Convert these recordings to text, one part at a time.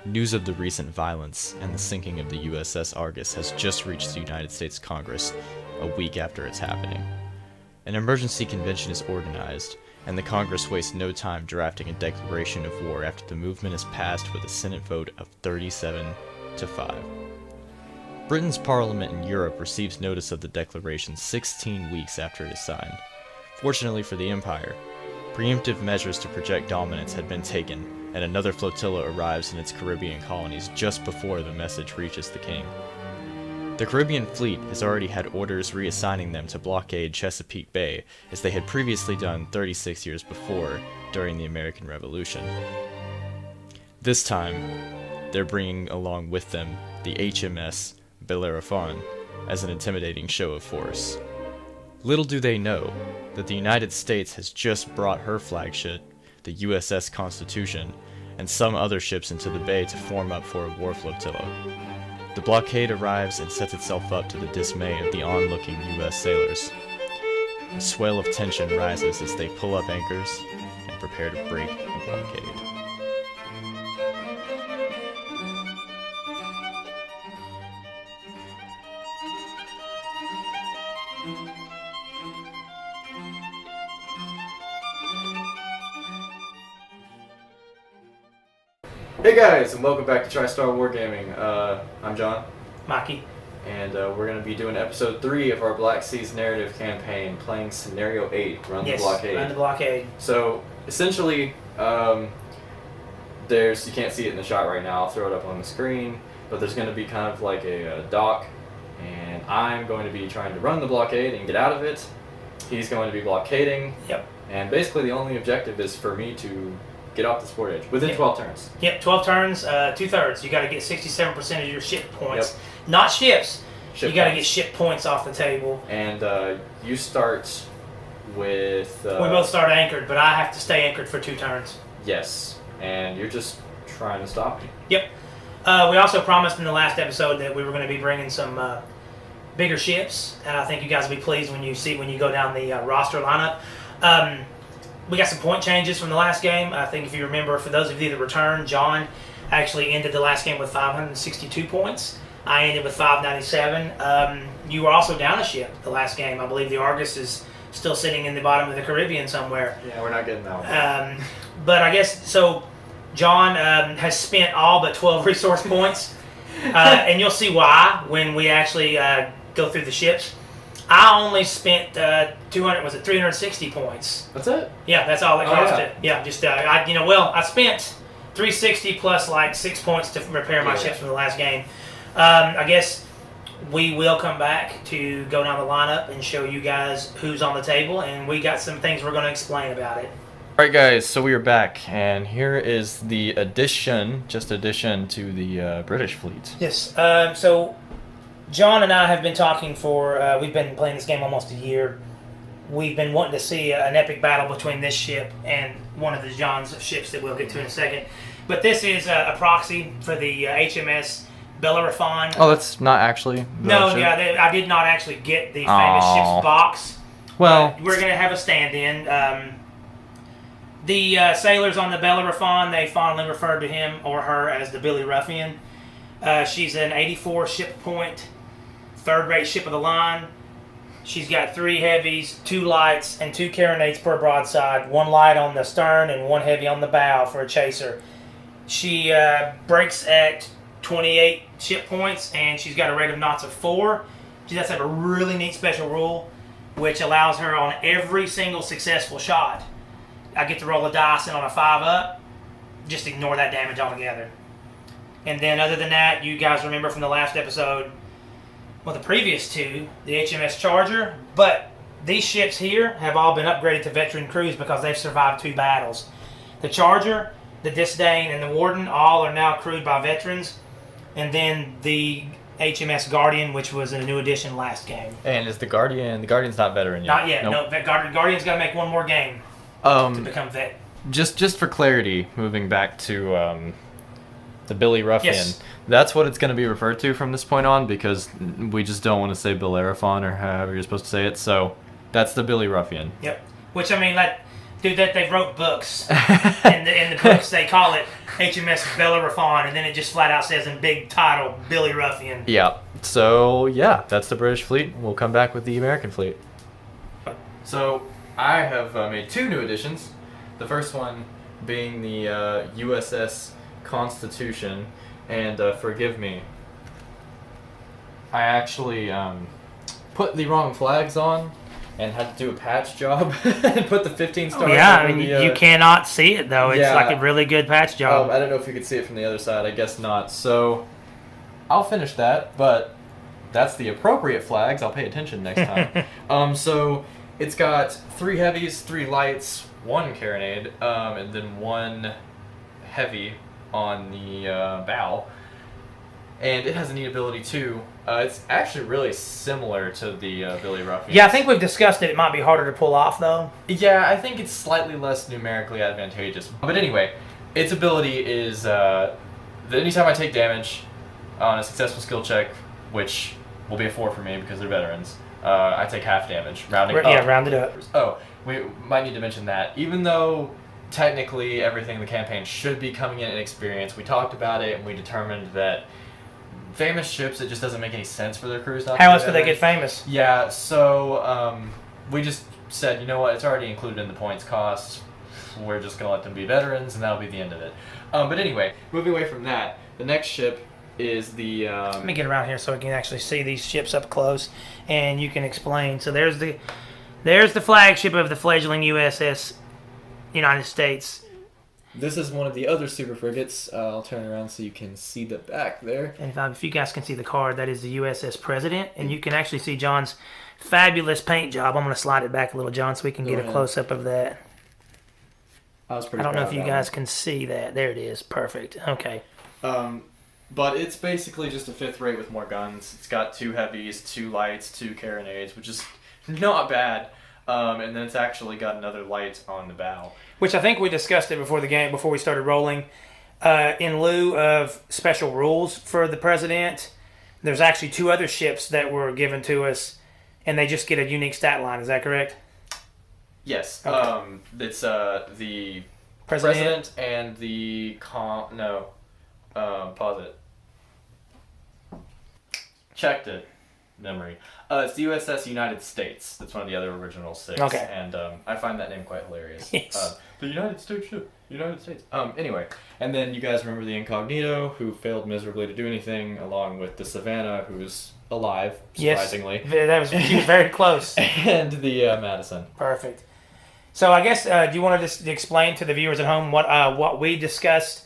News of the recent violence and the sinking of the USS Argus has just reached the United States Congress a week after it's happening. An emergency convention is organized, and the Congress wastes no time drafting a declaration of war after the movement is passed with a Senate vote of 37-5. Britain's parliament in Europe receives notice of the declaration 16 weeks after it is signed. Fortunately for the Empire, preemptive measures to project dominance had been taken, and another flotilla arrives in its Caribbean colonies just before the message reaches the king. The Caribbean fleet has already had orders reassigning them to blockade Chesapeake Bay, as they had previously done 36 years before during the American Revolution. This time, they're bringing along with them the HMS Bellerophon as an intimidating show of force. Little do they know that the United States has just brought her flagship, the USS Constitution, and some other ships into the bay to form up for a war flotilla. The blockade arrives and sets itself up to the dismay of the onlooking U.S. sailors. A swell of tension rises as they pull up anchors and prepare to break the blockade. Hey guys, and welcome back to TriStar Wargaming. I'm John. Maki. And we're going to be doing episode 3 of our Black Seas narrative campaign, playing scenario 8, Run the Blockade. Run the Blockade. So, essentially, you can't see it in the shot right now, I'll throw it up on the screen, but there's going to be kind of like a dock, and I'm going to be trying to run the blockade and get out of it. He's going to be blockading. Yep. And basically the only objective is for me to get off the sport edge within 12 turns. Yep, 12 turns, 2/3. You got to get 67% of your ship points. Yep. Not ships. You got to get ship points off the table. And you start with... we both start anchored, but I have to stay anchored for 2 turns. Yes, and you're just trying to stop me. Yep. We also promised in the last episode that we were going to be bringing some bigger ships, and I think you guys will be pleased when you go down the roster lineup. We got some point changes from the last game. I think if you remember, for those of you that returned, John actually ended the last game with 562 points. I ended with 597. You were also down a ship the last game. I believe the Argus is still sitting in the bottom of the Caribbean somewhere. Yeah, we're not getting that one. But I guess, so John has spent all but 12 resource points. And you'll see why when we actually go through the ships. I only spent 360 points. That's it? Yeah, that's all it cost it. Yeah, just I spent 360 plus like 6 points to repair my ships from the last game. I guess we will come back to go down the lineup and show you guys who's on the table, and we got some things we're going to explain about it. Alright guys, so we are back, and here is the addition to the British fleet. Yes, so John and I have been talking we've been playing this game almost a year. We've been wanting to see an epic battle between this ship and one of the John's ships that we'll get to in a second. But this is a proxy for the HMS Bellerophon. Oh, that's not actually No, ship? yeah, I did not actually get the famous ship's box. Well, we're going to have a stand-in. The sailors on the Bellerophon, they fondly refer to him or her as the Billy Ruffian. She's an 84 ship point, third-rate ship of the line. She's got 3 heavies, 2 lights, and 2 carronades per broadside. 1 light on the stern and 1 heavy on the bow for a chaser. She breaks at 28 ship points, and she's got a rate of knots of 4. She does have a really neat special rule, which allows her on every single successful shot. I get to roll a dice, and on a 5-up, just ignore that damage altogether. And then other than that, you guys remember from the last episode, well, the previous 2, the HMS Charger, but these ships here have all been upgraded to veteran crews because they've survived 2 battles. The Charger, the Disdain, and the Warden all are now crewed by veterans, and then the HMS Guardian, which was a new addition last game. And is the Guardian's not veteran yet? Not yet, nope. No. Guardian's got to make one more game to become vet. Just for clarity, moving back to the Billy Ruffian. Yes. That's what it's going to be referred to from this point on, because we just don't want to say Bellerophon or however you're supposed to say it. So that's the Billy Ruffian. Yep. Which, I mean, Dude, that they wrote books. in the books, they call it HMS Bellerophon, and then it just flat out says in big title, Billy Ruffian. Yeah. So, yeah, that's the British fleet. We'll come back with the American fleet. So, I have made 2 new additions. The first one being the USS Constitution. And forgive me, I actually put the wrong flags on and had to do a patch job and put the 15 stars Yeah, I over mean, the, you cannot see it, though. It's yeah. like a really good patch job. I don't know if you could see it from the other side. I guess not. So I'll finish that, but that's the appropriate flags. I'll pay attention next time. So it's got 3 heavies, 3 lights, 1 carronade, and then 1 heavy on the bow. And it has a neat ability too. It's actually really similar to the Billy Ruffian. Yeah, I think we've discussed it. It might be harder to pull off, though. Yeah, I think it's slightly less numerically advantageous. But anyway, its ability is that anytime I take damage on a successful skill check, which will be a 4 for me because they're veterans, I take half damage, rounding up. Yeah, round it up. Oh, we might need to mention that. Even though technically everything in the campaign should be coming in experience, we talked about it and we determined that famous ships, it just doesn't make any sense for their crews not to How be else do they veterans. get famous? Yeah, so we just said, you know what, it's already included in the points cost. We're just going to let them be veterans, and that'll be the end of it. But anyway, moving away from that, the next ship is the... Let me get around here so we can actually see these ships up close, and you can explain. So there's the flagship of the fledgling USS United States. This is one of the other super frigates. I'll turn around so you can see the back there. And if you guys can see the card, that is the USS President, and you can actually see John's fabulous paint job. I'm going to slide it back a little, John, so we can get a close-up of that. I was pretty I don't know proud if of you that guys one. can see that. There it is. Perfect. Okay. But it's basically just a 5th rate with more guns. It's got 2 heavies, 2 lights, 2 carronades, which is not bad. And then it's actually got another light on the bow. Which I think we discussed it before the game, before we started rolling. In lieu of special rules for the President, there's actually 2 other ships that were given to us, and they just get a unique stat line. Is that correct? Yes. Okay. It's the President and the pause it. Checked it. Memory. It's the USS United States. That's one of the other original 6. Okay. And I find that name quite hilarious. Yes. The United States ship. United States. Anyway. And then you guys remember the Incognito, who failed miserably to do anything, along with the Savannah, who's alive, surprisingly. Yes. He was very close. And the Madison. Perfect. So I guess, do you want to just explain to the viewers at home what we discussed,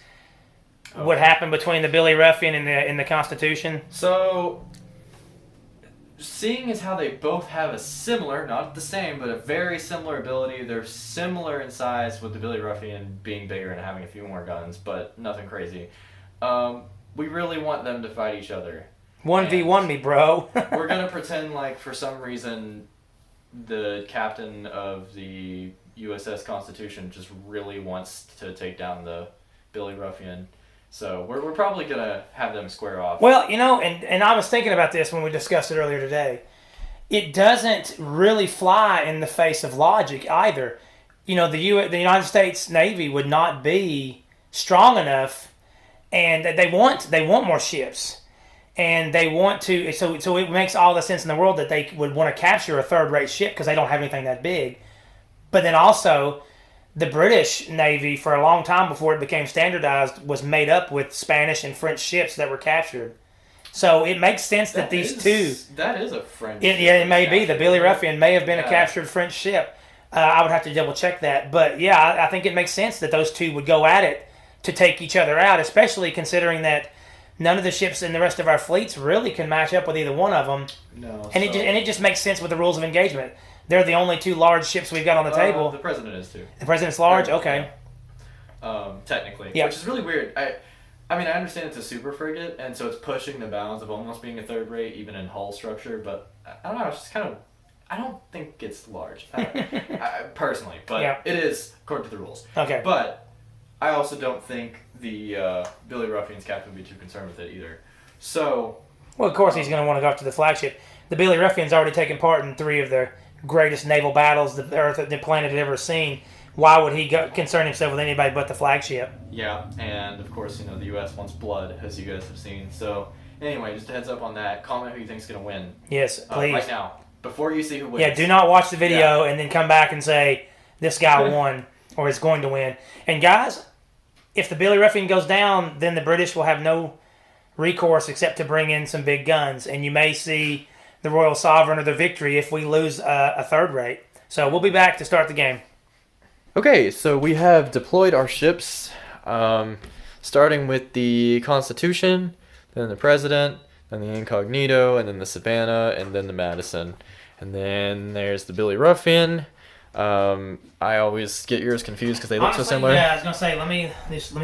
what happened between the Billy Ruffian and the Constitution? So, seeing as how they both have a similar, not the same, but a very similar ability, they're similar in size, with the Billy Ruffian being bigger and having a few more guns, but nothing crazy. We really want them to fight each other. 1v1 me, bro. We're going to pretend like, for some reason, the captain of the USS Constitution just really wants to take down the Billy Ruffian. So we're probably going to have them square off. Well, and I was thinking about this when we discussed it earlier today. It doesn't really fly in the face of logic either. The United States Navy would not be strong enough, and they want more ships. And they want to, so it makes all the sense in the world that they would want to capture a third-rate ship because they don't have anything that big. But then also, the British Navy, for a long time before it became standardized, was made up with Spanish and French ships that were captured. So it makes sense that these two... That is a French ship. Yeah, it may be. The Billy Ruffian may have been a captured French ship. I would have to double-check that. But yeah, I think it makes sense that those two would go at it to take each other out, especially considering that none of the ships in the rest of our fleets really can match up with either one of them. No. And it just makes sense with the rules of engagement. They're the only 2 large ships we've got on the table. The President is too. The President's large? Okay. Technically. Yeah. Which is really weird. I mean, I understand it's a super frigate, and so it's pushing the bounds of almost being a third rate, even in hull structure, but I don't know, it's just kind of... I don't think it's large. Personally. But it is, according to the rules. Okay. But I also don't think the Billy Ruffian's captain would be too concerned with it either. So... Well, of course he's going to want to go after the flagship. The Billy Ruffian's already taken part in 3 of the greatest naval battles the planet had ever seen, why would he concern himself with anybody but the flagship? Yeah, and of course, the U.S. wants blood, as you guys have seen. So, anyway, just a heads up on that. Comment who you think's going to win. Yes, please. Right now, before you see who wins. Yeah, do not watch the video and then come back and say, this guy won or is going to win. And guys, if the Billy Ruffian goes down, then the British will have no recourse except to bring in some big guns. And you may see the Royal Sovereign or the Victory if we lose a third rate. So we'll be back to start the game. Okay, so we have deployed our ships, starting with the Constitution, then the President, then the Incognito, and then the Savannah, and then the Madison. And then there's the Billy Ruffian. I always get yours confused because they look so similar. Yeah, I was going to say, let me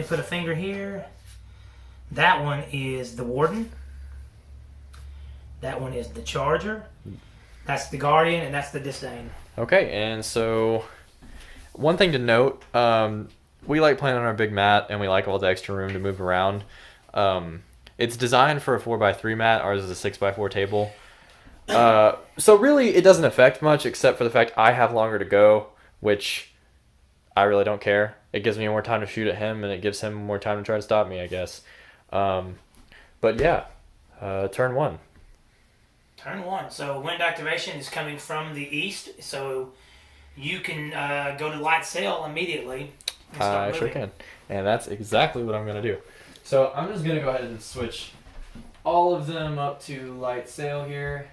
put a finger here. That one is the Warden. That one is the Charger. That's the Guardian, and that's the Disdain. Okay, and so one thing to note, we like playing on our big mat, and we like all the extra room to move around. It's designed for a 4x3 mat. Ours is a 6x4 table. So really, it doesn't affect much, except for the fact I have longer to go, which I really don't care. It gives me more time to shoot at him, and it gives him more time to try to stop me, I guess. But yeah, turn one. Turn one. So wind activation is coming from the east, so you can go to light sail immediately and start moving. Sure can. And that's exactly what I'm going to do. So I'm just going to go ahead and switch all of them up to light sail here.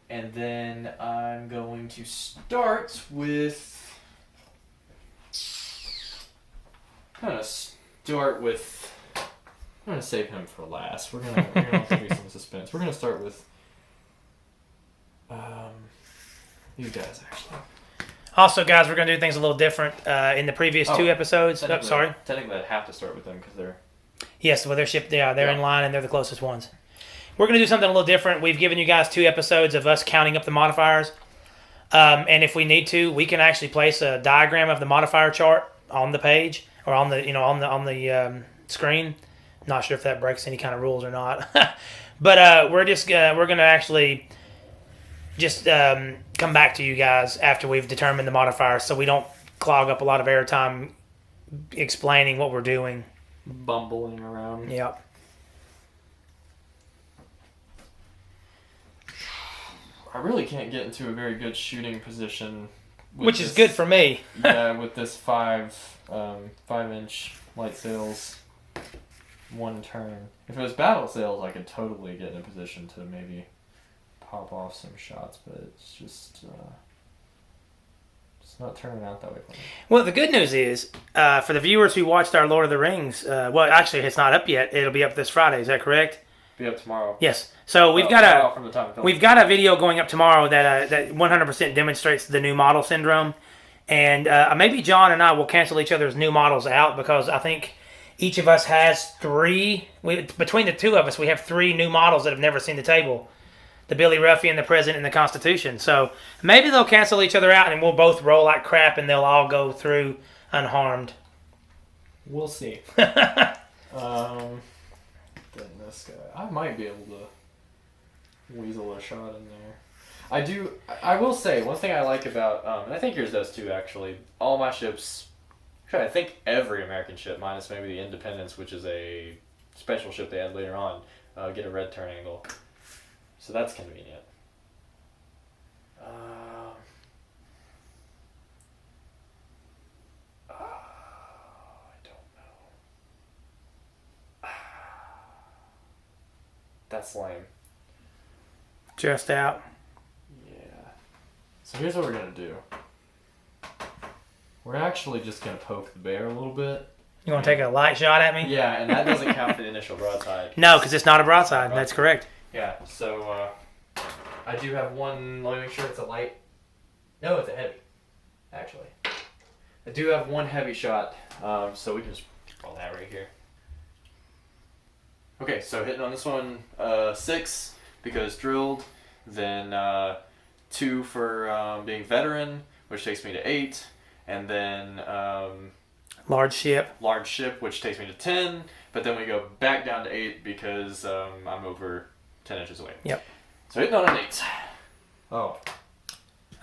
And then I'm going to start with... I'm going to save him for last. We're gonna have to do some suspense. We're going to start with these guys, actually. Also, guys, we're going to do things a little different. In the previous two episodes... Technically, I'd have to start with them because they're... Yes, well, they're shipped. Yeah, they're in line and they're the closest ones. We're going to do something a little different. We've given you guys 2 episodes of us counting up the modifiers. And if we need to, we can actually place a diagram of the modifier chart on the page or on the on the screen. Not sure if that breaks any kind of rules or not. But we're going to actually just come back to you guys after we've determined the modifiers, so we don't clog up a lot of airtime explaining what we're doing. Bumbling around. Yep. I really can't get into a very good shooting position. Which is good for me. Yeah, with this 5-inch light sails, one turn. If it was battle sails, I could totally get in a position to maybe pop off some shots, but it's just it's not turning out that way for me. Well, the good news is, for the viewers who watched our Lord of the Rings, well, actually, it's not up yet. It'll be up this Friday. Is that correct? Be up tomorrow. Yes. So we've got a video going up tomorrow that 100% demonstrates the new model syndrome, and maybe John and I will cancel each other's new models out because I think each of us has 3. Between the 2 of us, we have 3 new models that have never seen the table: the Billy Ruffian, the President, and the Constitution. So maybe they'll cancel each other out, and we'll both roll like crap, and they'll all go through unharmed. We'll see. Then this guy, I might be able to weasel a shot in there. I will say, one thing I like about, and I think yours does too, actually, all my ships, I think every American ship, minus maybe the Independence, which is a special ship they add later on, get a red turn angle. So that's convenient. I don't know. That's lame. Just out. Yeah. So here's what we're going to do. We're actually just going to poke the bear a little bit. You want to take a light shot at me? Yeah, and that doesn't count for the initial broadside. No, because it's not a broadside. That's correct. Yeah, so I do have one. Let me make sure it's a light. No, it's a heavy, actually. I do have one heavy shot, so we can just roll that right here. Okay, so hitting on this one, 6 because drilled, then 2 for being veteran, which takes me to 8, and then large ship, which takes me to 10, but then we go back down to 8 because I'm over 10 inches away. Yep. So hitting on an 8. Oh.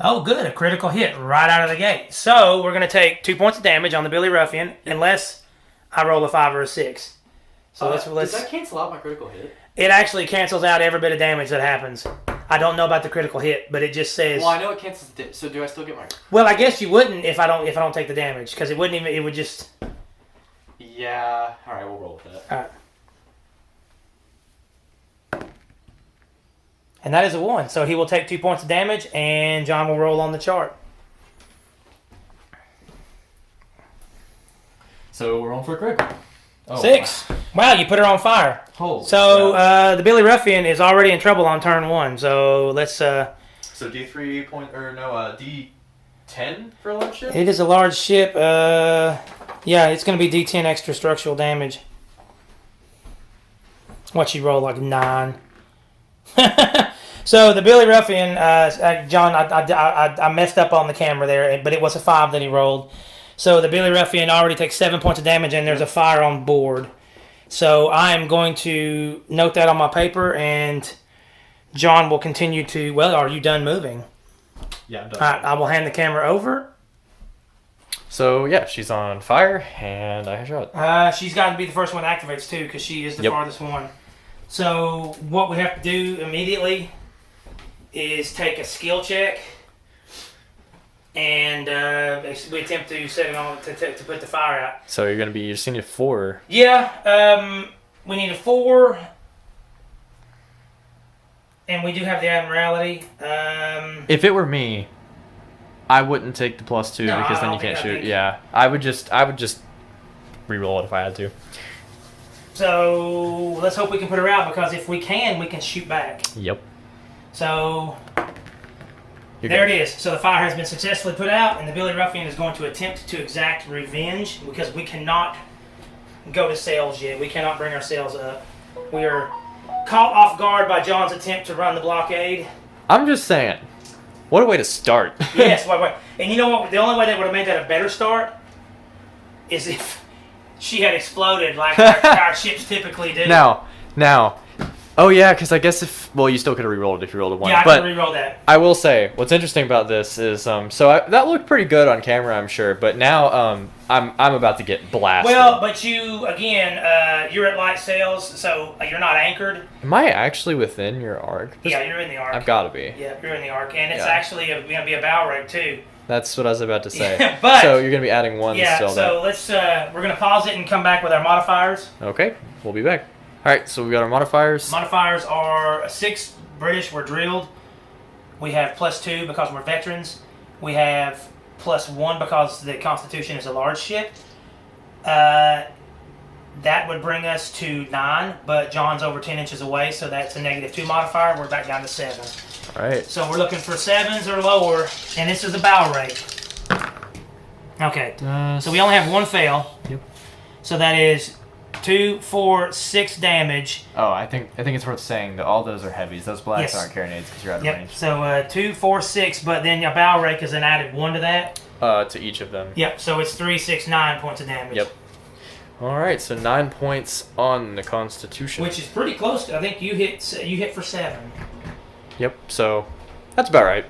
Oh, good. A critical hit right out of the gate. So we're going to take 2 points of damage on the Billy Ruffian unless I roll a 5 or a 6. So let's. Does that cancel out my critical hit? It actually cancels out every bit of damage that happens. I don't know about the critical hit, but it just says. Well, I know it cancels the so do I still get my? Well, I guess you wouldn't if I don't take the damage because it wouldn't even. It would just. Yeah. All right, we'll roll with that. All right. And that is a 1. So he will take 2 points of damage, and John will roll on the chart. So we're on for a critical. Oh, 6. Wow, you put her on fire. Holy So crap. the Billy Ruffian is already in trouble on turn 1. So let's. So D3 D10 for a large ship? It is a large ship. Yeah, it's going to be D10 extra structural damage. What you roll, like 9. So the Billy Ruffian, John, I messed up on the camera there, but it was a 5 that he rolled. So the Billy Ruffian already takes 7 points of damage, and there's a fire on board. So I am going to note that on my paper, and John will continue to. Well, are you done moving? Yeah, I'm done. All right, I will hand the camera over. So yeah, she's on fire, and I shot. She's got to be the first one that activates too, because she is the Yep. farthest one. So what we have to do immediately is take a skill check, and we attempt to set it on to put the fire out. So you just need a 4. Yeah, we need a 4, and we do have the Admiralty. If it were me, I wouldn't take the +2 No, because I then don't you can't think- I shoot. think- Yeah, I would just re-roll it if I had to. So let's hope we can put her out, because if we can shoot back. Yep. So You're there good. it is. So the fire has been successfully put out, and the Billy Ruffian is going to attempt to exact revenge, because we cannot go to sails yet. We cannot bring our sails up. We are caught off guard by John's attempt to run the blockade. I'm just saying, what a way to start. Yes, wait. And you know what? The only way that would have made that a better start is if she had exploded like our ships typically do. Now, oh yeah, because I guess you still could have re-rolled it if you rolled a 1. Yeah, I but can re-roll that. I will say, what's interesting about this is, that looked pretty good on camera, I'm sure, but now, I'm about to get blasted. Well, but you, again, you're at light sails, so you're not anchored. Am I actually within your arc? Yeah, you're in the arc. I've got to be. Yeah, you're in the arc, and it's Yeah. actually going to be a bow rig too. That's what I was about to say. Yeah, but- so you're going to be adding 1 Yeah, still. so let's we're going to pause it and come back with our modifiers. Okay, we'll be back. All right, so we got our modifiers. Modifiers are 6 British, we're drilled. We have +2 because we're veterans. We have +1 because the Constitution is a large ship. That would bring us to 9, but John's over 10 inches away, so that's a -2 modifier. We're back down to 7. All right. So we're looking for 7s or lower, and this is a bow rate. Okay, so we only have 1 fail. Yep. So that is 2, 4, 6 damage. Oh, I think it's worth saying that all those are heavies. Those blacks Yes. aren't carronades because you're out of Yep. range. So 2, 4, 6, but then a bow rake is an added 1 to that. To each of them. Yep. So it's 3, 6, 9 points of damage. Yep. All right, so 9 points on the Constitution. Which is pretty close to. I think you hit for 7. Yep. So that's about right,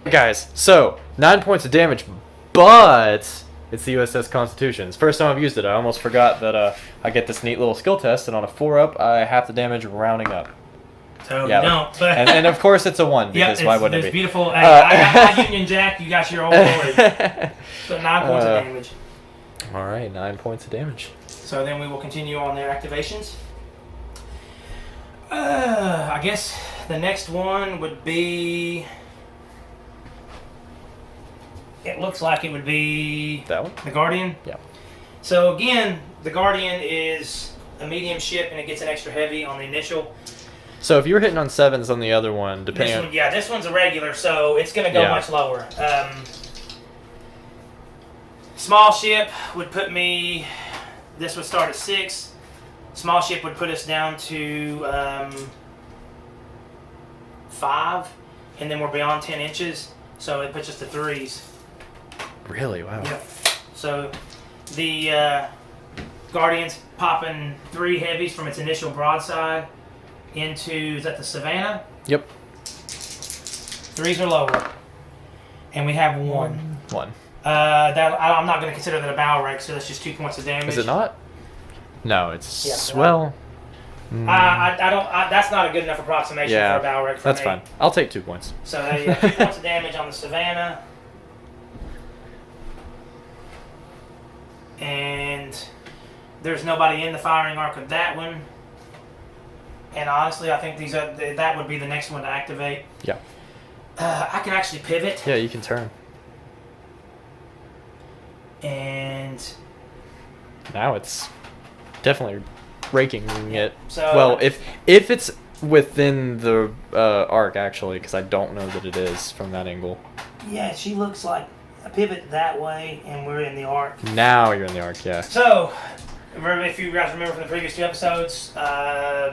guys. So 9 points of damage, but it's the USS Constitution. It's the first time I've used it. I almost forgot that I get this neat little skill test, and on a 4-up, I have the damage rounding up. So Yeah, you don't. But and of course it's a 1 yep, because why wouldn't it's it be? beautiful. Hey, I got my Union Jack. You got your old boy. So 9 points of damage. All right, 9 points of damage. So then we will continue on their activations. I guess the next one would be. It looks like it would be That one? the Guardian. Yeah. So again, the Guardian is a medium ship, and it gets an extra heavy on the initial. So if you were hitting on 7s on the other one, depending This on one, yeah, this one's a regular, so it's going to go Yeah. much lower. Small ship would put me. This would start at 6. Small ship would put us down to 5, and then we're beyond 10 inches, so it puts us to 3s. Really, wow. Yep. So the Guardian's popping 3 heavies from its initial broadside into, is that the Savannah? Yep. 3s or lower. And we have 1. 1. I'm not going to consider that a bow rake, so that's just 2 points of damage. Is it not? No, it's Yeah. well. That's not a good enough approximation for a bow rake. That's fine. I'll take 2 points. So 2 points of damage on the Savannah. And there's nobody in the firing arc of that one. And honestly, I think that would be the next one to activate. Yeah. I can actually pivot. Yeah, you can turn. And Now it's definitely raking it. So Well, if it's within the arc, actually, because I don't know that it is from that angle. yeah, she looks like a pivot that way, and we're in the arc. Now you're in the arc, yeah. So, if you guys remember from the previous 2 episodes,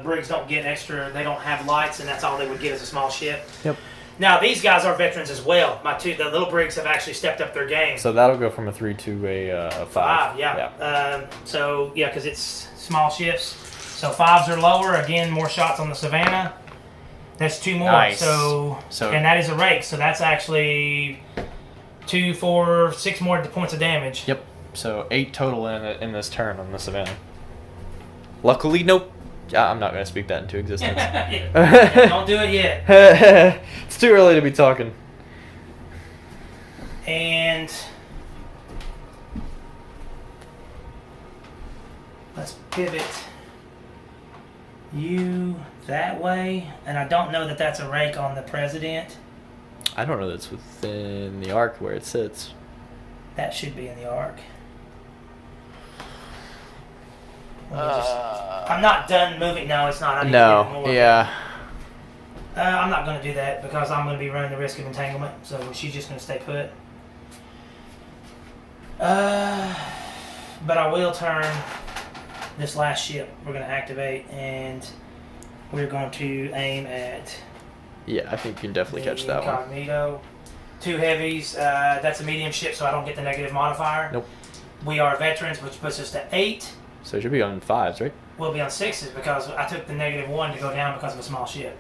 brigs don't get extra. They don't have lights, and that's all they would get as a small ship. Yep. Now these guys are veterans as well. The little brigs have actually stepped up their game. So that'll go from a 3 to a 5. Yeah. So yeah, because it's small ships. So 5s are lower. Again, more shots on the Savannah. That's 2 more. Nice. So and that is a rake. So that's actually 2, 4, 6 more points of damage. Yep. So 8 total in this turn on the Savannah. Luckily, nope. I'm not going to speak that into existence. Yeah, don't do it yet. It's too early to be talking. And let's pivot you that way. And I don't know that that's a rake on the President. I don't know that's within the arc where it sits. That should be in the arc. I'm not done moving. No, it's not. I need to get more. Yeah. I'm not going to do that because I'm going to be running the risk of entanglement. So she's just going to stay put. But I will turn this last ship. We're going to activate, and we're going to aim at. Yeah, I think you can definitely catch that one. Incognito. 2 heavies. That's a medium ship, so I don't get the negative modifier. Nope. We are veterans, which puts us to 8. So it should be on 5s, right? We'll be on 6s because I took the -1 to go down because of a small ship.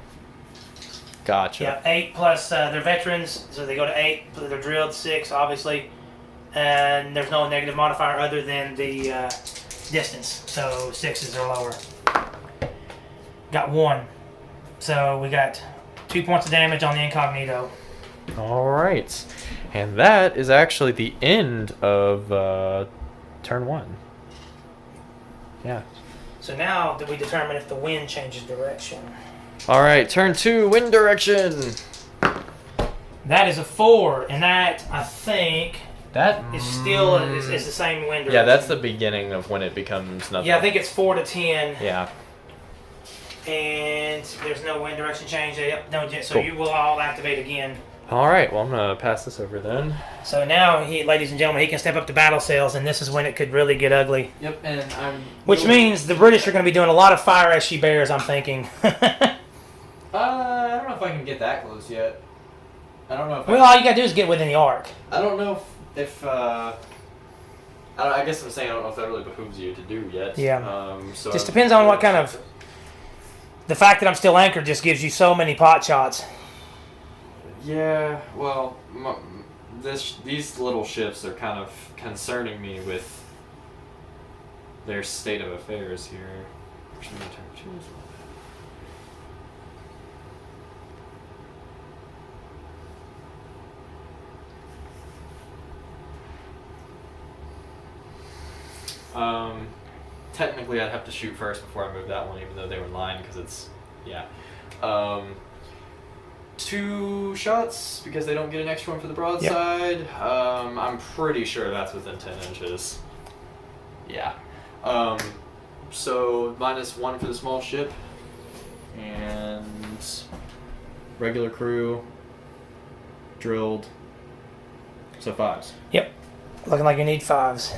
Gotcha. Yeah, 8 plus they're veterans, so they go to 8. They're drilled 6, obviously, and there's no negative modifier other than the distance. So 6s are lower. Got 1, so we got 2 points of damage on the Incognito. All right, and that is actually the end of turn 1. Yeah. So now we determine if the wind changes direction. All right, turn 2, wind direction. That is a 4, and that I think That is still is the same wind direction. Yeah, that's the beginning of when it becomes nothing. Yeah, I think it's 4 to 10. Yeah. And there's no wind direction change. Yep, no. So Cool. you will all activate again. All right, well, I'm gonna pass this over then. So now, ladies and gentlemen, he can step up to battle cells, and this is when it could really get ugly. Yep, and Which means the British are going to be doing a lot of fire as she bears, I'm thinking. I don't know if I can get that close yet. I don't know if. Well, all you got to do is get within the arc. I don't know if I guess I'm saying I don't know if that really behooves you to do yet. Yeah. So Just depends on what kind of. The fact that I'm still anchored just gives you so many pot shots. Yeah. Well, these little ships are kind of concerning me with their state of affairs here. Actually, turn 2 as well. Technically, I'd have to shoot first before I move that one, even though they were in line, because it's, yeah. 2 shots, because they don't get an extra one for the broadside. Yep. I'm pretty sure that's within 10 inches. Yeah. So, -1 for the small ship. And regular crew, drilled. So 5s. Yep. Looking like you need 5s.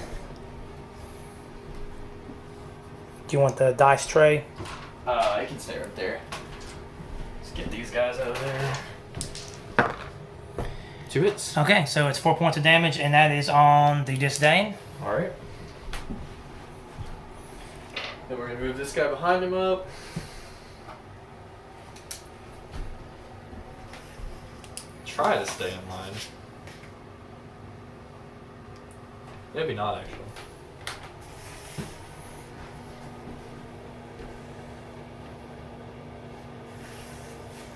Do you want the dice tray? I can stay right there. Let's get these guys out of there. 2 hits. Okay, so it's 4 points of damage, and that is on the Disdain. Alright. Then we're going to move this guy behind him up. try to stay in line. Maybe not, actually.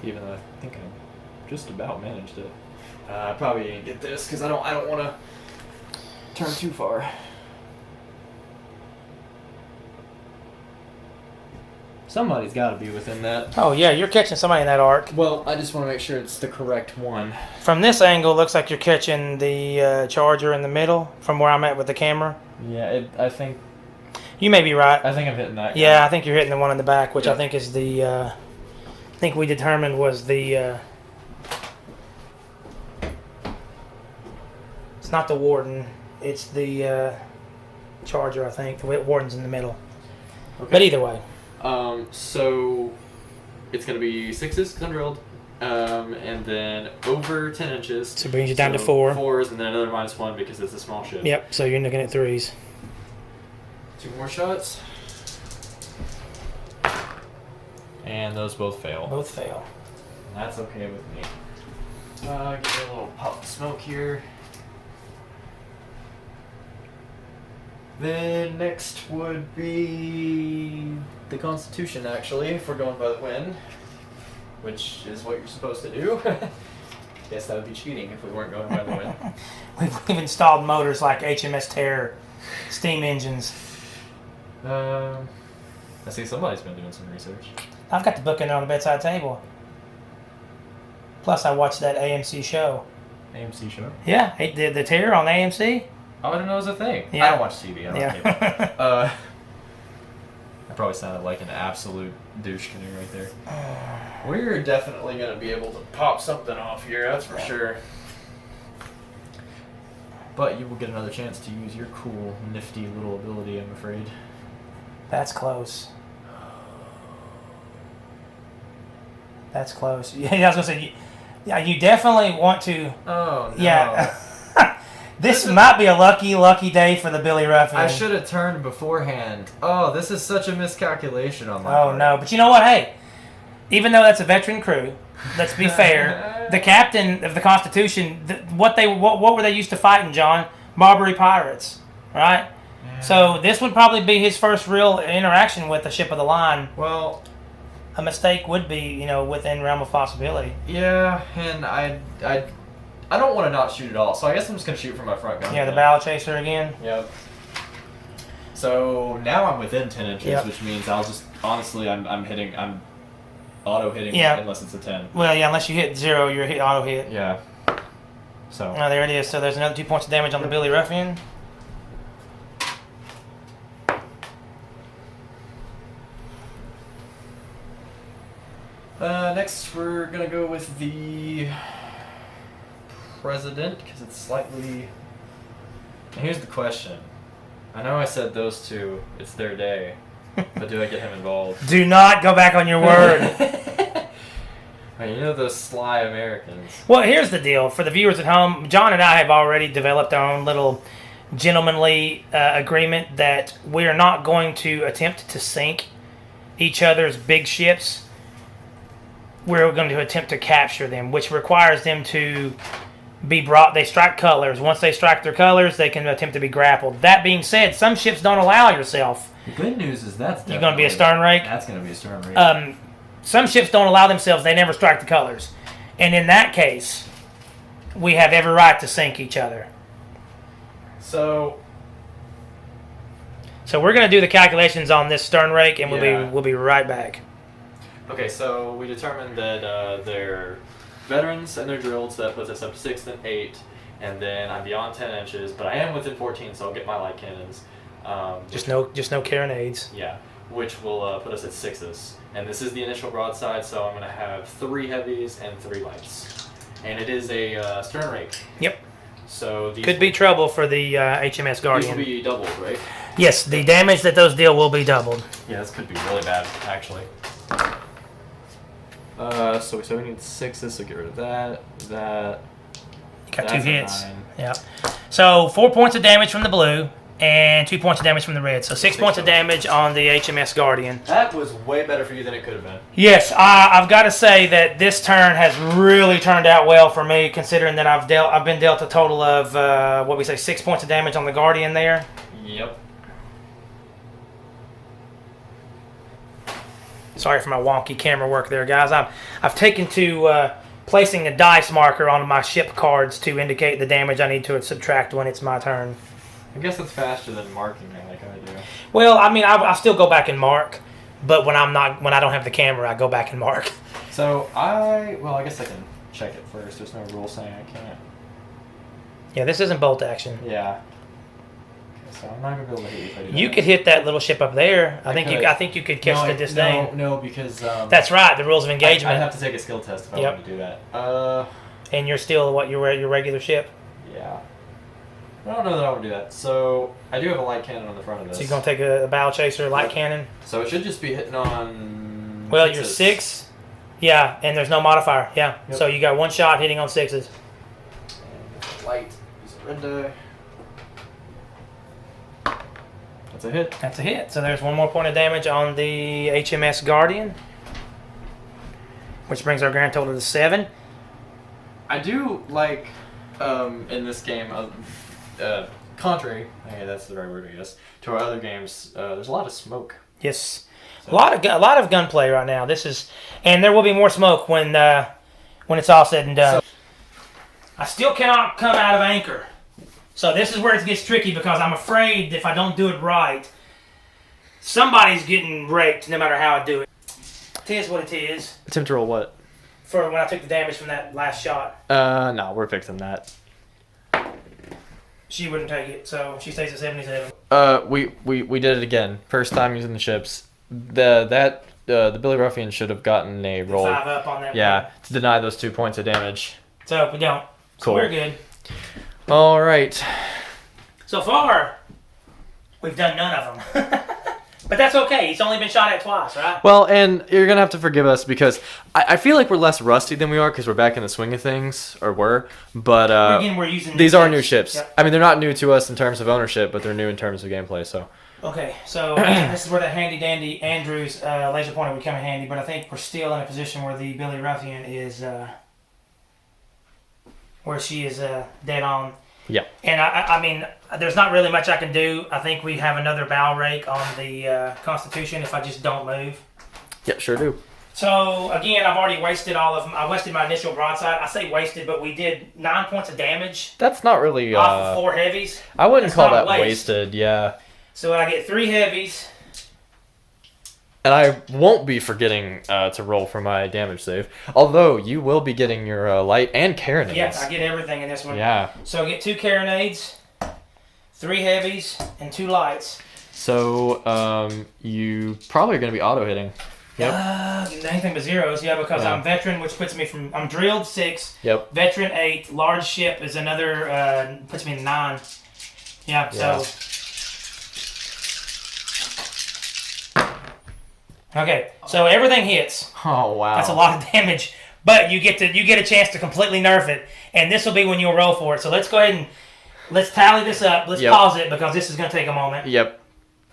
Even though I think I just about managed it. I probably didn't get this because I don't want to turn too far. Somebody's got to be within that. Oh, yeah, you're catching somebody in that arc. Well, I just want to make sure it's the correct one. From this angle, looks like you're catching the Charger in the middle from where I'm at with the camera. Yeah, I think... You may be right. I think I'm hitting that guy. Yeah, I think you're hitting the one in the back, which Yep. I think is the... I think we determined was the... it's not the Warden. It's the Charger, I think. The Warden's in the middle. Okay. But either way. So it's going to be 6s because I'm drilled, and then over 10 inches. So it brings you down to 4. 4s, and then another -1 because it's a small ship. Yep, so you're looking at 3s. 2 more shots. And those both fail. Both fail. And that's okay with me. Give it a little puff of smoke here. Then next would be the Constitution, actually, if we're going by the wind, which is what you're supposed to do. Guess that would be cheating if we weren't going by the wind. We've installed motors like HMS Terror, steam engines. I see somebody's been doing some research. I've got the book in there on the bedside table. Plus, I watched that AMC show. AMC show? Yeah, the Terror on AMC. Oh, I didn't know it was a thing. Yeah. I don't watch TV. I don't Yeah. cable. I probably sounded like an absolute douche canoe right there. We're definitely going to be able to pop something off here, that's for sure. But you will get another chance to use your cool, nifty little ability, I'm afraid. That's close. That's close. Yeah, I was gonna say, yeah, you definitely want to. Oh, no. Yeah. This might be a lucky day for the Billy Ruffian. I should have turned beforehand. Oh, this is such a miscalculation on my Oh part. no, but you know what? Hey, even though that's a veteran crew, let's be fair. The captain of the Constitution, what were they used to fighting, John? Barbary pirates, right? Yeah. So this would probably be his first real interaction with a ship of the line. Well, A mistake would be, within realm of possibility. yeah, and I don't want to not shoot at all, so I guess I'm just going to shoot from my front gun. Yeah, the bow chaser again. Yep. So now I'm within 10 inches, Yep. which means I'll just, honestly, I'm auto hitting Yeah. unless it's a 10. Well, yeah, unless you hit 0, you're auto hit. Yeah. So. Oh, there it is. So there's another 2 points of damage on the Billy Ruffian. Next we're going to go with the President, because it's slightly... And here's the question. I know I said those two, it's their day, but do I get him involved? Do not go back on your word. You know those sly Americans. Well, here's the deal. For the viewers at home, John and I have already developed our own little gentlemanly agreement that we are not going to attempt to sink each other's big ships. We're going to attempt to capture them, which requires them to be brought. They strike colors. Once they strike their colors, they can attempt to be grappled. That being said, some ships don't allow yourself. The good news is that's You're going to be a stern rake. That's going to be a stern rake. Some ships don't allow themselves. They never strike the colors. And in that case, we have every right to sink each other. So we're going to do the calculations on this stern rake, and Yeah. we'll be right back. okay, so we determined that they're veterans and they're drilled, so that puts us up to 6th and 8, and then I'm beyond 10 inches, but I am within 14, so I'll get my light cannons. Just no carronades. Yeah, which will put us at 6s. And this is the initial broadside, so I'm going to have 3 heavies and 3 lights. And it is a stern rake. Yep. So these Could be trouble for the HMS these Guardian. will be doubled, right? Yes, the damage that those deal will be doubled. Yeah, this could be really bad, actually. So we need 6s, so get rid of that. You got That's 2 a hits. 9. Yeah. So 4 points of damage from the blue, and 2 points of damage from the red. So 6 points of damage on the HMS Guardian. That was way better for you than it could have been. Yes, I've got to say that this turn has really turned out well for me, considering that I've been dealt a total of 6 points of damage on the Guardian there. Yep. Sorry for my wonky camera work there, guys. I've taken to placing a dice marker on my ship cards to indicate the damage I need to subtract when it's my turn. I guess it's faster than marking it like I do. Well, I mean, I still go back and mark, but when I don't have the camera, I go back and mark. So I guess I can check it first. There's no rule saying I can't. Yeah, this isn't bolt action. Yeah. Okay, so I'm not gonna be able to hit you if I do that. You could hit that little ship up there. I think you could catch the disdain. No, because That's right. The rules of engagement. I'd have to take a skill test if I wanted to do that. And you're still your regular ship. Yeah. I don't know that I would do that. So I do have a light cannon on the front of this. So you're gonna take a bow chaser light cannon. So it should just be hitting on. Well, you're 6. Yeah, and there's no modifier. Yeah. Yep. So you got 1 shot hitting on 6s. And light is a red die. That's a hit. That's a hit. So there's 1 more point of damage on the HMS Guardian, which brings our grand total to 7. I do like in this game, contrary, that's the right word, I guess, to our other games. There's a lot of smoke. Yes, So. a lot of gunplay right now. And there will be more smoke when it's all said and done. I still cannot come out of anchor. So this is where it gets tricky because I'm afraid if I don't do it right, somebody's getting raped no matter how I do it. It is what it is. Attempt to roll what? For when I took the damage from that last shot. No, we're fixing that. She wouldn't take it, so she stays at 77. We did it again. First time using the ships. The Billy Ruffian should have gotten a roll. 5 up on that. Yeah, one. to deny those 2 points of damage. So we don't. Cool. So we're good. All right. So far, we've done none of them. But that's okay. He's only been shot at twice, right? Well, and you're going to have to forgive us because I feel like we're less rusty than we are because we're back in the swing of things, or were. But Again, we're using these are new ships. Yep. I mean, they're not new to us in terms of ownership, but they're new in terms of gameplay. So. Okay, so this is where that handy-dandy Andrews laser pointer would come in handy, but I think we're still in a position where the Billy Ruffian is... where she is dead on. Yeah. And I mean, there's not really much I can do. I think we have another bow rake on the Constitution if I just don't move. Yeah, sure do. So again, I've already wasted I wasted my initial broadside. I say wasted, but we did 9 points of damage. That's not really off of 4 heavies. I wouldn't call that waste. wasted. Yeah. So I get 3 heavies. And I won't be forgetting to roll for my damage save. Although you will be getting your light and carronades. Yes, I get everything in this one. Yeah. So I get 2 carronades, 3 heavies, and 2 lights. So you probably are going to be auto hitting. Yep. Anything but zeros, yeah, because Yeah. I'm veteran, which puts me from... I'm drilled 6. Yep. Veteran 8. Large ship is another... puts me in 9. Yeah, so... Okay, so everything hits. Oh wow. That's a lot of damage, but you get a chance to completely nerf it, and this will be when you'll roll for it. So let's go ahead and let's tally this up. Let's pause it because this is going to take a moment. Yep.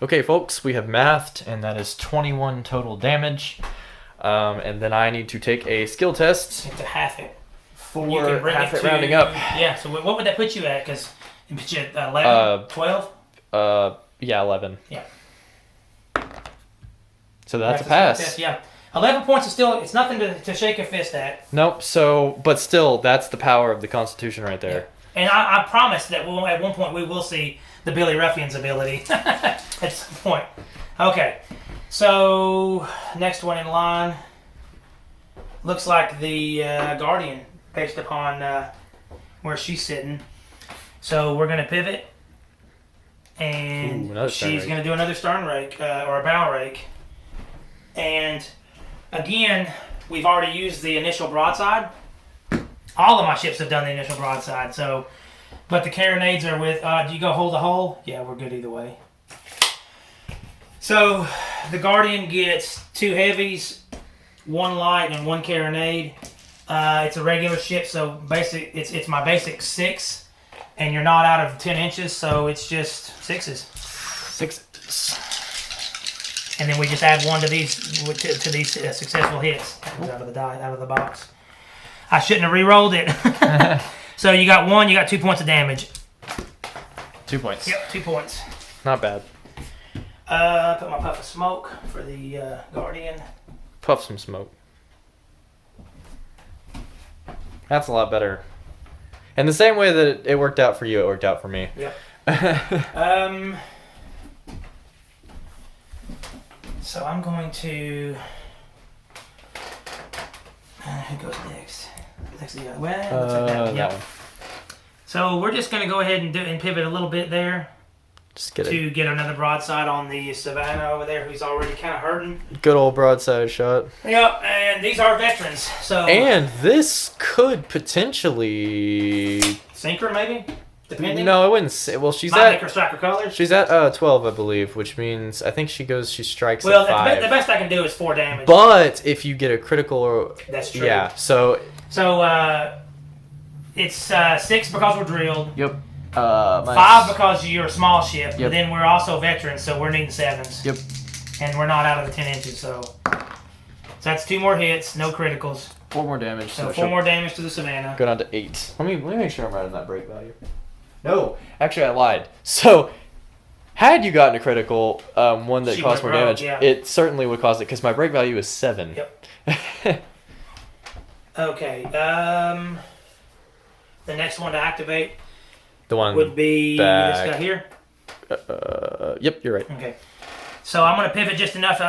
Okay, folks, we have mathed, and that is 21 total damage. And then I need to take a skill test. To half it. For You can bring half it it to, rounding up. Yeah. So what would that put you at? Because it puts you at 11, 12. Yeah, 11. Yeah. So that's a Practice pass. test, yeah. 11 points is still, it's nothing to shake a fist at. Nope. So, but still, that's the power of the Constitution right there. Yeah. And I promise that at one point we will see the Billy Ruffian's ability at some point. Okay. So, next one in line looks like the Guardian, based upon where she's sitting. So, we're going to pivot. And she's going to do another stern rake, or a bow rake. And again, we've already used the initial broadside. All of my ships have done the initial broadside. So, but the carronades are with. Do you go hold the hole? Yeah, we're good either way. So, the Guardian gets 2 heavies, 1 light, and 1 carronade. It's a regular ship, so basic. It's my basic 6, and you're not out of 10 inches, so it's just 6s. 6s. And then we just add 1 to these successful hits. That comes out of the box. I shouldn't have re-rolled it. So you got 1, you got 2 points of damage. 2 points. Yep, 2 points. Not bad. Put my puff of smoke for the Guardian. Puff some smoke. That's a lot better. And the same way that it worked out for you, it worked out for me. Yep. So I'm going to. Who goes next? Looks like that one. Yep. That one. So we're just going to go ahead and pivot a little bit there. Just get to get another broadside on the Savannah over there, who's already kind of hurting. Good old broadside shot. Yep, and these are veterans, so. And this could potentially Sinker, maybe? Depending? No, I wouldn't say. Well, she's Might make her strike her colors. She's at 12, I believe, which means I think she strikes well, at 5. the best I can do is 4 damage. But if you get a critical, that's true. Yeah, so it's 6 because we're drilled. Yep. 5 because you're a small ship. Yep. But then we're also veterans, so we're needing 7s. Yep. And we're not out of the 10 inches, so that's 2 more hits, no criticals. 4 more damage. So 4 more damage to the Savannah. Go down to 8. Let me make sure I'm right on that break value. No, actually I lied. So, had you gotten a critical one that cost more damage, it certainly would cause it because my break value is 7. Yep. Okay. The next one to activate. The one would be back. This guy here. Yep, you're right. Okay. So I'm going to pivot just enough.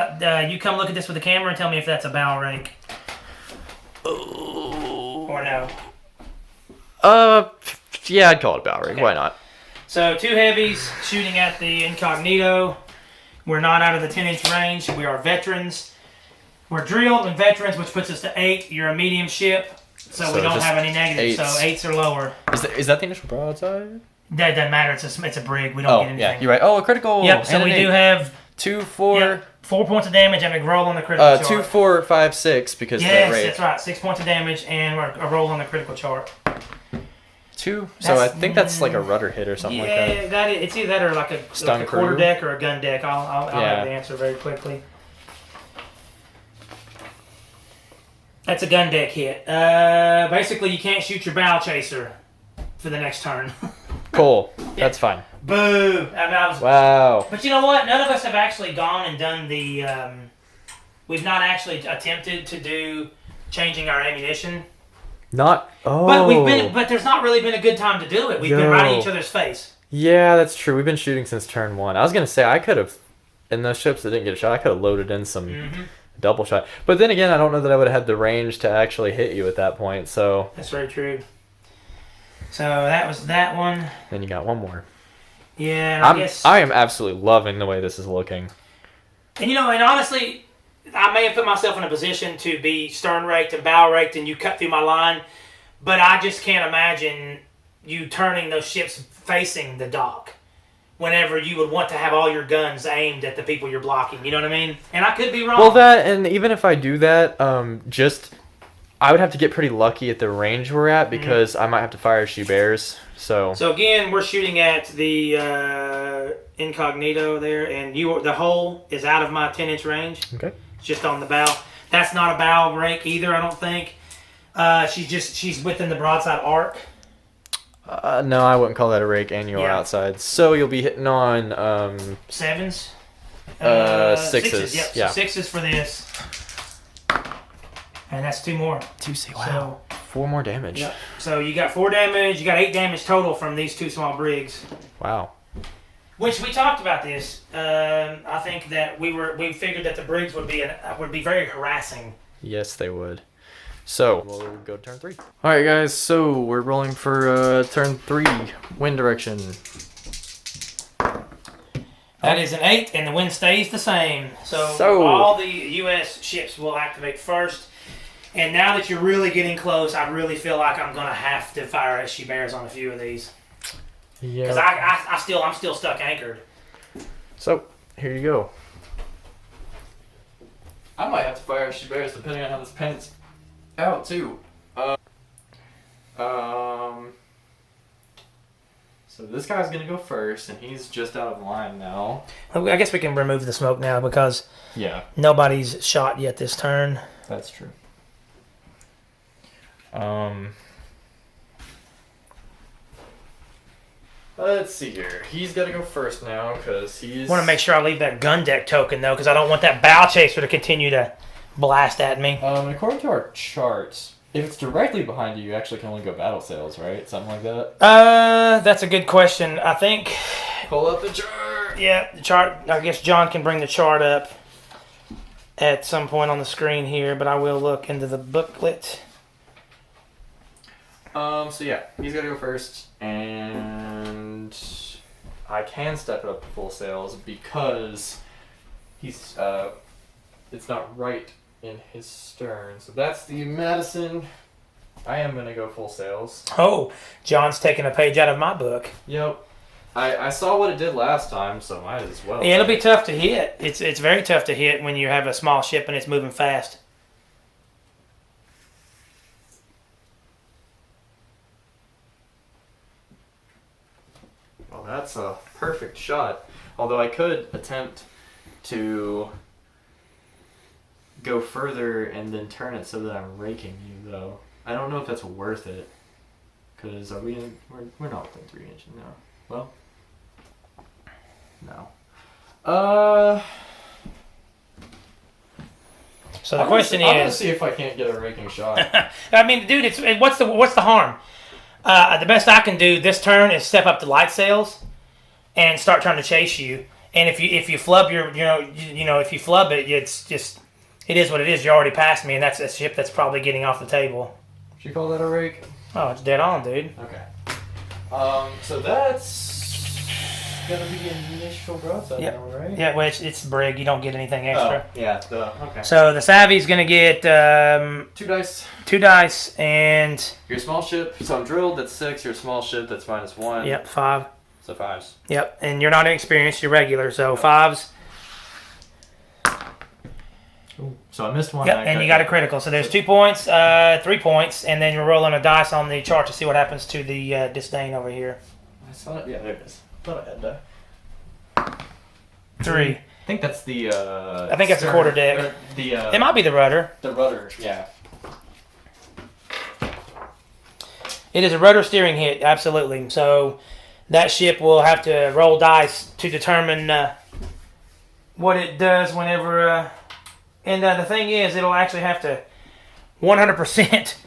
You come look at this with the camera and tell me if that's a bow rake. Or no. Yeah, I'd call it a bow rake. Okay. Why not? So 2 heavies shooting at the incognito. We're not out of the 10-inch range. We are veterans. We're drilled and veterans, which puts us to 8. You're a medium ship, so we don't have any negatives. 8s. So 8s are lower. Is that the initial broadside? That doesn't matter. It's a brig. We don't get anything. Yeah, you're right. Oh, a critical. Yep. So we do have 2, 4. Yep, 4 points of damage and a roll on the critical chart. 2, 4, 5, 6 because yes, rate. that's right. 6 points of damage and a roll on the critical chart. 2. So I think that's like a rudder hit or something like that. Yeah, it's either that or like a quarter deck or a gun deck. I'll have the answer very quickly. That's a gun deck hit. Basically, you can't shoot your bow chaser for the next turn. Cool. That's fine. Boo! Wow. But you know what? None of us have actually gone and done the. We've not actually attempted to do changing our ammunition. Not. Oh. But there's not really been a good time to do it. We've been right in each other's face. Yeah, that's true. We've been shooting since turn 1. I was gonna say I could have, in those ships that didn't get a shot, I could have loaded in some double shot. But then again, I don't know that I would have had the range to actually hit you at that point. So. That's very true. So that was that one. Then you got one more. Yeah, I am absolutely loving the way this is looking. And and honestly, I may have put myself in a position to be stern raked and bow raked and you cut through my line, but I just can't imagine you turning those ships facing the dock whenever you would want to have all your guns aimed at the people you're blocking. You know what I mean? And I could be wrong. Well, and even if I do that, I would have to get pretty lucky at the range we're at because I might have to fire as she bears. So again, we're shooting at the incognito there, and the hole is out of my 10-inch range. Okay. It's just on the bow. That's not a bow rake either, I don't think. She's within the broadside arc. No, I wouldn't call that a rake, and you're outside. So you'll be hitting on 7s. 6s. Yep. Yeah. So 6s for this. And that's 2 more. 2C. Wow. So, 4 more damage. Yep. So you got 4 damage. You got 8 damage total from these 2 small brigs. Wow. Which we talked about this. I think that we figured that the brigs would be very harassing. Yes, they would. So we'll go to turn 3. All right, guys. So we're rolling for turn 3. Wind direction. That is an 8, and the wind stays the same. So all the U.S. ships will activate first. And now that you're really getting close, I really feel like I'm gonna have to fire as she bears on a few of these. Yeah. Because I'm still stuck anchored. So here you go. I might have to fire as she bears depending on how this pans out too. guy's gonna go first, and he's just out of line now. I guess we can remove the smoke now because Yeah, nobody's shot yet this turn. that's true. Let's see here. He's got to go first now because he's. I want to make sure I leave that gun deck token though, because I don't want that bow chaser to continue to blast at me. According to our charts, if it's directly behind you, you actually can only go battle sails, right? Something like that. That's a good question. I think. Pull up the chart. Yeah, the chart. I guess John can bring the chart up at some point on the screen here, but I will look into the booklet. So yeah, he's got to go first, and I can step it up to full sails because he's it's not right in his stern. So that's the Madison. I am gonna go full sails. Oh, John's taking a page out of my book. Yep. I saw what it did last time, so might as well. Yeah, it'll be tough to hit. It's very tough to hit when you have a small ship and it's moving fast. Well, that's a perfect shot. Although I could attempt to go further and then turn it so that I'm raking you, though. I don't know if that's worth it. Because are we in? We're not within 3 inches now. Well, no. So the question I'm gonna is, see if I can't get a raking shot. I mean, dude, what's the harm? The best I can do this turn is step up to light sails and start trying to chase you. And if you flub your, if you flub it, it's just, it is what it is. You're already past me, and that's a ship that's probably getting off the table. Should you call that a rake? Oh, it's dead on, dude. Okay. So that's gonna be an initial broadside Yep. now, right? Yeah, well, it's brig. You don't get anything extra. Oh, yeah. Okay. So the Savvy's gonna get 2 dice. 2 dice and Your small ship. So I'm drilled. That's 6. Your small ship. That's -1. yep, 5. So 5s. Yep, and you're not inexperienced. You're regular, so 5s. So I missed one. Yep, and you got a critical. So there's 2 points, 3 points, and then you're rolling a dice on the chart to see what happens to the disdain over here. I saw it. Yeah, there it is. Thought I had that. 3. I think that's the. I think that's the quarter deck. It might be the rudder. The rudder. Yeah. It is a rudder steering hit, absolutely. So that ship will have to roll dice to determine what it does whenever. And the thing is, it'll actually have to 100%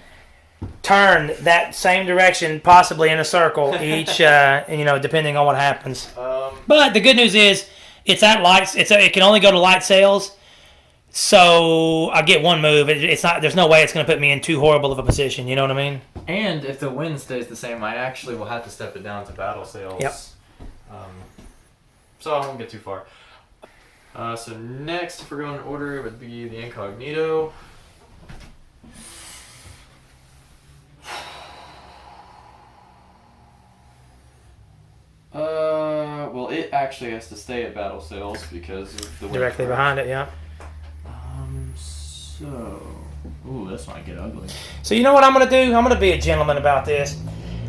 turn that same direction, possibly in a circle each, depending on what happens. But the good news is, it's at lights. It can only go to light sails, so I get 1 move. It's not. There's no way it's going to put me in too horrible of a position. You know what I mean? And if the wind stays the same, I actually will have to step it down to battle sails. Yep. So I won't get too far. So next, if we're going in order, it would be the Incognito. Well, it actually has to stay at battle sails because of the wind Directly current. behind it, yeah. Ooh, this might get ugly. So you know what I'm going to do? I'm going to be a gentleman about this.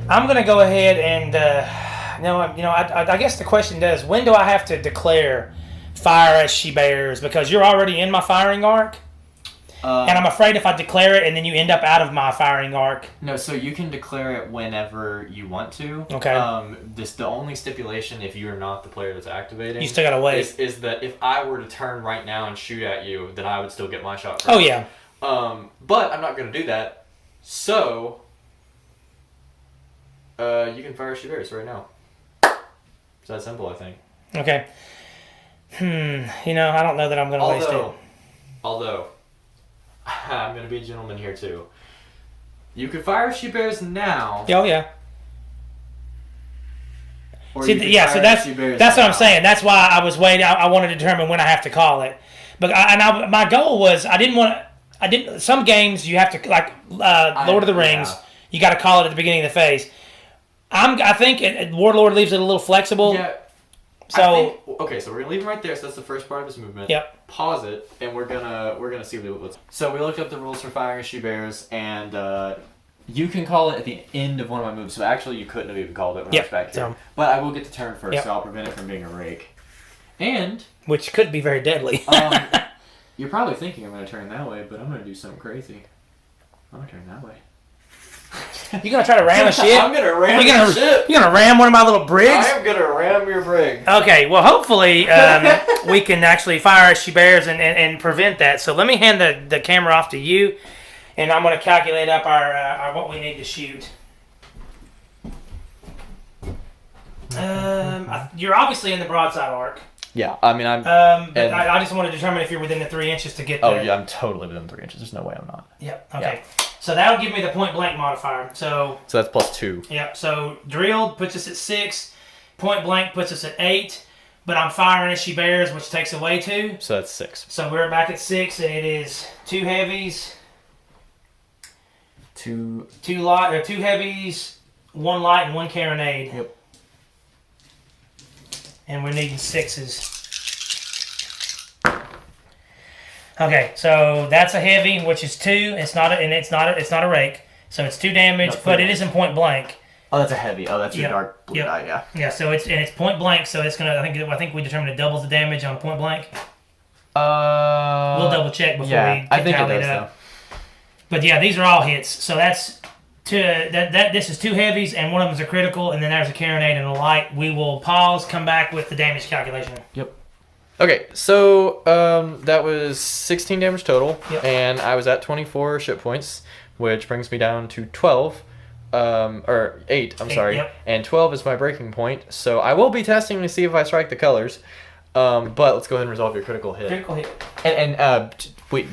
I'm going to go ahead and, I guess the question is, when do I have to declare fire as she bears? Because you're already in my firing arc. And I'm afraid if I declare it and then you end up out of my firing arc. No, so you can declare it whenever you want to. Okay. The only stipulation, if you are not the player that's activating, You still got to wait. is that if I were to turn right now and shoot at you, then I would still get my shot first. Oh, yeah. But I'm not going to do that. So, you can fire shooters right now. It's that simple, I think. Okay. I don't know that I'm going to waste it. Although, I'm going to be a gentleman here too. You could fire she bears now. Oh, yeah. Or See, you could yeah, so fire she bears that's what I'm now. saying. That's why I was waiting. I wanted to determine when I have to call it. But my goal was some games you have to, like Lord of the Rings, yeah. you got to call it at the beginning of the phase. I think Warlord leaves it a little flexible. Yeah. So okay, so we're gonna leave him right there. So that's the first part of his movement. Yep. Pause it, and we're gonna see what's. So we looked up the rules for firing she bears, and You can call it at the end of one of my moves, so actually you couldn't have even called it when I was back here. So, But I will get to turn first, Yep. so I'll prevent it from being a rake. And which could be very deadly. you're probably thinking I'm going to turn that way, but I'm going to do something crazy. I'm going to turn that way. You gonna try to ram a ship? I'm going to ram your ship. You gonna ram one of my little brigs? I am going to ram your brig. Okay, well, hopefully we can actually fire as she bears and prevent that. So let me hand the camera off to you, and I'm going to calculate up our what we need to shoot. You're obviously in the broadside arc. Yeah, I mean, I'm... But I just want to determine if you're within the 3 inches to get Oh, the... yeah, I'm totally within 3 inches. There's no way I'm not. Yep, okay. Yeah. So that'll give me the point blank modifier. So that's +2. Yep, so drilled puts us at 6, point blank puts us at 8, but I'm firing as she bears, which takes away 2. So that's 6. So we're back at 6, and it is 2 heavies, 2 heavies, 1 light, and 1 carronade. Yep. And we're needing 6s. Okay, so that's a heavy, which is 2. It's not a rake, so it's 2 damage, but it isn't point blank. Oh, that's a heavy. Oh, that's your dark blue die, yeah. Yeah, so it's point blank, so it's gonna. I think we determined it doubles the damage on point blank. We'll double check before we I think it tally does, up. But yeah, these are all hits. So that's this is 2 heavies, and one of them is a critical, and then there's a carronade and a light. We will pause, come back with the damage calculation. Yep. Okay, so that was 16 damage total, and I was at 24 ship points, which brings me down to 12, or 8, I'm sorry, and 12 is my breaking point, so I will be testing to see if I strike the colors, but let's go ahead and resolve your critical hit. Critical hit. And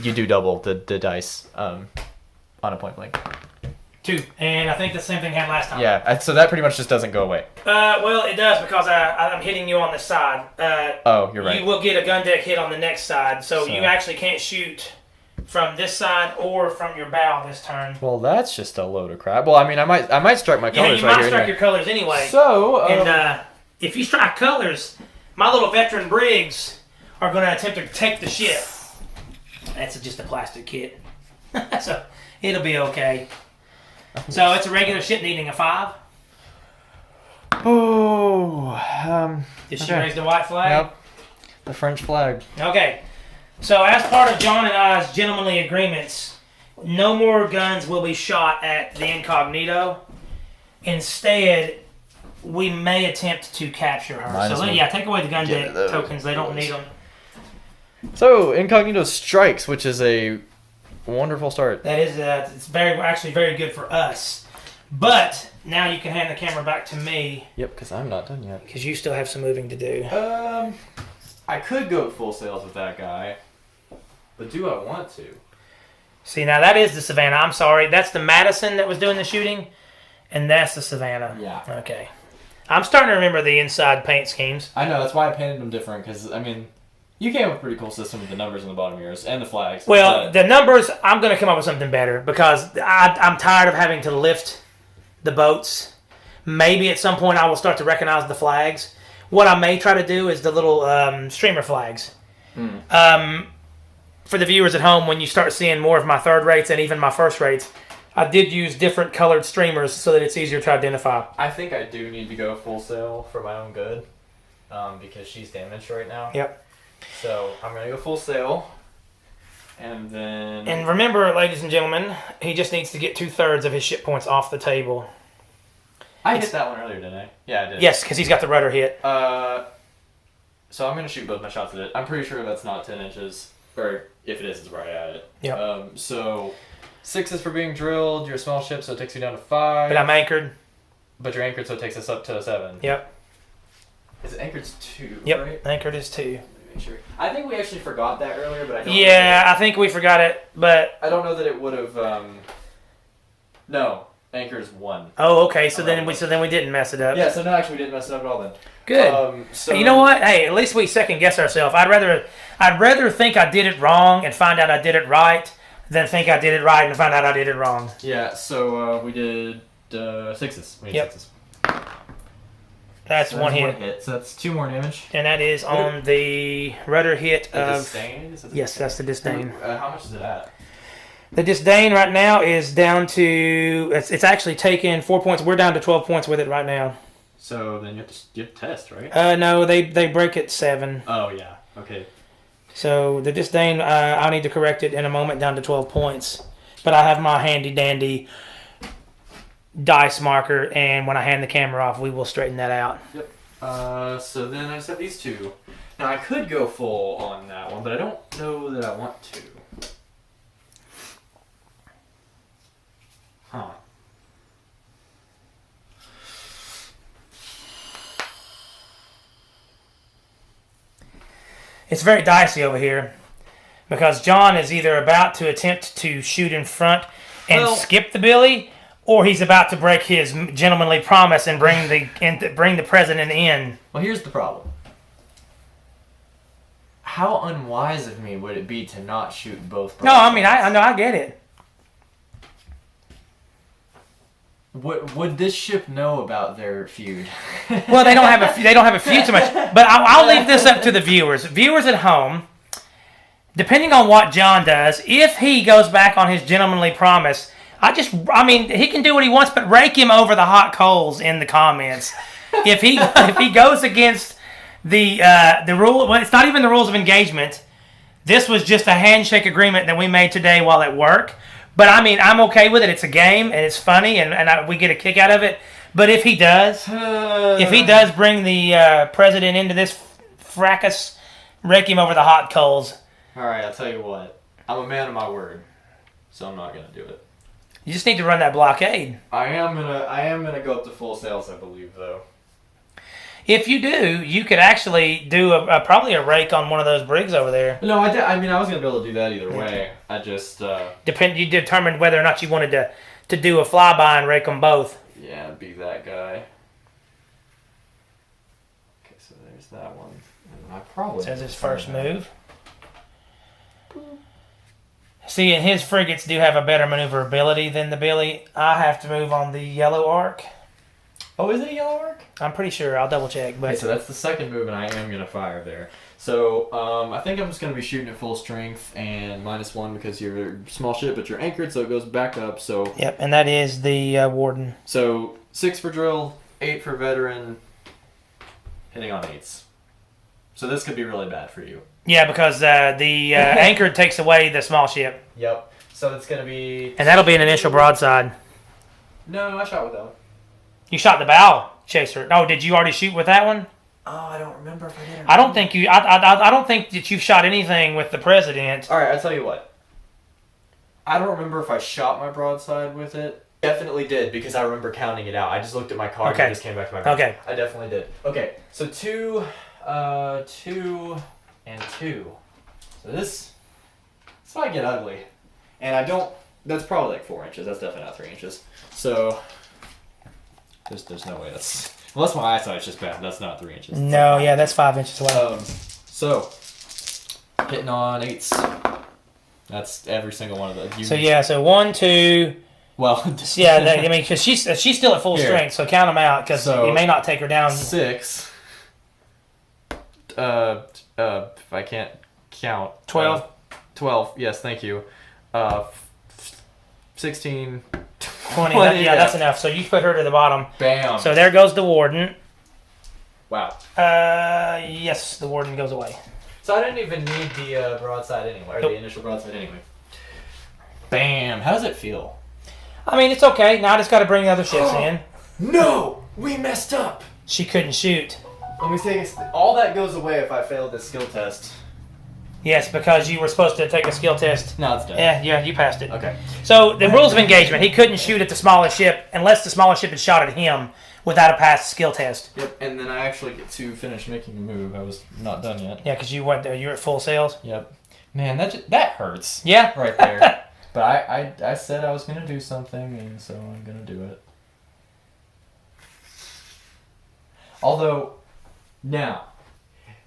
you do double the dice on a point blank. 2, and I think the same thing happened last time. Yeah, so that pretty much just doesn't go away. Well, it does because I'm hitting you on the side. Oh, you're right. You will get a gun deck hit on the next side, so you actually can't shoot from this side or from your bow this turn. Well, that's just a load of crap. Well, I mean, I might strike my colors you might strike your colors anyway. So, and if you strike colors, my little veteran brigs are going to attempt to take the ship. That's just a plastic kit, so it'll be okay. So it's a regular ship needing a 5. Oh, Did she raise the white flag? Yep, the French flag. Okay. So as part of John and I's gentlemanly agreements, no more guns will be shot at the incognito. Instead, we may attempt to capture her. Take away the gun deck tokens. They don't need them. So incognito strikes, which is a wonderful start. That is, it's actually very good for us. But now you can hand the camera back to me. Yep, because I'm not done yet. Because you still have some moving to do. I could go full sails with that guy, but do I want to? See, now that is the Savannah. I'm sorry, that's the Madison that was doing the shooting, and that's the Savannah. Yeah. Okay. I'm starting to remember the inside paint schemes. I know, that's why I painted them different, because, I mean, you came up with a pretty cool system with the numbers on the bottom of yours, and the flags. Well, the numbers, I'm going to come up with something better, because I'm tired of having to lift the boats. Maybe at some point I will start to recognize the flags. What I may try to do is the little streamer flags. For the viewers at home, when you start seeing more of my third rates and even my first rates, I did use different colored streamers so that it's easier to identify. I think I do need to go full sail for my own good, because she's damaged right now. Yep. So I'm going to go full sail, and then... And remember, ladies and gentlemen, he just needs to get 2/3 of his ship points off the table. I hit that one earlier, didn't I? Yeah, I did. Yes, because he's got the rudder hit. So I'm going to shoot both my shots at it. I'm pretty sure that's not 10 inches, or if it is, it's right at it. Yep. So 6 is for being drilled. You're a small ship, so it takes you down to 5. But I'm anchored. But you're anchored, so it takes us up to 7. Yep. Is it anchored 2, yep. right? Anchored is 2. Make sure. I think we actually forgot that earlier, but I don't I think we forgot it, but... I don't know that it would have... No. Anchor is 1. Oh, okay. So then we didn't mess it up. Yeah, so no, actually we didn't mess it up at all then. Good. So you know what? Hey, at least we second guess ourselves. I'd rather think I did it wrong and find out I did it right than think I did it right and find out I did it wrong. Yeah, so we did 6s. We did 6s. That's so one hit. So that's 2 more damage. And that is on the rudder hit The of... disdain? Yes, that's the disdain. How much is it at? The disdain right now is down to it's actually taken 4 points. We're down to 12 points with it right now. So then you have to test, right? No, they break at 7. Oh yeah. Okay. So the disdain, I'll need to correct it in a moment down to 12 points. But I have my handy dandy dice marker, and when I hand the camera off, we will straighten that out. Yep. So then I just have these two. Now I could go full on that one, but I don't know that I want to. Huh. It's very dicey over here because John is either about to attempt to shoot in front and skip the Billy, or he's about to break his gentlemanly promise and bring the president in. Well, here's the problem. How unwise of me would it be to not shoot both? No, I mean I know I get it. Would this ship know about their feud? Well, they don't have a feud too much. But I'll leave this up to the viewers. Viewers at home, depending on what John does, if he goes back on his gentlemanly promise, I mean, he can do what he wants, but rake him over the hot coals in the comments. If he goes against the rule, well, it's not even the rules of engagement. This was just a handshake agreement that we made today while at work. But I mean, I'm okay with it. It's a game and it's funny, and we get a kick out of it. But if he does bring the president into this fracas, rake him over the hot coals. All right, I'll tell you what. I'm a man of my word, so I'm not gonna do it. You just need to run that blockade. I am gonna go up to full sails, I believe, though. If you do, you could actually do probably a rake on one of those brigs over there. No, I mean, I was gonna be able to do that either way. I just You determined whether or not you wanted to do a flyby and rake them both. Yeah, be that guy. Okay, so there's that one. And I probably Says his first move. See, and his frigates do have a better maneuverability than the Billy. I have to move on the yellow arc. Oh, is it a yellow arc? I'm pretty sure. I'll double check. But Okay, so that's the second move, and I am going to fire there. So I think I'm just going to be shooting at full strength and -1 because you're a small ship, but you're anchored, so it goes back up. So yep, and that is the Warden. So 6 for drill, 8 for veteran, hitting on 8s. So this could be really bad for you. Yeah, because the anchored takes away the small ship. Yep. So it's going to be... And that'll be an initial broadside. No, I shot with that one. You shot the bow chaser. Oh, did you already shoot with that one? Oh, I don't remember if I did. I don't think you. I don't think that you've shot anything with the president. All right, I'll tell you what. I don't remember if I shot my broadside with it. Definitely did because I remember counting it out. I just looked at my card and it just came back to my brain. Okay. I definitely did. Okay, so 2, 2, and 2. So this might get ugly, and I don't. That's probably like 4 inches. That's definitely not 3 inches. So there's no way that's. Unless my eyesight's just bad, that's not 3 inches. No, yeah, that's 5 inches away. So hitting on 8s. That's every single one of those. So yeah, so 1, 2. Well, yeah, I mean, because she's still at full strength, so count them out because you may not take her down. 6. If I can't count. 12. 12. Yes, thank you. 16. 20. That's enough. So you put her to the bottom. Bam. So there goes the Warden. Wow. Yes, the Warden goes away. So I didn't even need the broadside anyway, or the initial broadside anyway. Bam. How does it feel? I mean, it's okay. Now I just got to bring the other ships in. No! We messed up! She couldn't shoot. Let me say, all that goes away if I failed this skill test. Yes, because you were supposed to take a skill test. No, it's done. Yeah, you passed it. Okay. So the rules of engagement, he couldn't shoot at the smallest ship unless the smallest ship had shot at him without a passed skill test. Yep, and then I actually get to finish making a move. I was not done yet. Yeah, because you were at full sails. Yep. Man, that hurts. Yeah. Right there. But I said I was going to do something, and so I'm going to do it. Although, now,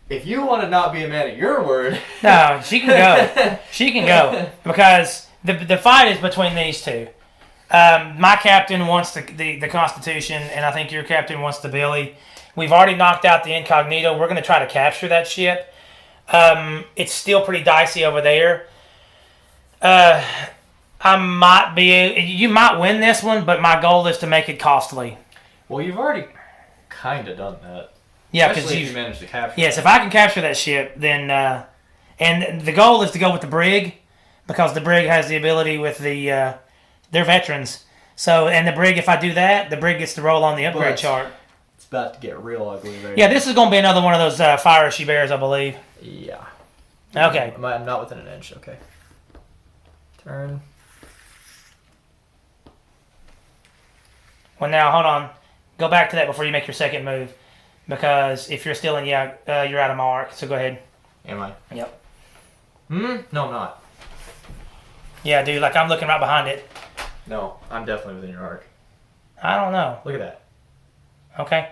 if you want to not be a man of your word... No, she can go. She can go. Because the fight is between these two. My captain wants the Constitution, and I think your captain wants the Billy. We've already knocked out the Incognito. We're going to try to capture that ship. It's still pretty dicey over there. I might be. You might win this one, but my goal is to make it costly. Well, you've already kind of done that. Yeah, because Especially if you managed to capture. Yes, if I can capture that ship, then and the goal is to go with the brig, because the brig has the ability with the they're veterans. So and the brig, if I do that, the brig gets to roll on the upgrade chart. It's about to get real ugly there. Yeah, this is going to be another one of those fire she bears, I believe. Yeah. Okay. I'm not within an inch. Okay. Turn. Well, now hold on. Go back to that before you make your second move, because if you're still in, you're out of mark. So go ahead. Am I? Yep. No, I'm not. Yeah, dude. Like I'm looking right behind it. No, I'm definitely within your arc. I don't know. Look at that. Okay.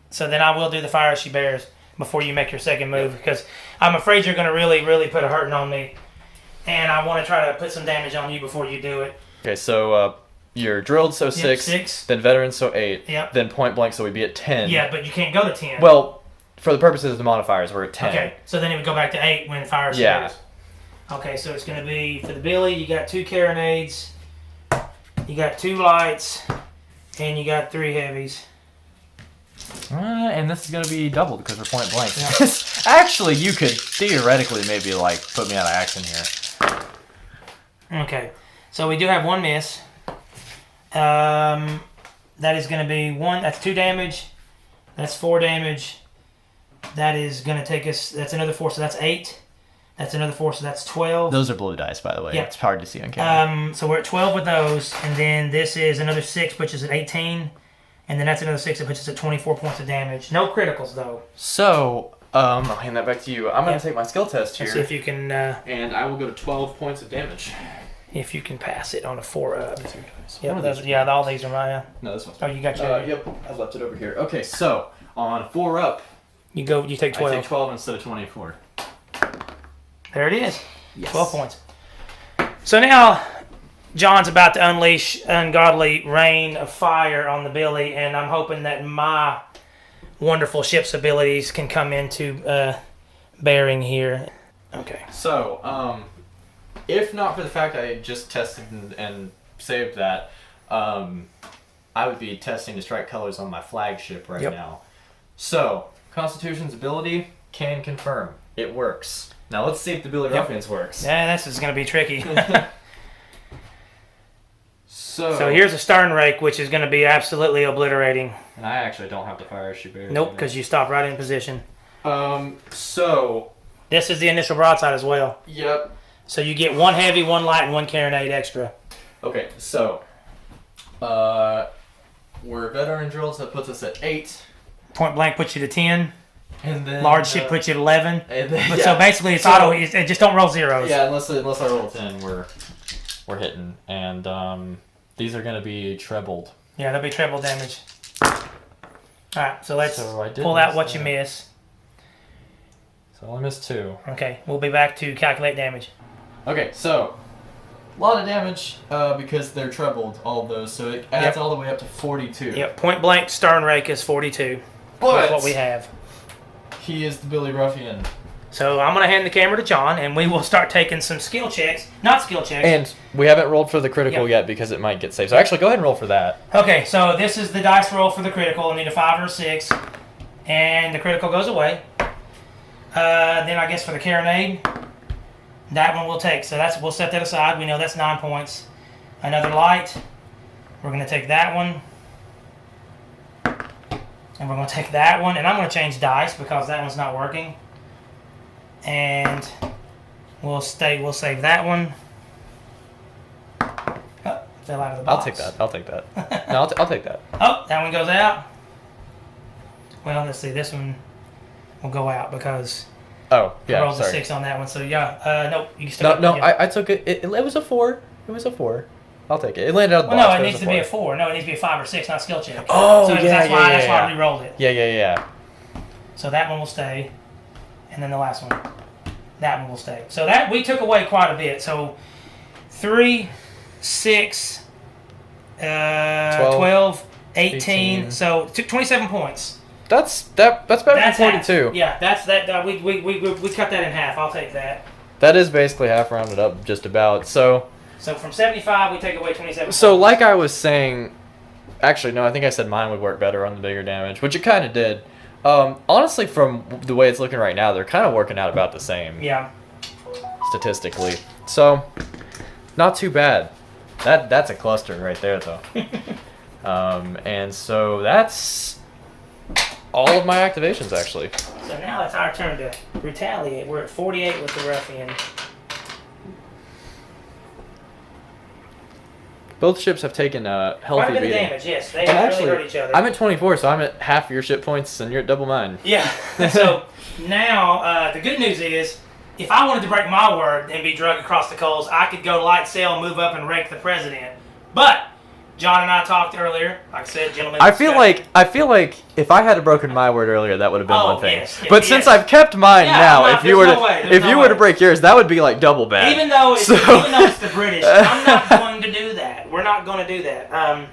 So then I will do the fire as she bears before you make your second move, because I'm afraid you're going to really, really put a hurting on me, and I want to try to put some damage on you before you do it. Okay, so you're drilled, so 6. 6. Then veteran, so 8. Yep. Then point blank, so we'd be at 10. Yeah, but you can't go to 10. Well, for the purposes of the modifiers, we're at 10. Okay, so then it would go back to 8 when fire she Yeah. bears. Okay, so it's going to be for the Billy. You got 2 carronades, you got 2 lights, and you got 3 heavies. And this is going to be doubled because we're point blank. Yeah. Actually, you could theoretically maybe like put me out of action here. Okay, so we do have 1 miss. That is going to be 1. That's 2 damage. That's 4 damage. That is going to take us. That's another 4, so that's 8. That's another 4, so that's 12. Those are blue dice, by the way. Yeah. It's hard to see on camera. So we're at 12 with those, and then this is another 6, which is at 18, and then that's another 6, that puts us at 24 points of damage. No criticals though. So, I'll hand that back to you. I'm going to take my skill test here. Let's see if you can. And I will go to 12 points of damage. If you can pass it on a 4 up. One Yep, of those, these. yeah, all these are mine. No, this one's. Oh, you got your. Yep, I left it over here. Okay, so on 4 up, You take 12. I take 12 instead of 24. There it is. Yes. 12 points. So now John's about to unleash ungodly rain of fire on the Billy, and I'm hoping that my wonderful ship's abilities can come into bearing here. Okay. So, if not for the fact I just tested and saved that, I would be testing to strike colors on my flagship right now. So, Constitution's ability can confirm. It works. Now let's see if the Billy Ruffians works. Yeah, this is going to be tricky. So here's a stern rake, which is going to be absolutely obliterating. And I actually don't have the fire she bears. Nope, because you stopped right in position. So... This is the initial broadside as well. Yep. So you get 1 heavy, 1 light, and 1 carronade extra. Okay, so... we're veteran drilled, so that puts us at 8. Point blank puts you to 10. And then... Large ship puts you to 11. And then, But so basically it's auto. It just don't roll zeros. Yeah, unless I roll a 10, we're hitting. And these are going to be trebled. Yeah, that'll be treble damage. Alright, so let's So I did pull out miss what that. you miss. So I only missed 2. Okay, we'll be back to calculate damage. Okay, so... A lot of damage because they're trebled, all of those. So it adds all the way up to 42. Yep, point blank stern rake is 42. But That's what we have. he is the Billy Ruffian. So I'm going to hand the camera to John, and we will start taking some skill checks. Not skill checks. And we haven't rolled for the critical yet because it might get saved. So actually, go ahead and roll for that. Okay, so this is the dice roll for the critical. I need a 5 or a 6, and the critical goes away. Then I guess for the carronade, that one we'll take. So we'll set that aside. We know that's 9 points. Another light. We're going to take that one. And we're going to take that one. And I'm going to change dice because that one's not working. And we'll save that one. Oh, fell out of the box. I'll take that. No, I'll take that. Oh, that one goes out. Well, let's see. This one will go out because Oh, yeah, I rolled a sorry. 6 on that one. So, yeah. Nope. You can still No, yeah. I took it. It was a 4. It was a 4. I'll take it. It landed out of the Well, no, box. it but needs to be a 4. No, it needs to be a 5 or 6, not skill check. Oh, so yeah, that's why, yeah, that's why I yeah. re-rolled it. Yeah. So that one will stay. And then the last one. That one will stay. So that we took away quite a bit. So 3, 6, 12, 18. So 27 points. That's better than That's 42. half. Yeah, that's that. We cut that in half. I'll take that. That is basically half rounded up, just about. So from 75, we take away 27. So like I was saying, actually no, I think I said mine would work better on the bigger damage, which it kind of did. Honestly, from the way it's looking right now, they're kind of working out about the same. Yeah. Statistically, so not too bad. That's a cluster right there, though. And so that's all of my activations, actually. So now it's our turn to retaliate. We're at 48 with the Ruffian. Both ships have taken a healthy Quite a bit of beating. damage, yes. They And have actually, really hurt each other. I'm at 24, so I'm at half your ship points, and you're at double mine. Yeah. So now the good news is, if I wanted to break my word and be dragged across the coals, I could go light sail, move up, and rake the president. But John and I talked earlier. Like I said, gentlemen. I feel like if I had broken my word earlier, that would have been one thing. Yes, but since I've kept mine now, if you were to break yours, that would be like double bad. Even though it's the British, I'm not going to do that. We're not going to do that.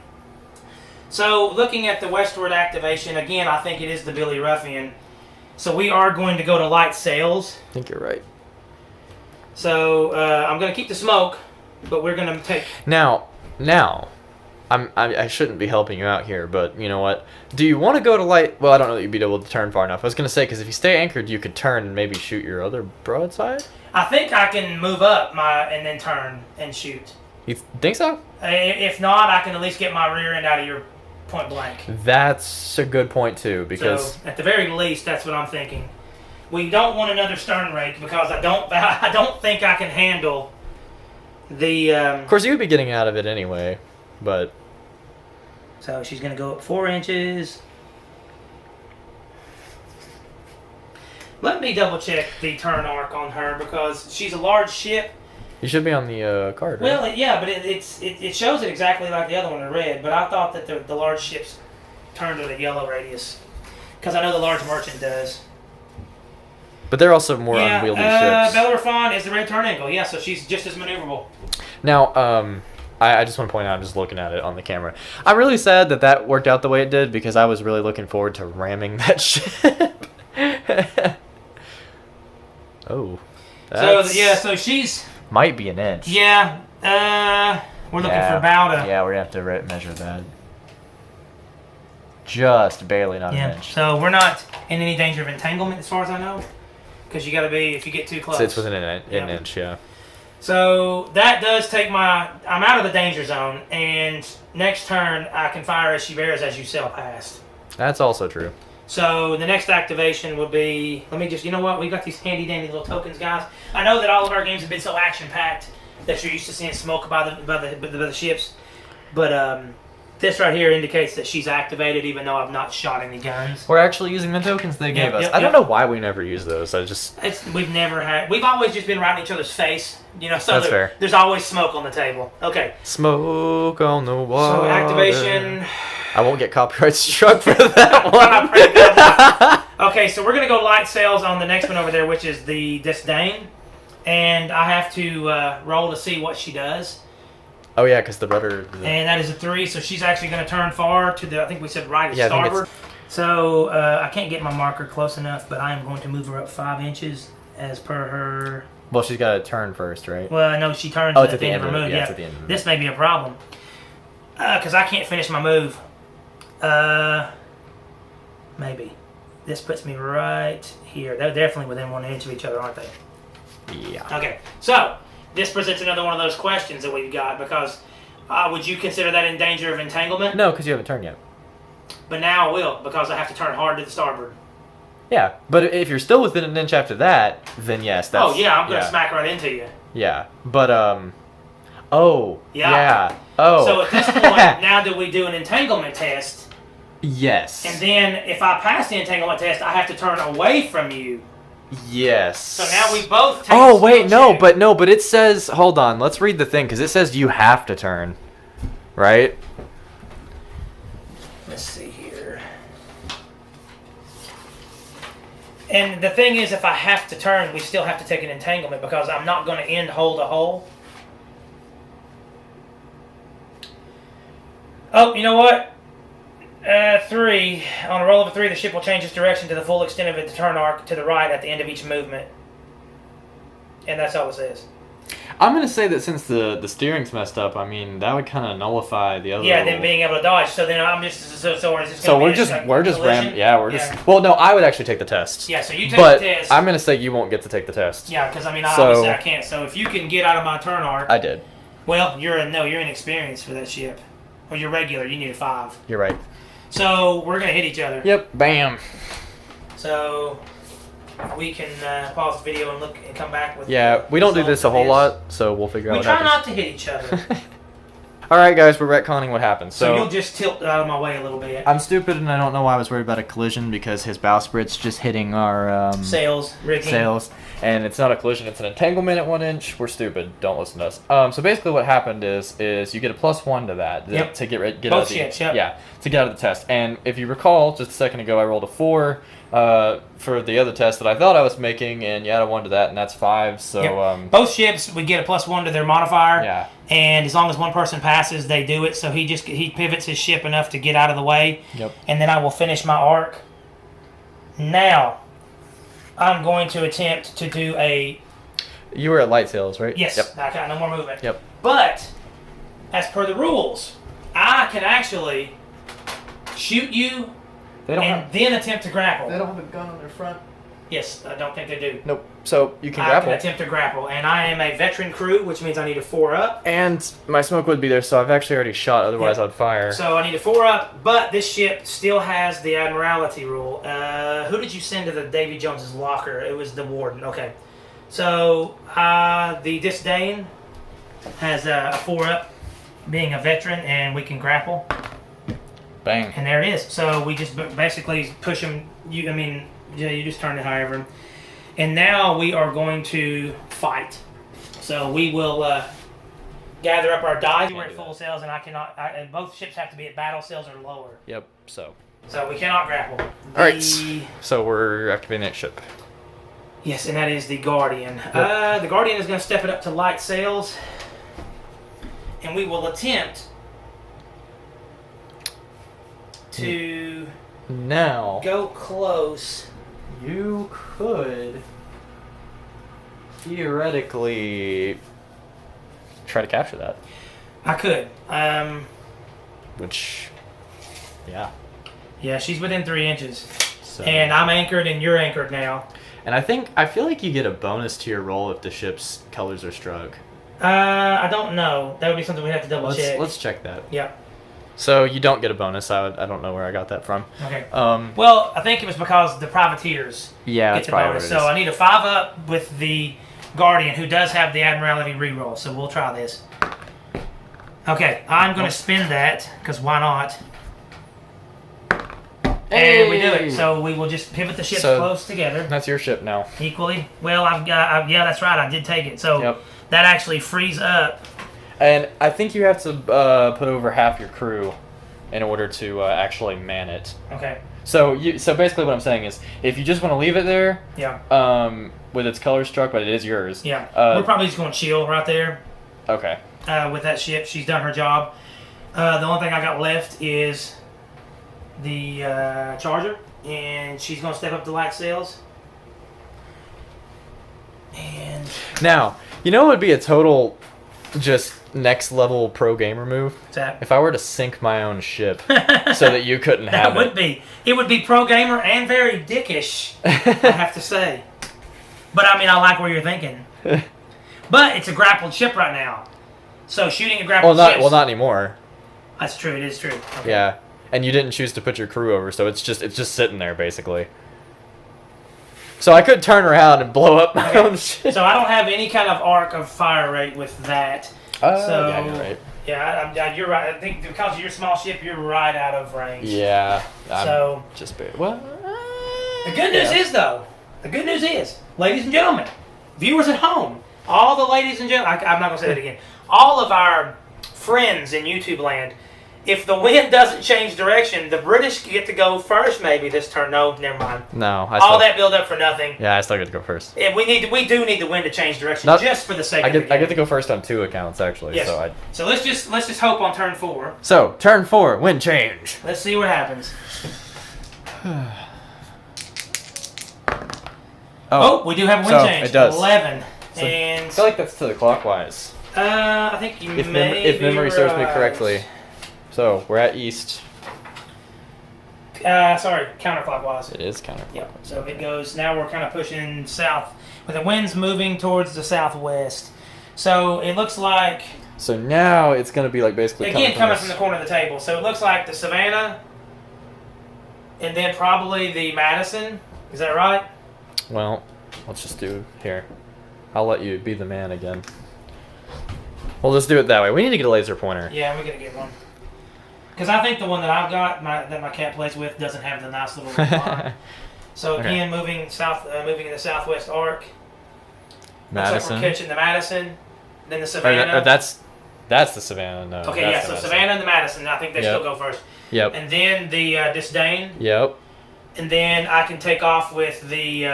So looking at the westward activation again, I think it is the Billy Ruffian. So we are going to go to light sails. I think you're right. So I'm going to keep the smoke, but we're going to take. Now. I shouldn't be helping you out here, but you know what? Do you want to go to light? Well, I don't know that you'd be able to turn far enough. I was going to say, because if you stay anchored, you could turn and maybe shoot your other broadside? I think I can move up and then turn and shoot. You think so? If not, I can at least get my rear end out of your point blank. That's a good point, too, because... So, at the very least, that's what I'm thinking. We don't want another stern rake, because I don't think I can handle the... Of course, you would be getting out of it anyway, but... So she's going to go up 4 inches. Let me double check the turn arc on her, because she's a large ship. You should be on the card, right? Well, yeah, but it shows it exactly like the other one in red, but I thought that the large ships turned with a yellow radius, because I know the large merchant does. But they're also more unwieldy ships. Bellerophon is the red turn angle, yeah, so she's just as maneuverable. Now, I just want to point out, I'm just looking at it on the camera. I'm really sad that worked out the way it did, because I was really looking forward to ramming that ship. Oh. So she's... Might be an inch. Yeah, we're looking for about a... Yeah, we're going to have to measure that. Just barely, not an inch. So we're not in any danger of entanglement as far as I know. Because you got to be, if you get too close. So it's within an inch, yeah. So that does take I'm out of the danger zone, and next turn I can fire as she bears as you sail past. That's also true. So the next activation will be, let me just, you know what, we got these handy dandy little tokens, guys. I know that all of our games have been so action packed that you're used to seeing smoke by the ships, but this right here indicates that she's activated, even though I've not shot any guns. We're actually using the tokens they gave us. I don't know why we never use those. We've always just been right in each other's face, you know. So that's fair. There's always smoke on the table. Okay. Smoke on the water. So activation. I won't get copyright struck for that one. Okay, so we're gonna go light sails on the next one over there, which is the Disdain, and I have to roll to see what she does. Oh yeah, because the rudder. And that is a 3, so she's actually going to turn far to the, I think we said right at starboard. So I can't get my marker close enough, but I am going to move her up 5 inches as per her. Well, she's got to turn first, right? Well, no, she turns at the end of her move. Yeah, this may be a problem because I can't finish my move. Maybe this puts me right here. They're definitely within 1 inch of each other, aren't they? Yeah. Okay, so. This presents another one of those questions that we've got, because would you consider that in danger of entanglement? No, because you haven't turned yet. But now I will, because I have to turn hard to the starboard. Yeah, but if you're still within an inch after that, then yes, that's... Oh, yeah, I'm going to smack right into you. Yeah, but, oh, yeah. Oh. So at this point, now do we do an entanglement test? Yes. And then, if I pass the entanglement test, I have to turn away from you. Yes. So now we both take but it says, hold on, let's read the thing, because it says you have to turn, right? Let's see here. And the thing is, if I have to turn, we still have to take an entanglement, because I'm not going to end hole to hole. Oh, you know what? 3. On a roll of a 3, the ship will change its direction to the full extent of its turn arc to the right at the end of each movement. and that's all it says. I'm gonna say that since the steering's messed up, I mean that would kind of nullify the other. Yeah, then being able to dodge. So then I'm just so it's just. So gonna we're be just like we're just collision? ram. Yeah, we're just. Well, no, I would actually take the test. Yeah, so you take But the test. I'm gonna say you won't get to take the test. Yeah, because I mean, So- obviously I can't. So if you can get out of my turn arc, I did. well, you're inexperienced for that ship, or you're regular. You need a 5. You're right. So we're gonna hit each other. Yep. Bam. So we can pause the video and look and come back with. Yeah, we don't do results this a of whole lot, so we'll figure out We what try happens. not to hit each other. All right, guys, we're retconning what happened. So you'll So just tilt out of my way a little bit. I'm stupid, and I don't know why I was worried about a collision because his bowsprit's just hitting our Sails, rigging. sails, and it's not a collision; it's an entanglement at 1 inch. We're stupid. Don't listen to us. So basically, what happened is you get a +1 to that Yep. to get out Both of the ships, yep. yeah to get out of the test. And if you recall, just a second ago, I rolled a 4 for the other test that I thought I was making, and you add a 1 to that, and that's 5. So Yep. Both ships would get a +1 to their modifier. yeah. And as long as one person passes, they do it. So he pivots his ship enough to get out of the way. Yep. And then I will finish my arc. Now, I'm going to attempt to do a You were at light sails, right? yes. Yep. I got no more movement. Yep. But as per the rules, I can actually shoot you They don't and then attempt to grapple. don't have a gun on their front. Yes, I don't think they do. Nope. So you can I grapple. can attempt to grapple, and I am a veteran crew, which means I need a 4 up. And my smoke would be there, so I've actually already shot. Otherwise, Yep. I'd fire. So I need a 4 up, but this ship still has the Admiralty rule. Who did you send to the Davy Jones's locker? It was the warden. Okay. So the Disdain has a 4 up, being a veteran, and we can grapple. Bang. And there it is. So we just basically push him. You just turn it however. And now we are going to fight. So we will gather up our dice. We're at full sails, and I cannot. And both ships have to be at battle sails or lower. Yep. So. So we cannot grapple. All right. So we're activating that ship. Yes, and that is the Guardian. The Guardian is going to step it up to light sails, and we will attempt to Now go close. you could theoretically try to capture that. I could. Which, yeah. Yeah, she's within 3 inches. So. And I'm anchored and you're anchored now. And I feel like you get a bonus to your roll if the ship's colors are struck. I don't know. That would be something we have to double check. Let's check that. Yeah. So you don't get a bonus. I don't know where I got that from. Okay. Um. Well, I think it was because the privateers Yeah, get that's the probably bonus. what it So is. I need a 5 up with the Guardian, who does have the Admiralty reroll. So we'll try this. Okay, I'm going to spin that, because why not? And we do it. So we will just pivot the ships So- close together That's your ship now. equally. Well, yeah, that's right. I did take it. So Yep. that actually frees up. And I think you have to put over half your crew in order to actually man it. Okay. So basically what I'm saying is, if you just want to leave it there, Yeah. with its color struck, but it is yours. Yeah. Uh, We're probably just going to chill right there Okay. with that ship. She's done her job. The only thing I got left is the Charger, and she's going to step up to light sails. And Now, you know what would be a total, just next level pro gamer move? what's that? If I were to sink my own ship so that you couldn't have That would be. It would be pro gamer and very dickish, I have to say. But I mean, I like where you're thinking. But it's a grappled ship right now, so shooting a grappled ship. Well, not anymore. That's true. It is true. Okay. Yeah, and you didn't choose to put your crew over, so it's just sitting there basically. So I could turn around and blow up my own ship. So I don't have any kind of arc of fire rate with that. So yeah, you're right. Yeah, you're right. I think because of your small ship, you're right out of range. Yeah. I'm So just well. the good news is, though, ladies and gentlemen, viewers at home, all the ladies and gentlemen, I'm not going to say that again, all of our friends in YouTube land, if the wind doesn't change direction, the British get to go first maybe this turn. No, never mind. No, All that build up for nothing. Yeah, I still get to go first. And we do need the wind to change direction just for the sake I of the get game. to go first on 2 accounts actually. Yes. So let's just hope on turn 4. So turn 4, wind change. Let's see what happens. Oh, we do have a wind So, change. it does. 11. So, and I feel like that's to the clockwise. I think you If, may if be memory serves me right. correctly. So, we're at east. Sorry, counterclockwise. It is counterclockwise. Yep. So it goes. Now we're kind of pushing south, with the winds moving towards the southwest. So it looks like So now it's going to be like basically again coming from this- the corner of the table. So it looks like the Savannah, and then probably the Madison. Is that right? Well, let's just do here. I'll let you be the man again. We'll just do it that way. We need to get a laser pointer. Yeah, we're gonna get one. Because I think the one that I've got, that my cat plays with, doesn't have the nice little line. So Okay. again, moving south, moving in the southwest arc. Looks Madison. like we're catching the Madison, then the Or Savannah. that's the Savannah. No. Okay, that's yeah. the So Madison. Savannah and the Madison. I think they Yep. still go first. Yep. And then the Disdain, Yep. and then I can take off with the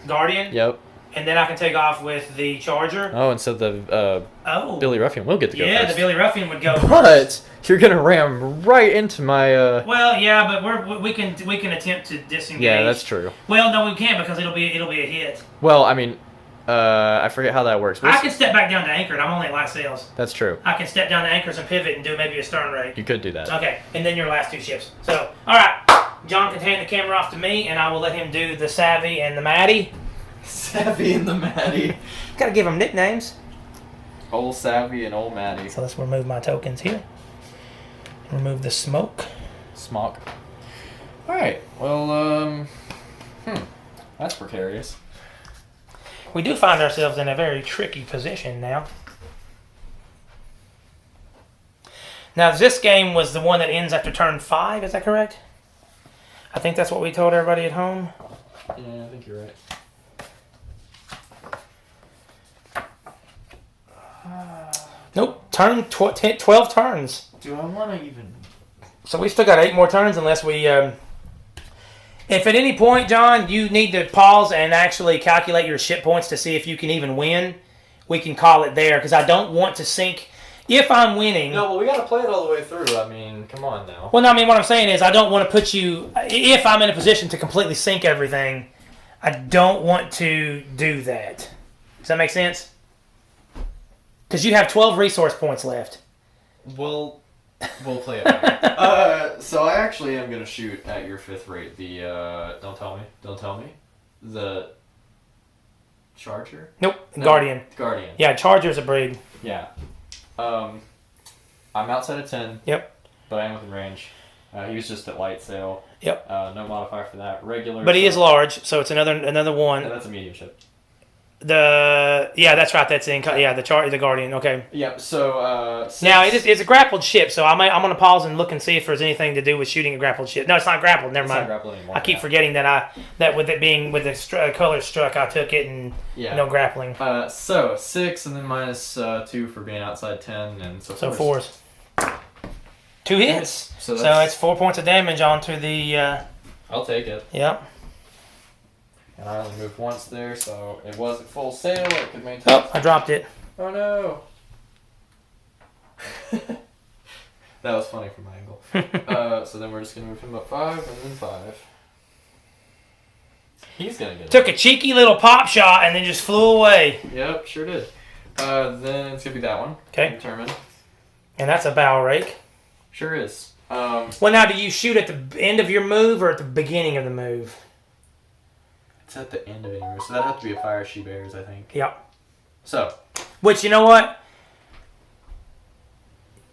Guardian, Yep. and then I can take off with the Charger. Oh, and so the Oh, Billy Ruffian will get to go yeah, first. the Billy Ruffian would go. But you're gonna ram right into my. Well, yeah, but we can attempt to disengage. Yeah, that's true. Well, no, we can't because it'll be a hit. Well, I mean, I forget how that works. I can step back down to anchored. I'm only at light sails. That's true. I can step down to anchors and pivot and do maybe a stern rake. You could do that. Okay, and then your last two ships. So, all right, John can hand the camera off to me, and I will let him do the Savvy and the Maddie. Savvy and the Maddie. Gotta give them nicknames. Old Savvy and old Maddie. So let's remove my tokens here. Remove the smoke. Smock. Alright, well, that's precarious. We do find ourselves in a very tricky position now. Now, this game was the one that ends after turn 5, is that correct? I think that's what we told everybody at home. Yeah, I think you're right. Nope, turn 12 turns. Do I want to even... So we still got 8 more turns unless we... If at any point, John, you need to pause and actually calculate your ship points to see if you can even win, we can call it there, because I don't want to sink... If I'm winning... No, well, we gotta play it all the way through. I mean, come on now. Well, no, I mean, what I'm saying is I don't want to put you... If I'm in a position to completely sink everything, I don't want to do that. Does that make sense? Because you have 12 resource points left. We'll play it back. So I actually am going to shoot at your 5th rate. The, don't tell me. The Charger? Nope, No, Guardian. Guardian. Yeah, Charger's a brig. Yeah. I'm outside of 10. Yep. But I am within range. He was just at light sail. Yep. No modifier for that. Regular. But he is large, so it's another one. That's a medium ship. Yeah, that's right. That's the Guardian. Okay. Yeah. So Now it's a grappled ship, so I'm gonna pause and look and see if there's anything to do with shooting a grappled ship. No, it's not grappled. Never It's mind. not grappled anymore. I keep forgetting that with it being with the color struck, I took it and no grappling. So 6 and then minus 2 for being outside 10 and so So forth. 4s. 2 hits. So So that's- it's 4 points of damage onto the. I'll take it. Yep. And I only moved once there, so it wasn't full sail. It could maintain. Oh, I dropped it. Oh no! That was funny from my angle. So then we're just gonna move him up 5 and then 5. He's gonna get it. Took a cheeky little pop shot and then just flew away. Yep, sure did. Then it's gonna be that one. Okay. Determined. And that's a bow rake. Sure is. Well, now, do you shoot at the end of your move or at the beginning of the move? It's at the end of any move, so that'd have to be a fire she bears, I think. Yep. So. Which, you know what?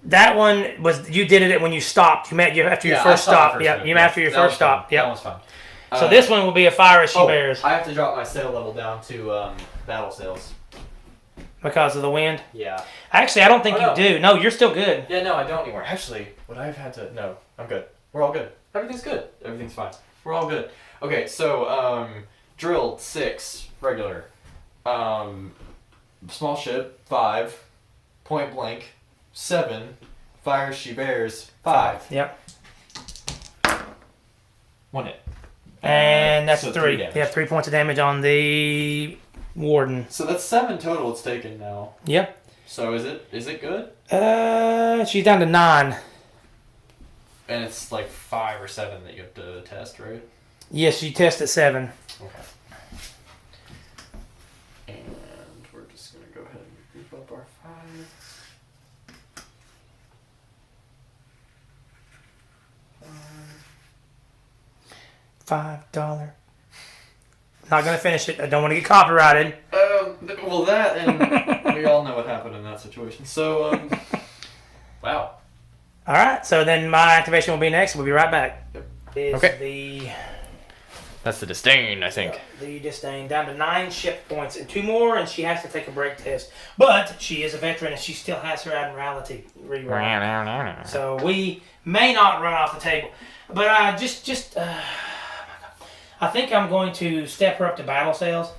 That one was, you did it when you stopped. You met you after your first stop. Yep. You after your first stop. That Yep. was fine. So this one will be a fire as she bears I have to drop my sail level down to battle sails. because of the wind. Yeah. Actually, I don't think Oh, you no. do. No, you're still good. Yeah, no, I don't anymore. Actually, would I have had to? No, I'm good. We're all good. Everything's good. Everything's fine. We're all good. Okay, so drill 6 regular, small ship 5, point blank 7, fire she bears 5. Yep. 1 hit. And that's so 3. damage. You have 3 points of damage on the Warden. So that's 7 total. It's taken now. Yep. So is it good? She's down to 9. And it's like 5 or 7 that you have to test, right? Yes, you test at 7. Okay. And just gonna go ahead and group up our 5. $5. Not gonna finish it. I don't want to get copyrighted. Well, that and we all know what happened in that situation. So, wow. All right. So then my activation will be next. We'll be right back. Is Okay. That's the disdain, I think. The disdain down to 9 ship points and 2 more, and she has to take a break test. But she is a veteran, and she still has her admiralty rewrite. So we may not run off the table, but I think I'm going to step her up to battle sails.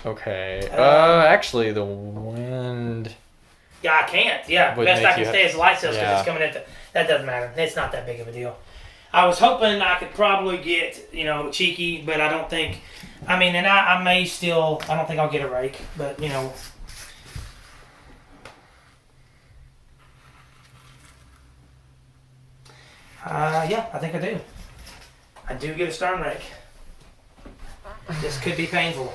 Okay. Actually, the wind. Yeah, I can't. Yeah, Would best make I can you stay is light sails because yeah. it's coming at the. That doesn't matter. It's not that big of a deal. I was hoping I could probably get, cheeky, but I don't think. I mean, and I may still. I don't think I'll get a rake, but Yeah, I think I do. I do get a stern rake. This could be painful.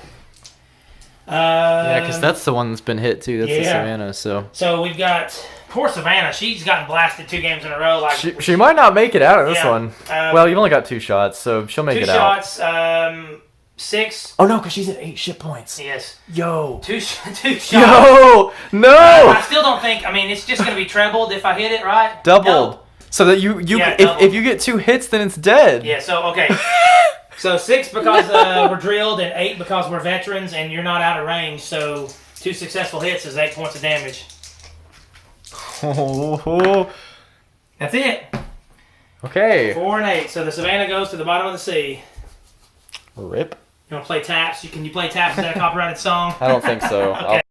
Yeah, because that's the one that's been hit too. That's the yeah. Savannah. So we've got poor Savannah. She's gotten blasted 2 games in a row. Like she might not make it out of this Yeah. one. Well, you've only got 2 shots, so she'll make 2 it out. shots. 6. Oh no, because she's at 8 ship points. Yes. Yo. 2 shots. Yo. No. I still don't think. I mean, it's just going to be trebled if I hit it right. Doubled. No. So that you Yeah, if you get 2 hits, then it's dead. Yeah. So okay. So 6 because we're drilled, and 8 because we're veterans, and you're not out of range. So 2 successful hits is 8 points of damage. That's it. Okay. 4 and 8. So the Savannah goes to the bottom of the sea. Rip. You want to play taps? Can you play taps? Is that a copyrighted song? I don't think so. Okay.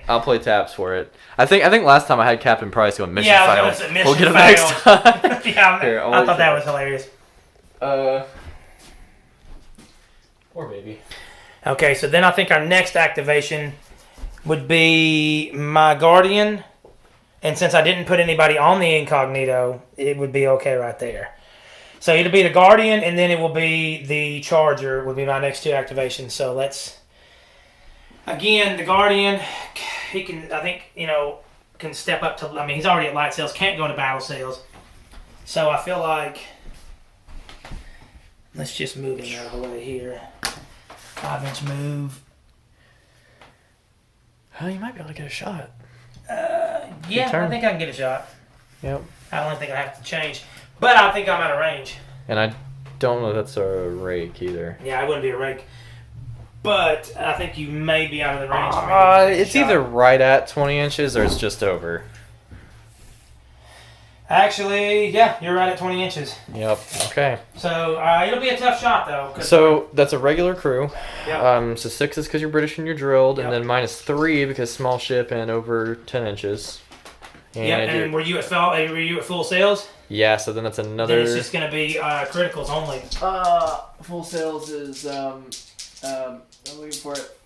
I'll play taps for it. I think last time I had Captain Price going mission Yeah, I fail. was going to say mission We'll get him fail. next time. Yeah, Here, I thought that was hilarious. Or maybe. Okay, so then I think our next activation would be my Guardian. And since I didn't put anybody on the incognito, it would be okay right there. So it'll be the Guardian, and then it will be the Charger would be my next 2 activations. So let's... Again, the Guardian, he can, I think, can step up to... I mean, he's already at light sails, can't go to battle sails. So I feel like... Let's just move him out of the way here. 5-inch move. Oh, you might be able to get a shot. Yeah, I think I can get a shot. Yep. I don't think I have to change. But I think I'm out of range. And I don't know if that's a rake either. Yeah, I wouldn't be a rake. But I think you may be out of the range. for me to take a It's shot. either right at 20 inches or it's just over. Actually, yeah, you're right at 20 inches. Yep. Okay. So it'll be a tough shot, though. 'Cause So that's a regular crew. Yep. So 6 is because you're British and you're drilled, Yep. and then -3 because small ship and over 10 inches. And yeah, and were you at full sails? yeah, so then that's another. Then it's just going to be criticals only. Full sales is I'm looking for it.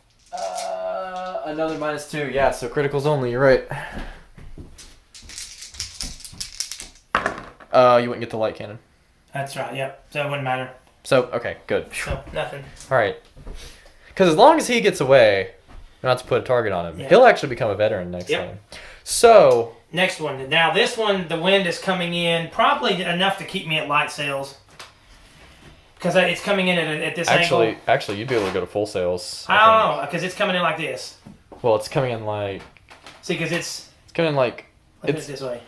Another -2. Yeah, so criticals only. You're right. You wouldn't get the light cannon. That's right. Yep. So it wouldn't matter. So okay, good. So nothing. All right. Because as long as he gets away, not to put a target on him, Yeah. he'll actually become a veteran next Yep. time. So Next one. Now this one, the wind is coming in probably enough to keep me at light sails. Because it's coming in at this angle. actually, you'd be able to go to full sails. I don't know, because it's coming in like this. Well, it's coming in like See, because it's coming in like look at it this way.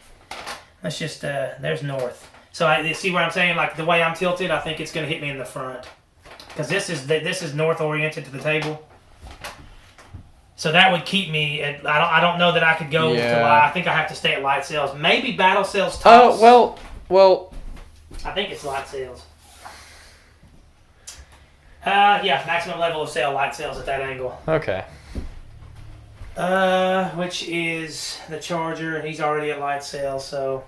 Let's just there's north. So I see what I'm saying. Like the way I'm tilted, I think it's going to hit me in the front. Because this is north oriented to the table. So that would keep me at. I don't know that I could go to light. I think I have to stay at light sails. Maybe battle sails tops. well. I think it's light sails. Yeah, maximum level of sail, light sails at that angle. Okay. Which is the Charger. He's already at light sail, so.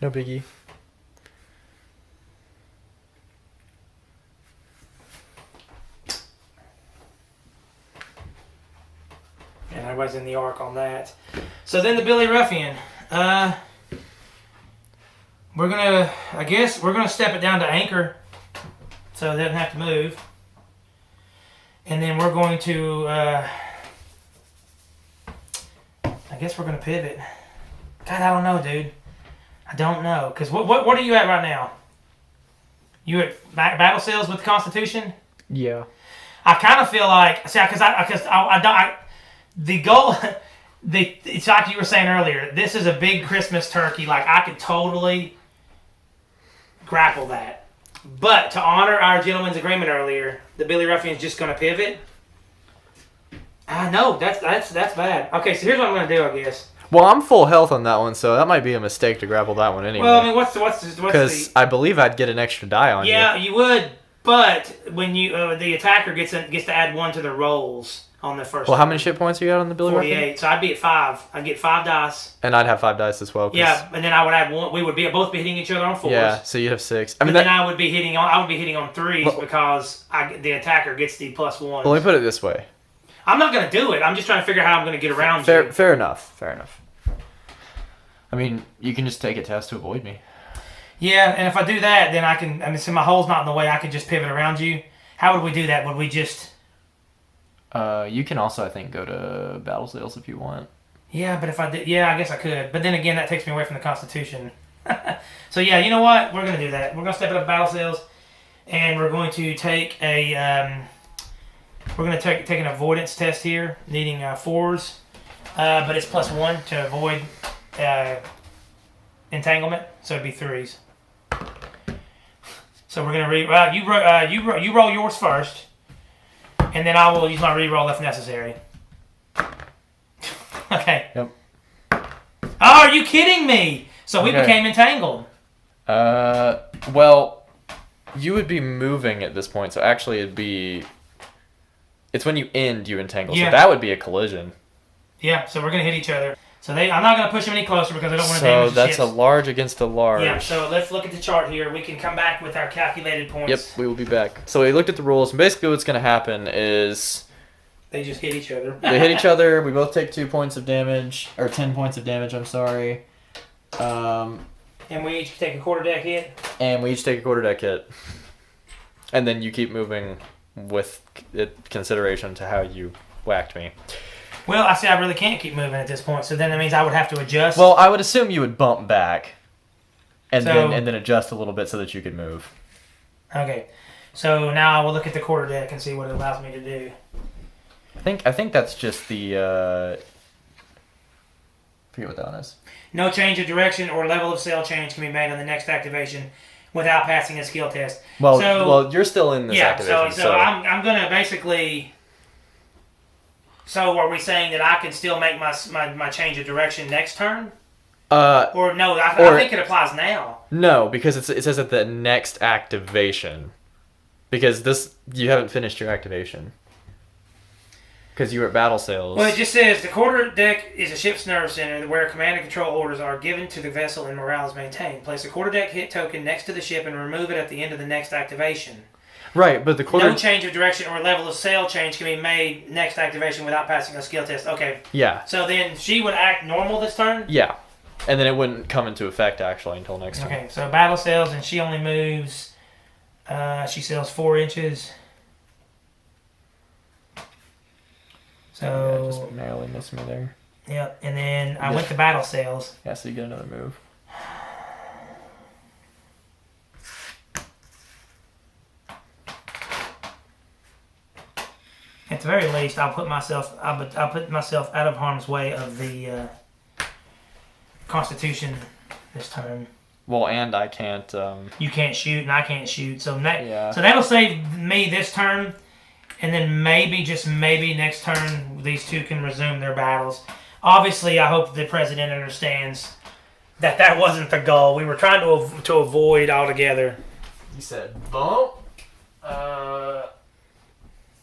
No biggie. And everybody's in the arc on that. So then the Billy Ruffian. We're gonna step it down to anchor, so it doesn't have to move. And then we're going to, I guess we're gonna pivot. God, I don't know, dude. I don't know, cause what are you at right now? You at battle sails with the Constitution? Yeah. I kind of feel like, the goal, it's like you were saying earlier. This is a big Christmas turkey. Like I could totally grapple that, but to honor our gentleman's agreement earlier, the Billy Ruffian's just going to pivot. I know that's bad. Okay, so here's what I'm going to do, I guess. Well, I'm full health on that one, so that might be a mistake to grapple that one anyway. Well, I mean, what's because I believe I'd get an extra die on you. Yeah, you would, but when you the attacker gets to add 1 to the rolls on the first. Well, how many ship points you got on the Billy Ruffian? 48. So I'd be at 5. I'd get 5 dice. And I'd have 5 dice as well. Yeah, and then I would add 1. We would both be hitting each other on 4s. Yeah, so you'd have 6. I mean, then I would be hitting on 3s because the attacker gets the +1. Well, let me put it this way. I'm not going to do it. I'm just trying to figure out how I'm going to get around you. Fair enough. I mean, you can just take a test to avoid me. Yeah, and if I do that, then I can. I mean, so my hole's not in the way. I can just pivot around you. How would we do that? Would we just? You can also, I think, go to battle sails if you want. Yeah, but if I did, I guess I could. But then again, that takes me away from the Constitution. So yeah, you know what? We're gonna do that. We're gonna step it up battle sails, and we're going to take a. We're gonna take an avoidance test here, needing 4s, but it's +1 to avoid entanglement, so it'd be 3s. So we're gonna you roll yours first, and then I will use my re-roll if necessary. Okay. Yep. Oh, are you kidding me? So we became entangled. Well, you would be moving at this point, so actually it'd be. It's when you end, you entangle, so that would be a collision. Yeah, so we're gonna hit each other. So I'm not going to push them any closer because I don't want to damage the ships. So that's a large against a large. Yeah, so let's look at the chart here. We can come back with our calculated points. Yep, we will be back. So we looked at the rules, and basically what's going to happen is... They just hit each other. They hit each other. We both take 2 points of damage, or 10 points of damage, I'm sorry. And we each take a quarterdeck hit? And we each take a quarterdeck hit. And then you keep moving with consideration to how you whacked me. Well, I really can't keep moving at this point, so then that means I would have to adjust. Well, I would assume you would bump back, and then adjust a little bit so that you could move. Okay, so now I will look at the quarterdeck and see what it allows me to do. I think that's just the. I forget what that one is. No change of direction or level of sail change can be made on the next activation without passing a skill test. Well, you're still in this activation. So I'm gonna basically. So are we saying that I can still make my change of direction next turn? Or no, I think it applies now. No, because it says at the next activation. Because you haven't finished your activation. Because you were at battle sails. Well, it just says the quarterdeck is a ship's nerve center where command and control orders are given to the vessel and morale is maintained. Place a quarterdeck hit token next to the ship and remove it at the end of the next activation. Right, but no change of direction or level of sail change can be made next activation without passing a skill test. Okay. Yeah. So then she would act normal this turn? Yeah. And then it wouldn't come into effect, actually, until next turn. Okay, so battle sails, and she only moves... she sails 4 inches. So... Yeah, just narrowly missed me there. Yep, and then I went to battle sails. Yeah, so you get another move. At the very least, I'll put myself out of harm's way of the Constitution this turn. Well, and I can't. You can't shoot, and I can't shoot, so so that'll save me this turn, and then maybe just maybe next turn these two can resume their battles. Obviously, I hope the president understands that wasn't the goal. We were trying to avoid altogether. You said bump.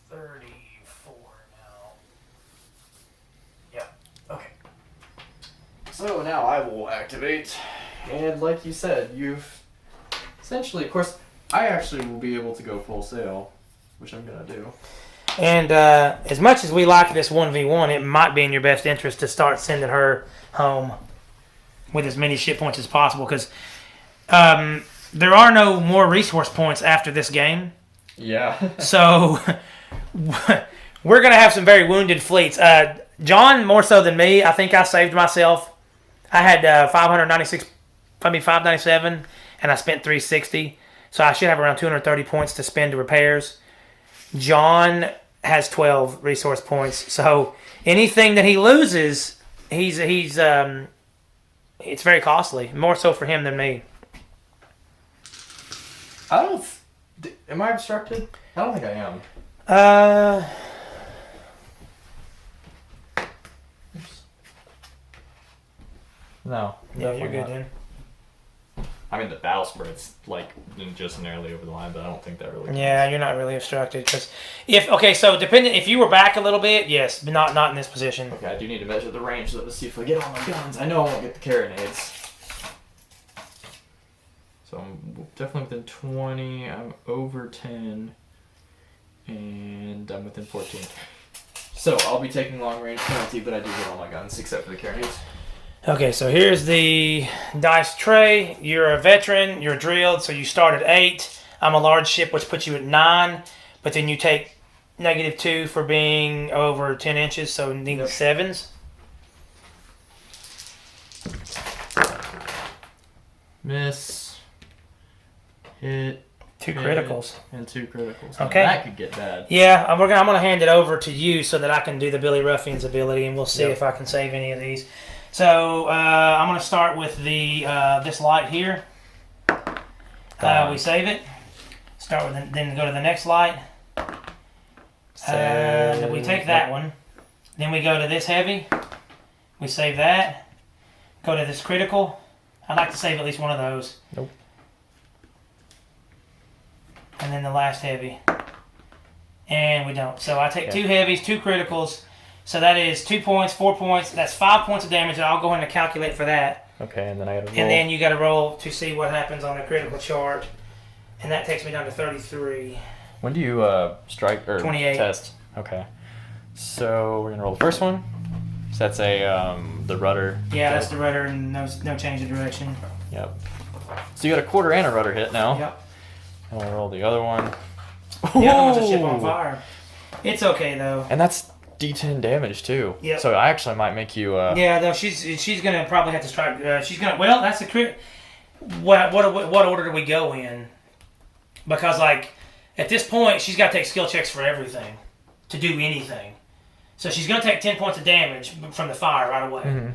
34 now. Yeah. Okay. So now I will activate And like you said, you've essentially, of course, I actually will be able to go full sail, which I'm going to do. And as much as we like this 1v1, it might be in your best interest to start sending her home with as many ship points as possible, because there are no more resource points after this game. Yeah. So we're going to have some very wounded fleets. John, more so than me, I think I saved myself. I had 597, and I spent 360. So I should have around 230 points to spend to repairs. John has 12 resource points. So anything that he loses, it's very costly. More so for him than me. Am I obstructed? I don't think I am. Oops. No. Yeah, you're good then. I mean, the battle spread's like just narrowly over the line, but I don't think that really. Yeah, you're not really obstructed because if you were back a little bit, yes, but not in this position. Okay, I do need to measure the range though to see if I get all my guns. I know I won't get the carronades. So I'm definitely within 20. I'm over 10, and I'm within 14. So I'll be taking long range penalty, but I do get all my guns except for the carronades. Okay, so here's the dice tray. You're a veteran. You're drilled, so you start at 8. I'm a large ship, which puts you at 9, but then you take -2 for being over 10 inches, so you need 7s. Miss. Hit. 2 criticals. And 2 criticals. Okay. Now, that could get bad. Yeah, I'm gonna hand it over to you so that I can do the Billy Ruffian's ability, and we'll see Yep. if I can save any of these. So I'm gonna start with the this light here. We save it. Start with then go to the next light. Then we take that one. Then we go to this heavy. We save that. Go to this critical. I'd like to save at least one of those. Nope. And then the last heavy. And we don't. So I take 2 heavies, 2 criticals. So that is 2 points, 4 points. That's 5 points of damage. And I'll go in and calculate for that. Okay, and then I gotta roll. And then you got to roll to see what happens on the critical chart. And that takes me down to 33. When do you strike or 28. test? Okay. So we're gonna roll the first one. So that's the rudder. Yeah, that's the rudder and no change of direction. Yep. So you got a quarter and a rudder hit now. Yep. And we'll roll the other one. The other one's a ship on fire. It's okay though. And that's D10 damage too. Yep. So I actually might make you. Yeah, though she's gonna probably have to strike. She's gonna. Well, that's the crit. What order do we go in? Because like at this point, she's got to take skill checks for everything to do anything. So she's gonna take 10 points of damage from the fire right away. Mm-hmm.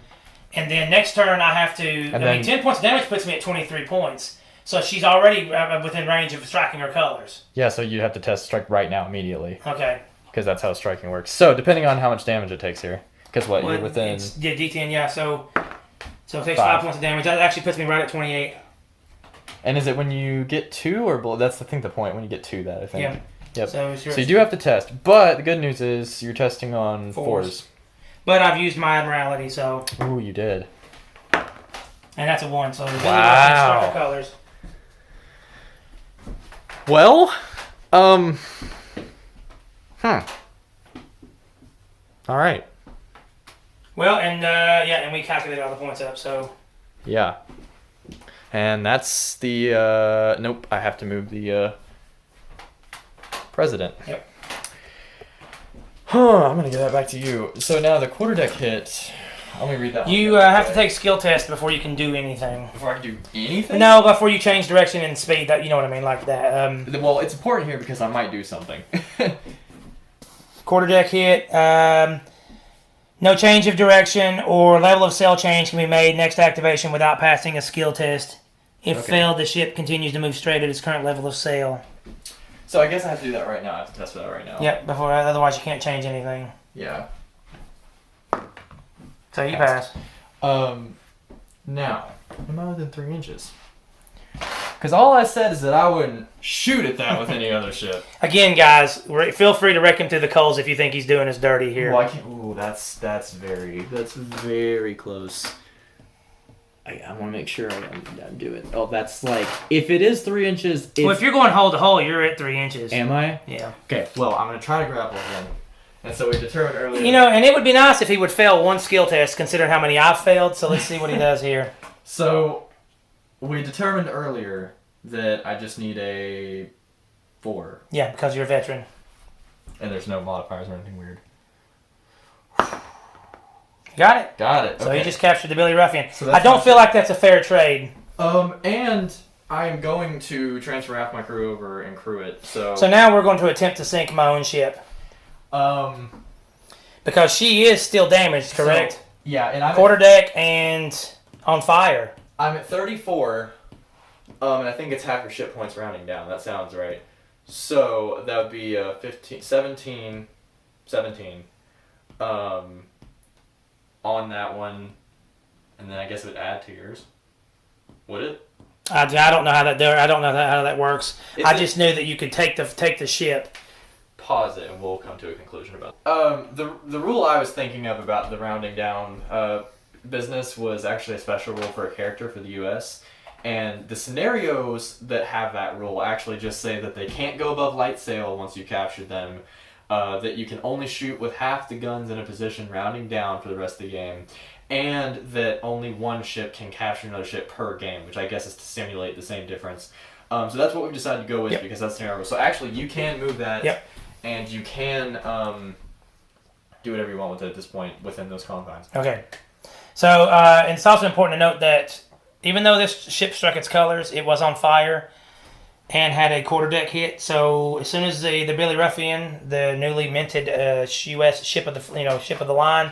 And then next turn I have to. I mean, 10 points of damage puts me at 23 points. So she's already within range of striking her colors. Yeah, so you have to test strike right now immediately. Okay. Because that's how striking works. So depending on how much damage it takes here. Because you're within. D10, yeah. So it takes 5 5 points of damage. That actually puts me right at 28. And is it when you get 2 or below? That's the point when you get 2 that I think. Yeah. Yep. So you do have to test, but the good news is you're testing on 4s. But I've used my admiralty, so. Ooh, you did. And that's a 1, so the wow. strike her colors. Well, All right. Well, and we calculated all the points up, so. Yeah. And that's the, nope, I have to move the, president. Yep. I'm going to give that back to you. So now the quarterdeck hit, let me read that one. You have to take skill test before you can do anything. Before I can do anything? No, before you change direction and speed, that you know what I mean, like that. Well, it's important here because I might do something. Quarterdeck hit. No change of direction or level of sail change can be made next activation without passing a skill test. If failed, the ship continues to move straight at its current level of sail. So I guess I have to do that right now. I have to test for that right now. Yep, otherwise you can't change anything. Yeah. So you pass. Now, am I within 3 inches? Because all I said is that I wouldn't shoot at that with any other ship. Again, guys, feel free to wreck him through the coals if you think he's doing us dirty here. Well, I can't. Ooh, that's very close. I want to make sure I'm doing. Oh, that's like if it is 3 inches. Well, if you're going hole to hole, you're at 3 inches. Am I? Yeah. Okay. Well, I'm gonna try to grapple again. And so we determined earlier. You know, and it would be nice if he would fail one skill test, considering how many I've failed. So let's see what he does here. So we determined earlier that I just need a 4. Yeah, because you're a veteran. And there's no modifiers or anything weird. Got it. Got it. So okay. he just captured the Billy Ruffian. So that's I don't feel like that's a fair trade. And I am going to transfer half my crew over and crew it. So now we're going to attempt to sink my own ship. Because she is still damaged, correct? So, yeah, and I'm quarterdeck and on fire. I'm at 34. And I think it's half your ship points rounding down. That sounds right. So that would be 17. On that one, and then I guess it would add to yours. Would it? I don't know how that works. I just knew that you could take the ship. Pause it, and we'll come to a conclusion about it. The rule I was thinking of about the rounding down business was actually a special rule for a character for the U.S. And the scenarios that have that rule actually just say that they can't go above light sail once you capture them. That you can only shoot with half the guns in a position rounding down for the rest of the game, and that only one ship can capture another ship per game, which I guess is to simulate the same difference. So that's what we've decided to go with because that's the scenario. So actually, you can move that, and you can do whatever you want with it at this point within those confines. Okay. So and it's also important to note that even though this ship struck its colors, it was on fire and had a quarterdeck hit. So as soon as the Billy Ruffian, the newly minted U.S. ship of the line,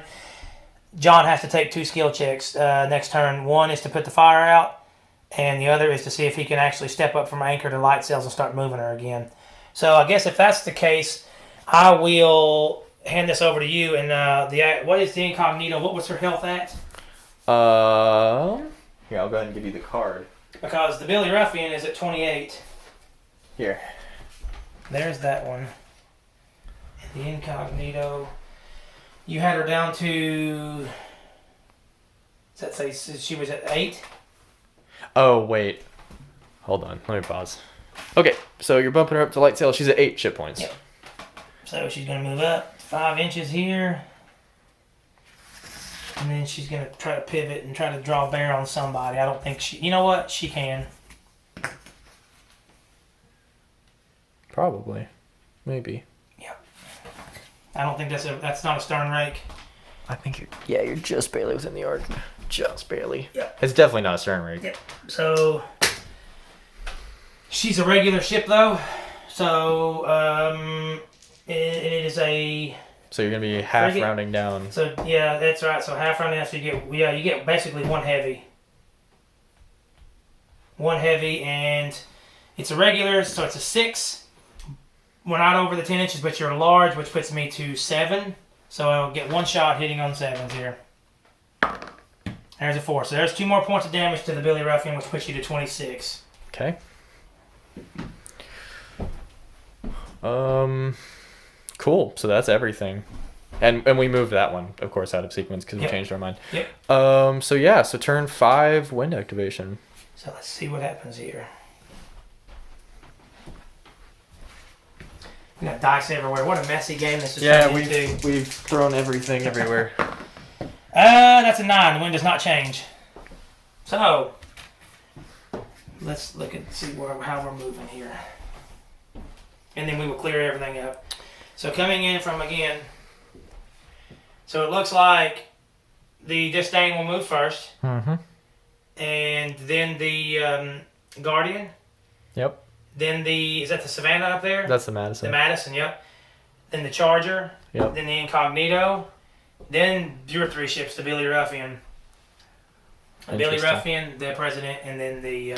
John has to take 2 skill checks next turn. One is to put the fire out, and the other is to see if he can actually step up from anchor to light sails and start moving her again. So I guess if that's the case, I will hand this over to you. And what is the incognito? What was her health at? Here, I'll go ahead and give you the card. Because the Billy Ruffian is at 28. Here. There's that one. And the incognito. You had her down to... Does that say she was at 8? Oh, wait. Hold on. Let me pause. Okay, so you're bumping her up to light sail. She's at 8 ship points. Yep. So she's going to move up 5 inches here. And then she's going to try to pivot and try to draw bear on somebody. I don't think she... You know what? She can. Probably. Maybe. Yeah. I don't think that's not a stern rake. I think you're just barely within the arc. Just barely. Yep. It's definitely not a stern rake. Yep. So she's a regular ship though. So it is a... So you're going to be half frigate. rounding down. So yeah, that's right. So half rounding down, so you get basically one heavy. One heavy, and it's a regular, so it's a 6. We're not over the 10 inches, but you're large, which puts me to 7. So I'll get one shot hitting on 7s here. There's a 4. So there's 2 more points of damage to the Billy Ruffian, which puts you to 26. Okay. Cool. So that's everything. And we moved that one, of course, out of sequence because we changed our mind. Yep. So turn 5, wind activation. So let's see what happens here. We got dice everywhere. What a messy game this is. Yeah, we've thrown everything everywhere. That's a 9. The wind does not change. So let's look and see how we're moving here, and then we will clear everything up. So coming in from again. So it looks like the Disdain will move first, and then the Guardian. Yep. Then is that the Savannah up there? That's the Madison. The Madison, yep. Then the Charger. Yep. Then the Incognito. Then your 3 ships, the Billy Ruffian. The Billy Ruffian, the President, and then the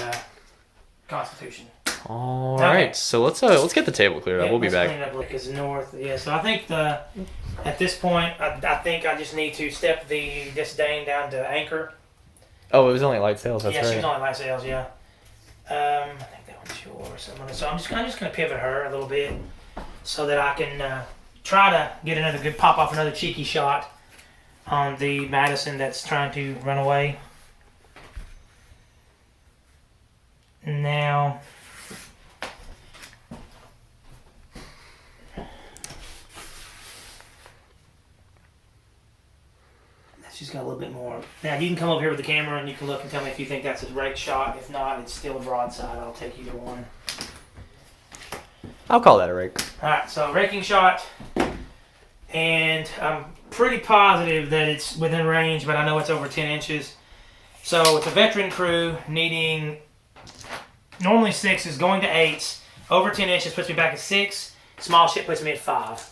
Constitution. All right. So let's get the table cleared up. We'll be back. Clean it up because north. Yeah. So I think at this point, I think I just need to step the Disdain down to anchor. Oh, it was only light sails. That's right. Yeah, she was only light sails. Yeah. I think that one's yours. So I'm just going to pivot her a little bit so that I can try to get pop off another cheeky shot on the Madison that's trying to run away. Now, she's got a little bit more. Now, you can come over here with the camera and you can look and tell me if you think that's a rake shot. If not, it's still a broadside. I'll take either one. I'll call that a rake. Alright, so raking shot. And I'm pretty positive that it's within range, but I know it's over 10 inches. So it's a veteran crew needing normally 6s, going to 8s. Over 10 inches puts me back at 6. Small ship puts me at 5.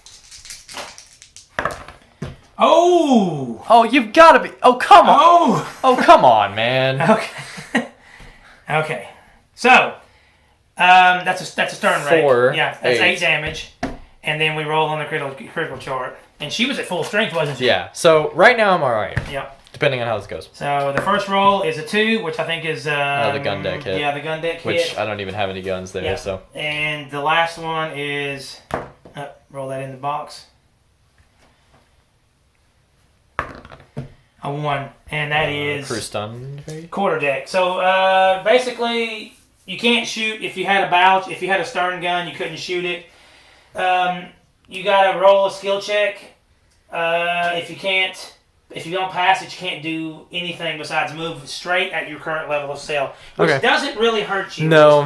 Oh! Oh, you've got to be. Oh, come on. Oh! Oh, come on, man. Okay. Okay. So, that's a stern rake. 4. Yeah, that's 8 8 damage. And then we roll on the critical chart. And she was at full strength, wasn't she? Yeah. So right now I'm all right. Yep. Depending on how this goes. So the first roll is a 2, which I think is The gun deck hit. Yeah, the gun deck hit. Which I don't even have any guns there, Yeah. so. And the last one is roll that in the box. A 1, and that is Crew stunned, maybe? quarter deck. So basically, you can't shoot if you had a bow. If you had a stern gun, you couldn't shoot it. You gotta roll a skill check. If you don't pass it, you can't do anything besides move straight at your current level of sail, which Okay. doesn't really hurt you. No,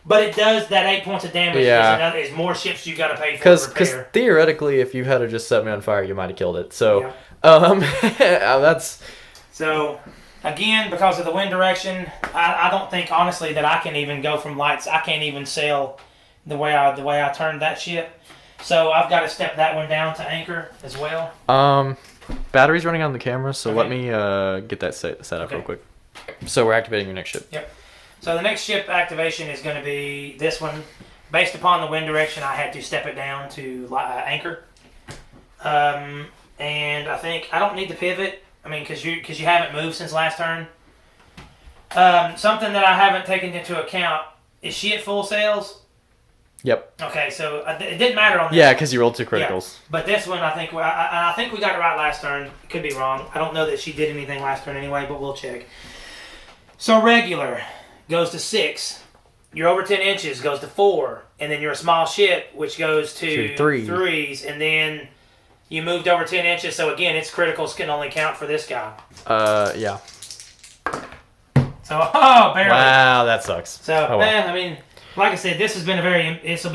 but it does. That 8 points of damage Yeah. is more ships you gotta pay for Because repair. theoretically, if you had to just set me on fire, you might have killed it. So, Yeah. that's. So, again, because of the wind direction, I don't think honestly that I can even go from lights. I can't even sail the way I turned that ship. So I've got to step that one down to anchor as well. Battery's running on the camera, so Okay. let me get that set up Okay. real quick. So we're activating your next ship. Yep. So the next ship activation is going to be this one. Based upon the wind direction, I had to step it down to anchor. And I don't need to pivot. I mean, because you haven't moved since last turn. Something that I haven't taken into account, is she at full sails? Yep. Okay, so it didn't matter on this. Yeah, because you rolled 2 criticals. Yeah. But this one, I think we got it right last turn. Could be wrong. I don't know that she did anything last turn anyway, but we'll check. So regular goes to 6. You're over 10 inches goes to 4, and then you're a small ship, which goes to 3. 3s, and then you moved over 10 inches. So again, its criticals can only count for this guy. Yeah. So barely. Wow, that sucks. So Oh, well. I mean, like I said, this will be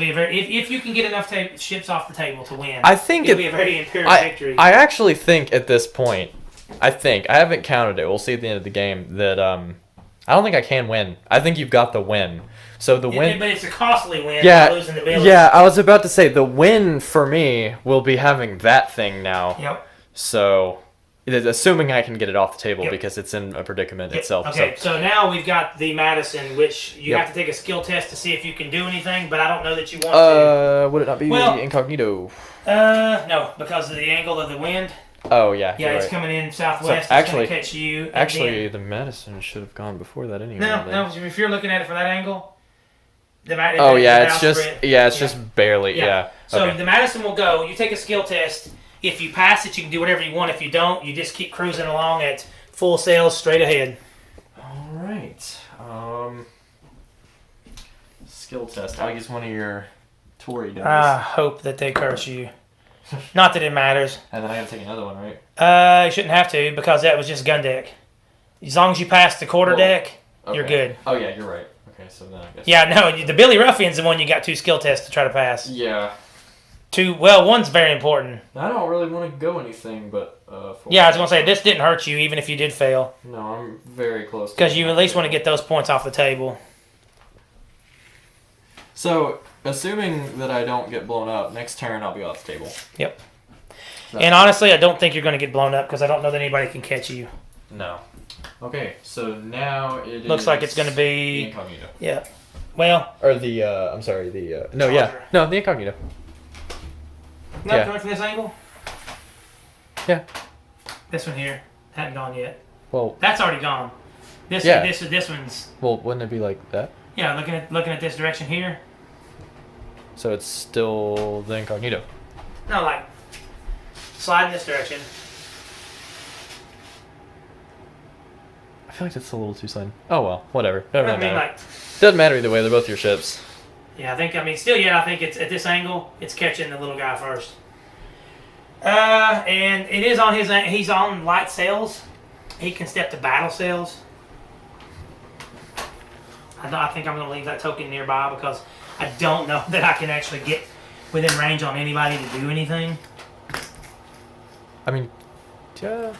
a very. If you can get enough ships off the table to win, I think it'll be a very imperial victory. I actually think at this point, I haven't counted it. We'll see at the end of the game that I don't think I can win. I think you've got the win. So the win, but it's a costly win. yeah, Losing the Billy. yeah. I was about to say the win for me will be having that thing now. Yep. So, assuming I can get it off the table Yep. because it's in a predicament Yep. itself. Okay, so now we've got the Madison, which you Yep. have to take a skill test to see if you can do anything, but I don't know that you want to. Would it not be Well- incognito? No, because of the angle of the wind. Oh yeah. Yeah, you're it's right. coming in southwest. So, it's actually- going to catch you. and Actually, then- the Madison should have gone before that anyway. no. If you're looking at it from that angle, Oh yeah, the it's bow just spread- just barely. Yeah. So Okay. the Madison will go. You take a skill test. If you pass it, you can do whatever you want. If you don't, you just keep cruising along at full sails straight ahead. All right. Skill test. I'll use one of your Tory dice. I hope that they curse you. Not that it matters. And then I gotta take another one, right? You shouldn't have to because that was just gun deck. As long as you pass the quarter Well, deck, Okay. you're good. Oh yeah, you're right. Okay, so then I guess. Yeah, no, the Billy Ruffian's the one you got 2 skill tests to try to pass. Yeah. 2, well, one's very important. I don't really want to go anything, but. Yeah, I was gonna say this didn't hurt you even if you did fail No, I'm very close. because you at least want to get those points off the table. So, assuming that I don't get blown up, next turn I'll be off the table. Yep. That's And honestly, I don't think you're going to get blown up because I don't know that anybody can catch you. No. Okay, so now it Looks like it's going to the be. incognito. Yeah. Well. Or the, I'm sorry, the, no, yeah. Charger. No, the incognito. No, Yeah. coming from this angle. Yeah. This one here hadn't gone yet. Well, That's already gone. This Yeah. this one's. well, wouldn't it be like that? Yeah, looking at this direction here. So it's still the incognito. No, like slide in this direction. I feel like that's a little too sudden. Oh well, whatever. Doesn't I really mean, matter. like Doesn't matter either way. They're both your ships. Yeah, I think I think it's at this angle. It's catching the little guy first. And it is on he's on light sails. He can step to battle sails. I think I'm going to leave that token nearby because I don't know that I can actually get within range on anybody to do anything. I mean, yeah.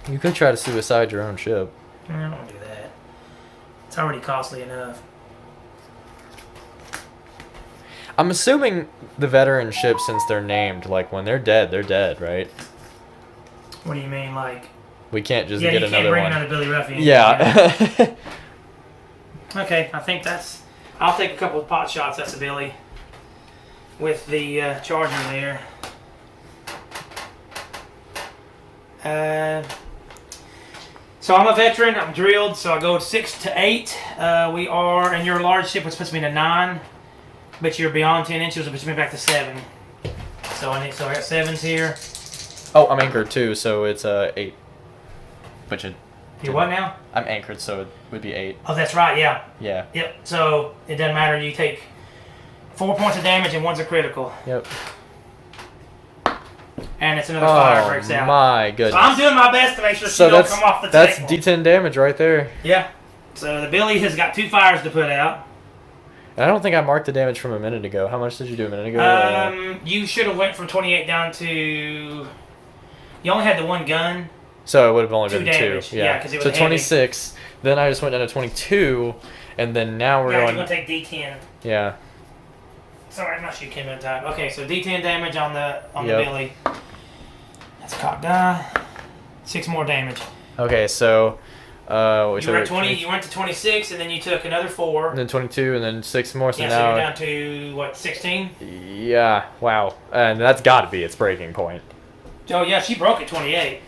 You could try to suicide your own ship. I don't want to do that. It's already costly enough. I'm assuming the veteran ships, since they're named, like when they're dead, right? What do you mean, like? We can't just Yeah, get you can't another bring one. another Billy Ruffian. Yeah. Okay, I think that's. I'll take a couple of pot shots. That's a Billy. With the Charger there. So I'm a veteran. I'm drilled. So I go 6 to 8. We are, and your large ship was supposed to be a 9, but you're beyond 10 inches, which puts me back to 7. So I got 7s here. Oh, I'm anchored too, so it's 8. Which it. You're what now? I'm anchored, so it would be 8. Oh, that's right. Yeah. Yeah. Yep. So it doesn't matter. You take 4 points of damage and 1's a critical. Yep. And it's another fire breaks out. Oh my goodness. So I'm doing my best to make sure she So don't come off the table. that's D10 damage right there. Yeah. So the Billy has got 2 fires to put out. And I don't think I marked the damage from a minute ago. How much did you do a minute ago? You should have went from 28 down to. You only had the 1 gun. So it would have only 2 been damage. 2. Yeah, 'cause it was so heavy. 26. Then I just went down to 22, and then now we're Yeah, going. you're gonna take D10. Yeah. Sorry, my shoe came in time. Okay, so D10 damage on the Yep. Billy. That's a cock die. 6 more damage. Okay, so. You were at 20. You went to 26, and then you took another 4. And then 22, and then 6 more. So Yeah, now. so you're down to what, 16? Yeah. Wow. And that's got to be its breaking point. Oh yeah, she broke at 28.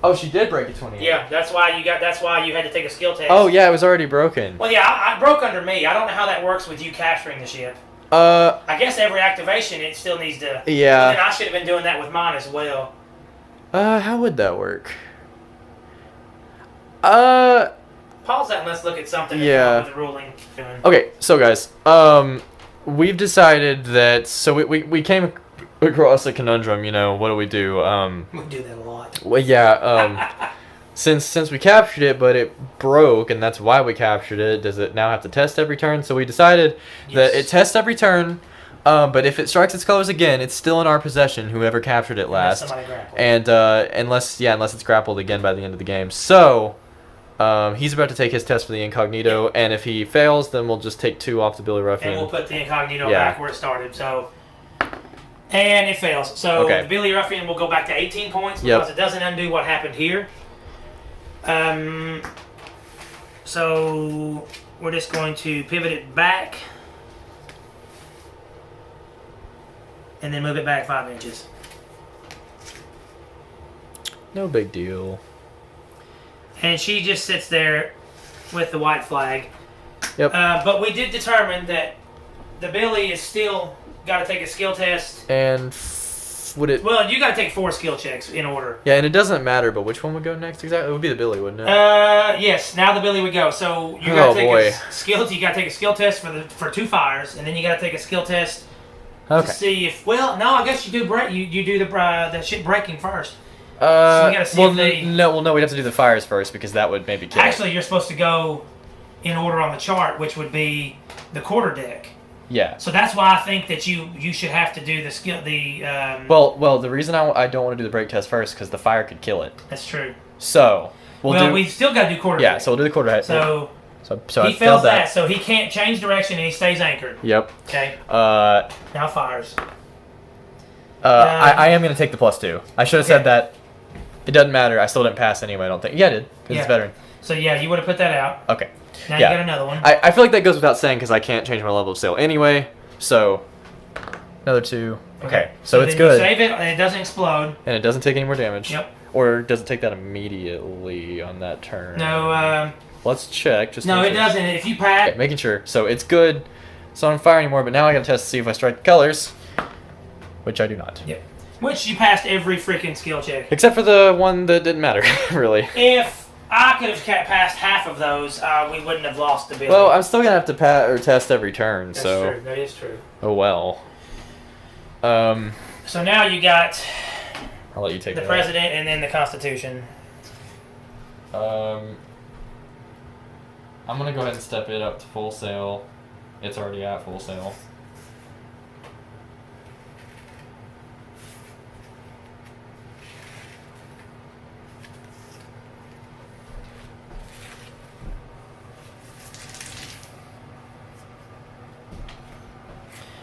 Oh, she did break it 28. Yeah, that's why you had to take a skill test. Oh yeah, it was already broken. Well, yeah, I broke under me. I don't know how that works with you capturing the ship. I guess every activation it still needs to. Yeah. And I should have been doing that with mine as well. How would that work? Pause that and let's look at something. Yeah. With the ruling. Okay, so guys, we've decided that. So we came across a conundrum. You know, what do we do? We do that a lot. Well, yeah. Since we captured it, but it broke, and that's why we captured it. Does it now have to test every turn? So we decided that it tests every turn. But if it strikes its colors again, it's still in our possession. Whoever captured it last, Somebody grappled. and unless it's grappled again by the end of the game. So he's about to take his test for the incognito, and if he fails, then we'll just take 2 off the Billy Ruffian. And we'll put the incognito back where it started. So, and it fails. So the Billy Ruffian will go back to 18 points because it doesn't undo what happened here. So we're just going to pivot it back. And then move it back 5 inches. No big deal. And she just sits there with the white flag. Yep. But we did determine that the Billy is still got to take a skill test. And would it? Well, you got to take 4 skill checks in order. Yeah, and it doesn't matter, but which one would go next exactly? It would be the Billy, wouldn't it? Yes. Now the Billy would go. So you got to take a skill. You got to take a skill test for 2 fires, and then you got to take a skill test. To see if I guess you do break. You do the ship breaking first. So we gotta see if no, we'd have to do the fires first because that would maybe kill Actually, you're supposed to go in order on the chart, which would be the quarterdeck. Yeah. So that's why I think that you should have to do the skill. Well, the reason I don't want to do the break test first because the fire could kill it. That's true. So we still got to do quarterdeck. Yeah, so we'll do the quarterdeck. So he fails that, so he can't change direction and he stays anchored. Yep. Okay. Now fires. I am going to take the +2. I should have said that. It doesn't matter. I still didn't pass anyway, I don't think. Yeah, I did, because it's veteran. So you would have put that out. Okay. Now you got another one. I feel like that goes without saying because I can't change my level of sail anyway. So, another 2. Okay. So it's good. You save it, and it doesn't explode. And it doesn't take any more damage. Yep. Or does it take that immediately on that turn? No, let's check. No, it doesn't. If you pack... Okay, making sure. So it's good. It's not on fire anymore, but now I gotta test to see if I strike the colors. Which I do not. Yep. Which you passed every freaking skill check. Except for the one that didn't matter, really. If I could have passed half of those, we wouldn't have lost the ability. Well, I'm still gonna have to test every turn. That's so. true. That is true. Oh well. So now you got I'll let you take the that. president and then the Constitution. I'm gonna go ahead and step it up to full sail. It's already at full sail.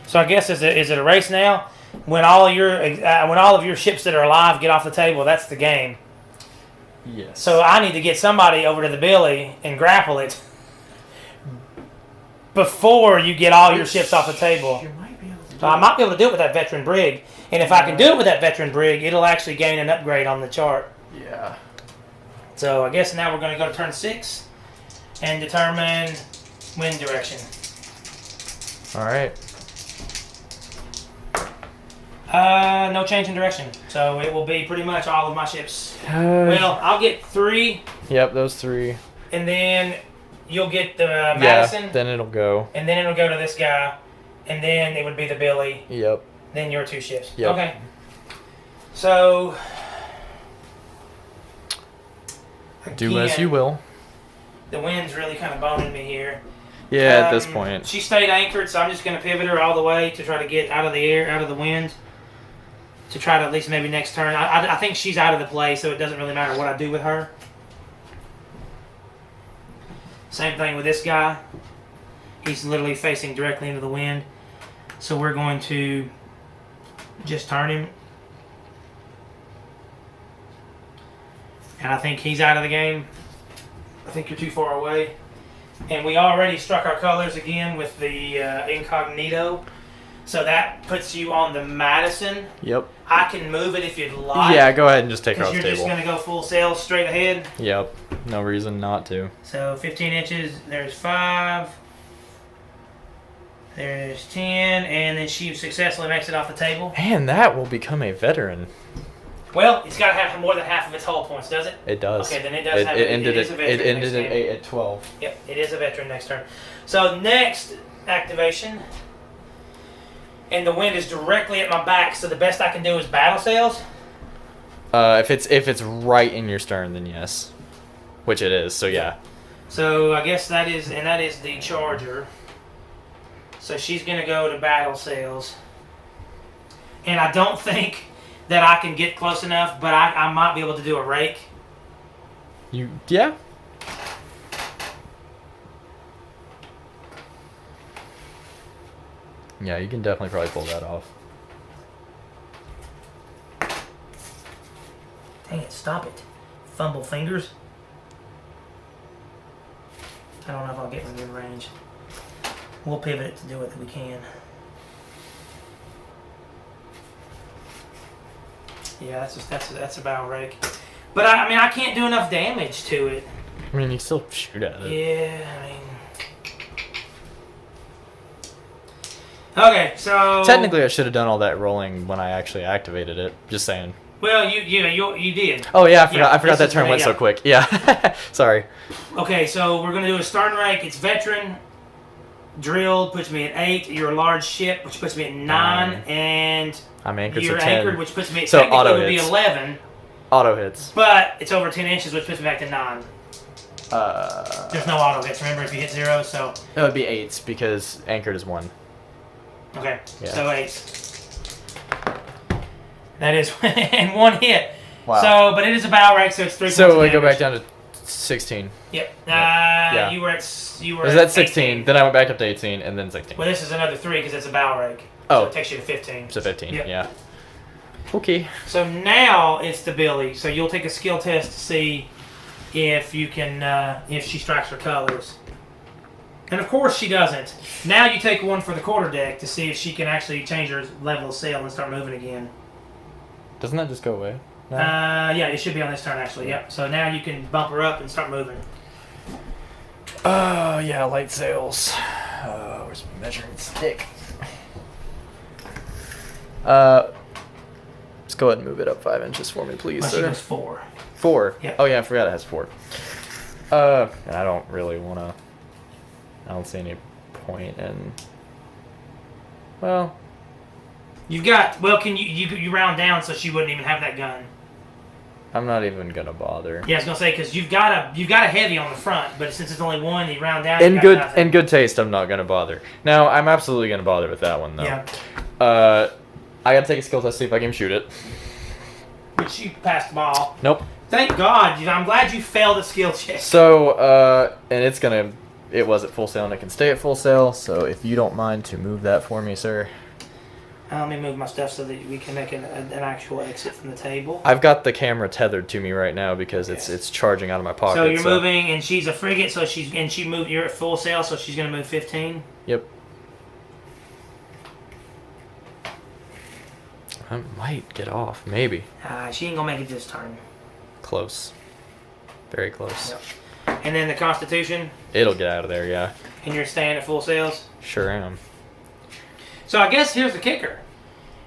So I guess is it a race now? When all of your ships that are alive get off the table, that's the game. Yes. So I need to get somebody over to the Billy and grapple it before you get all your ships off the table. You might be able to do So I might be able to do it with that veteran brig, and if I can do it with that veteran brig, it'll actually gain an upgrade on the chart. Yeah. So I guess now we're going to go to turn 6 and determine wind direction. All right. No change in direction. So it will be pretty much all of my ships. Well, I'll get 3, Yep, those 3. and then you'll get the Madison, Yeah. Then it'll go. and then it'll go to this guy, and then it would be the Billy, Yep. then your 2 ships. Yep. Okay. So Do as again, you will. The wind's really kind of boning me here. Yeah, at this point. She stayed anchored, so I'm just going to pivot her all the way to try to get out of the air, out of the wind, to try to at least maybe next turn. I think she's out of the play, so it doesn't really matter what I do with her. Same thing with this guy. He's literally facing directly into the wind. So we're going to just turn him. And I think he's out of the game. I think you're too far away. And we already struck our colors again with the incognito. So that puts you on the Madison. Yep. I can move it if you'd like. Yeah, go ahead and just take her off Because the you're just table. going to go full sail straight ahead. Yep. No reason not to. So 15 inches, there's 5. There's 10. And then she successfully makes it off the table. Man, that will become a veteran. Well, it's got to have more than half of its hull points, does it? It does. Okay, then it does have it ended is a veteran it ended next at game. 8 at 12. Yep, it is a veteran next turn. So next activation, and the wind is directly at my back. So the best I can do is battle sails. If it's right in your stern, then yes, which it is. So yeah. So I guess that is the Charger. So she's gonna go to battle sails, and I don't think that I can get close enough, but I might be able to do a rake. Yeah. Yeah, you can definitely probably pull that off. Dang it, stop it. Fumble fingers. I don't know if I'll get within range. We'll pivot it to do it if we can. Yeah, that's a bow rake. But I mean, I can't do enough damage to it. I mean, you still shoot at it. Yeah, I mean. Okay, so Technically, I should have done all that rolling when I actually activated it. Just saying. well, you did. Oh yeah, I forgot this that is turn right, went so yeah. quick. Yeah. Sorry. Okay, so we're gonna do a stern rake. It's veteran. Drilled puts me at 8. You're a large ship, which puts me at 9, and I'm anchored, you're so 10. anchored, which puts me at So technically auto would be hits. 11, Auto hits. but it's over 10 inches, which puts me back to 9. There's no auto hits. Remember, if you hit 0, so That would be 8s because anchored is 1. okay, Yeah. so 8. That is and 1 hit. Wow. So, but it is a bow rake, so it's 3 points So of we go damage. back down to 16. Yep. Yeah. You were at Was that 16? 18. Then I went back up to 18 and then 16. Well, this is another 3 because it's a bow rake. Oh. So it takes you to 15. So 15. Yep. Yeah. Okay. So now it's the Billy. So you'll take a skill test to see if you can, if she strikes her colors. And of course she doesn't. Now you take one for the quarterdeck to see if she can actually change her level of sail and start moving again. Doesn't that just go away? No? Yeah, it should be on this turn actually. Yep. So now you can bump her up and start moving. Oh, yeah, light sails. Where's my measuring stick? Just go ahead and move it up 5 inches for me, please, Well, she sir. goes 4. 4? Yep. Oh, yeah, I forgot it has 4. And I don't really want to... I don't see any point in... Well... You've got... Well, can you round down so she wouldn't even have that gun? I'm not even going to bother. Yeah, I was going to say, because you've got a heavy on the front, but since it's only one, you round down, In you got good nothing. in good taste, I'm not going to bother. Now, I'm absolutely going to bother with that one, though. Yeah. I got to take a skill test, see if I can shoot it. Which you passed the ball. Nope. Thank God. I'm glad you failed the skill check. So, and it's going to... It was at full sail, and it can stay at full sail, so if you don't mind to move that for me, sir. Let me move my stuff so that we can make an actual exit from the table. I've got the camera tethered to me right now because it's charging out of my pocket. So you're moving, and she's a frigate, so you're at full sail, so she's going to move 15. Yep. I might get off, maybe. She ain't going to make it this turn. Close. Very close. Yep. And then the Constitution, It'll get out of there, yeah. and you're staying at full sails. Sure am. So I guess here's the kicker.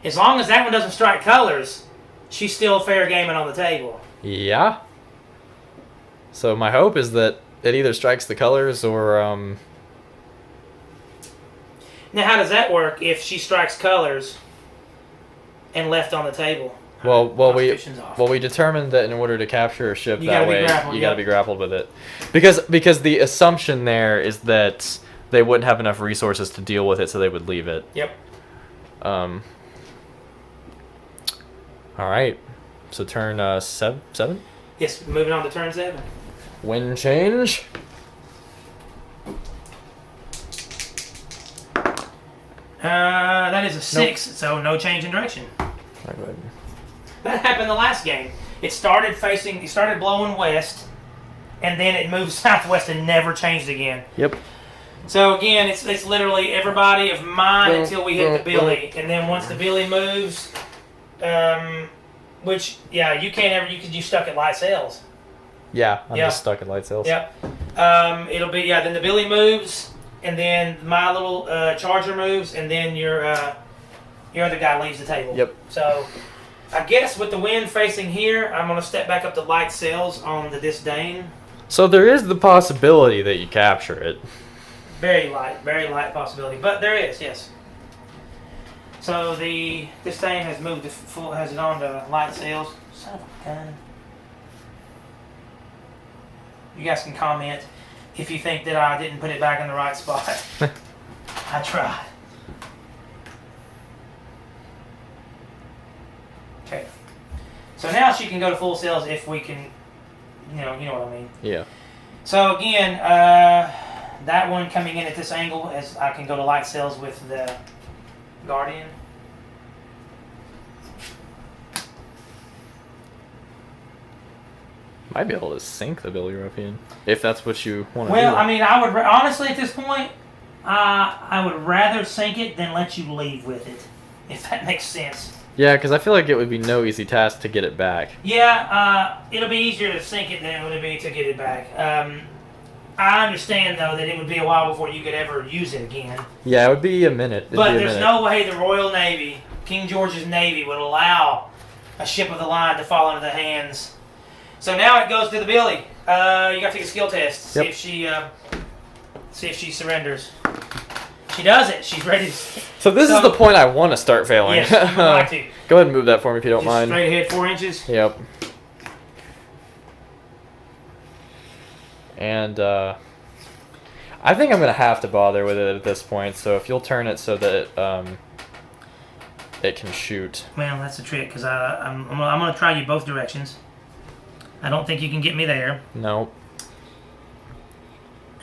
As long as that one doesn't strike colors, she's still fair gaming on the table. Yeah. So my hope is that it either strikes the colors or Now, how does that work if she strikes colors and left on the table? well Constitution's off. we determined that in order to capture a ship You that gotta be way grappled, you yep. got to be grappled with it. Because the assumption there is that they wouldn't have enough resources to deal with it, so they would leave it. Yep. All right. So turn 7? Yes, moving on to turn 7. Wind change. That is a 6, so no change in direction. Go ahead. That happened the last game. It started blowing west, and then it moved southwest and never changed again. Yep. So again, it's literally everybody of mine until we hit the billy, and then once the billy moves, which you stuck at light sails. Yeah, I'm Yeah. just stuck at light sails. Yep. It'll be then the billy moves, and then my little charger moves, and then your other guy leaves the table. Yep. So I guess with the wind facing here, I'm gonna step back up to light sails on the Disdain. So there is the possibility that you capture it. Very light possibility, but there is, yes. So the Disdain has moved to has it on to light sails. Son of a gun. You guys can comment if you think that I didn't put it back in the right spot. I tried. Okay. So now she can go to full sails if we can, you know what I mean. Yeah. So again, that one coming in at this angle, as I can go to light sails with the Guardian. Might be able to sink the Bellerophon if that's what you want to do. Well, I mean, I would honestly at this point, I would rather sink it than let you leave with it, if that makes sense. Yeah, because I feel like it would be no easy task to get it back. Yeah, it'll be easier to sink it than it would be to get it back. I understand though that it would be a while before you could ever use it again. Yeah, it would be a minute. But there's no way the Royal Navy, King George's Navy, would allow a ship of the line to fall into the hands. So now it goes to the Billy. You got to take a skill test. Yep. See if she surrenders. She does it. She's ready. So this is the point I want to start failing. Yes, you would like to. Go ahead and move that for me if you don't Just mind. straight ahead 4 inches. Yep. And I think I'm gonna have to bother with it at this point. So if you'll turn it so that it can shoot. Well, that's the trick because I'm gonna try you both directions. I don't think you can get me there. No.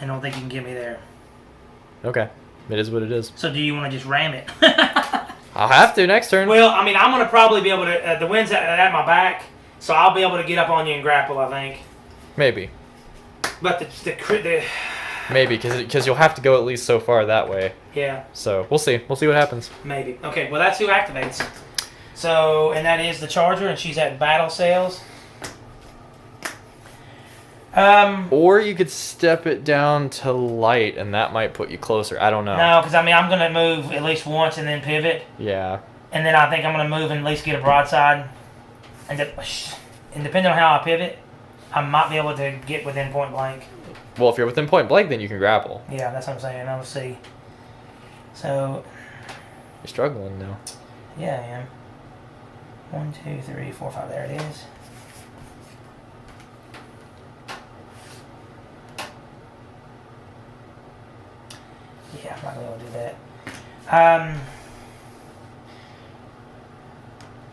I don't think you can get me there. Okay. It is what it is. So do you want to just ram it? I'll have to next turn. Well, I mean, I'm gonna probably be able to. The wind's at my back, so I'll be able to get up on you and grapple. I think. Maybe. But the Maybe because you'll have to go at least so far that way. yeah, So we'll see. We'll see what happens. maybe. Okay, well that's who activates. So and that is the Charger, and she's at battle sails. Or you could step it down to light, and that might put you closer. I don't know. No, because I mean I'm gonna move at least once and then pivot. Yeah. And then I think I'm going to move and at least get a broadside. And depending on how I pivot, I might be able to get within point blank. Well, if you're within point blank, then you can grapple. Yeah, that's what I'm saying. I'll see. So. You're struggling now. Yeah, I am. 1, 2, 3, 4, 5. There it is. Yeah, I'm not going to be able to do that.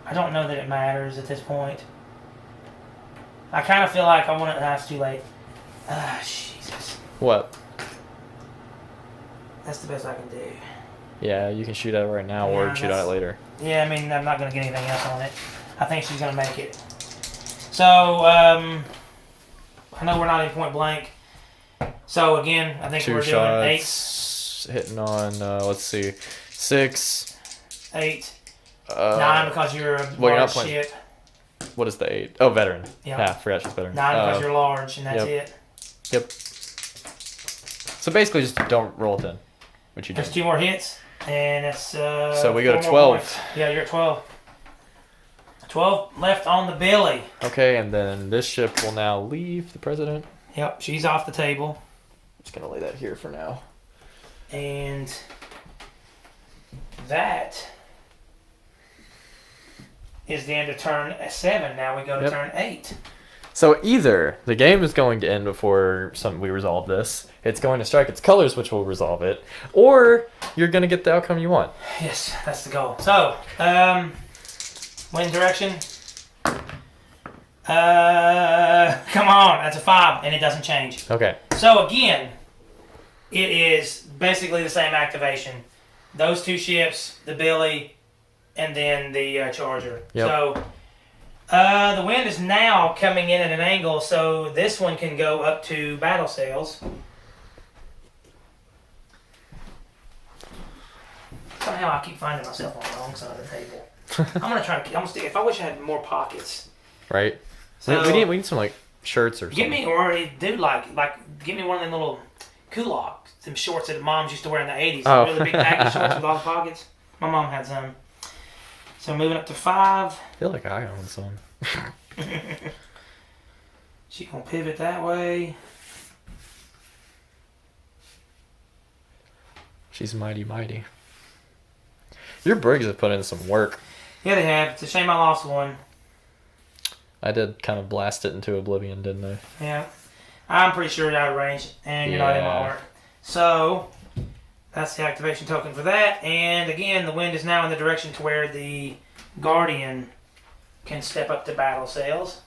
I don't know that it matters at this point. I kind of feel like I want it. That's too late. Jesus. What? That's the best I can do. Yeah, you can shoot at it right now or shoot at it later. Yeah, I mean, I'm not going to get anything else on it. I think she's going to make it. So, I know we're not in point blank. So, again, I think Two we're shots, doing 8. hitting on, let's see, 6. 8. 9 because you're a large ship. What is the 8? Oh, veteran. Yep. Yeah, I forgot she's veteran. 9 because you're large, and that's it. Yep. So basically, just don't roll 10. What you do? There's 2 more hits, and it's so we go to 4 12. more points. Yeah, you're at 12. 12 left on the belly. Okay, and then this ship will now leave the president. Yep, she's off the table. I'm just gonna lay that here for now. And that is the end of turn 7. Now we go to turn 8. So either the game is going to end before we resolve this, it's going to strike its colors, which will resolve it, or you're going to get the outcome you want. Yes, that's the goal. So, wind direction. Come on, that's a 5, and it doesn't change. Okay. So again, it is basically the same activation. Those 2 ships, the Billy, and then the Charger. Yep. So the wind is now coming in at an angle, so this one can go up to battle sails. Somehow I keep finding myself on the wrong side of the table. I'm gonna try to. I'm gonna stick. If I wish I had more pockets. Right. So we need some like shirts or something. Get me, or dude, get me one of them little kulaks, them shorts that moms used to wear in the 80s. Oh. Really big baggy shorts with all the pockets. My mom had some. So moving up to 5. I feel like I own some. She gonna pivot that way. She's mighty, mighty. Your brigs have put in some work. Yeah, they have. It's a shame I lost one. I did kind of blast it into oblivion, didn't I? Yeah. I'm pretty sure you're out of range, and you're not in my arc. So, that's the activation token for that. And again, the wind is now in the direction to where the Guardian can step up to battle sails.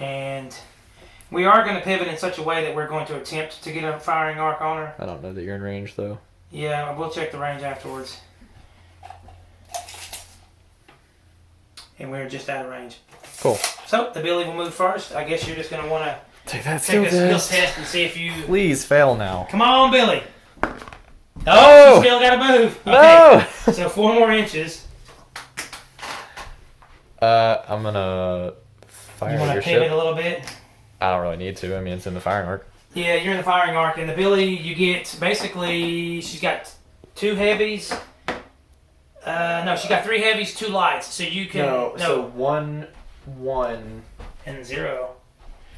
And we are going to pivot in such a way that we're going to attempt to get a firing arc on her. I don't know that you're in range, though. Yeah, we'll check the range afterwards. And we're just out of range. Cool. So, the Billy will move first. I guess you're just going to want to Take that take skill a skill test. test and see if you... Please fail now. Come on, Billy. No! Oh, you still got to move. No! Okay. So, 4 more inches. I'm gonna fire You want to your pivot ship. a little bit? I don't really need to. I mean, it's in the firing arc. Yeah, you're in the firing arc, and the Billy, you get basically, she's got 2 heavies. No, she's got 3 heavies, 2 lights, so you can. so 1, 1. And 0.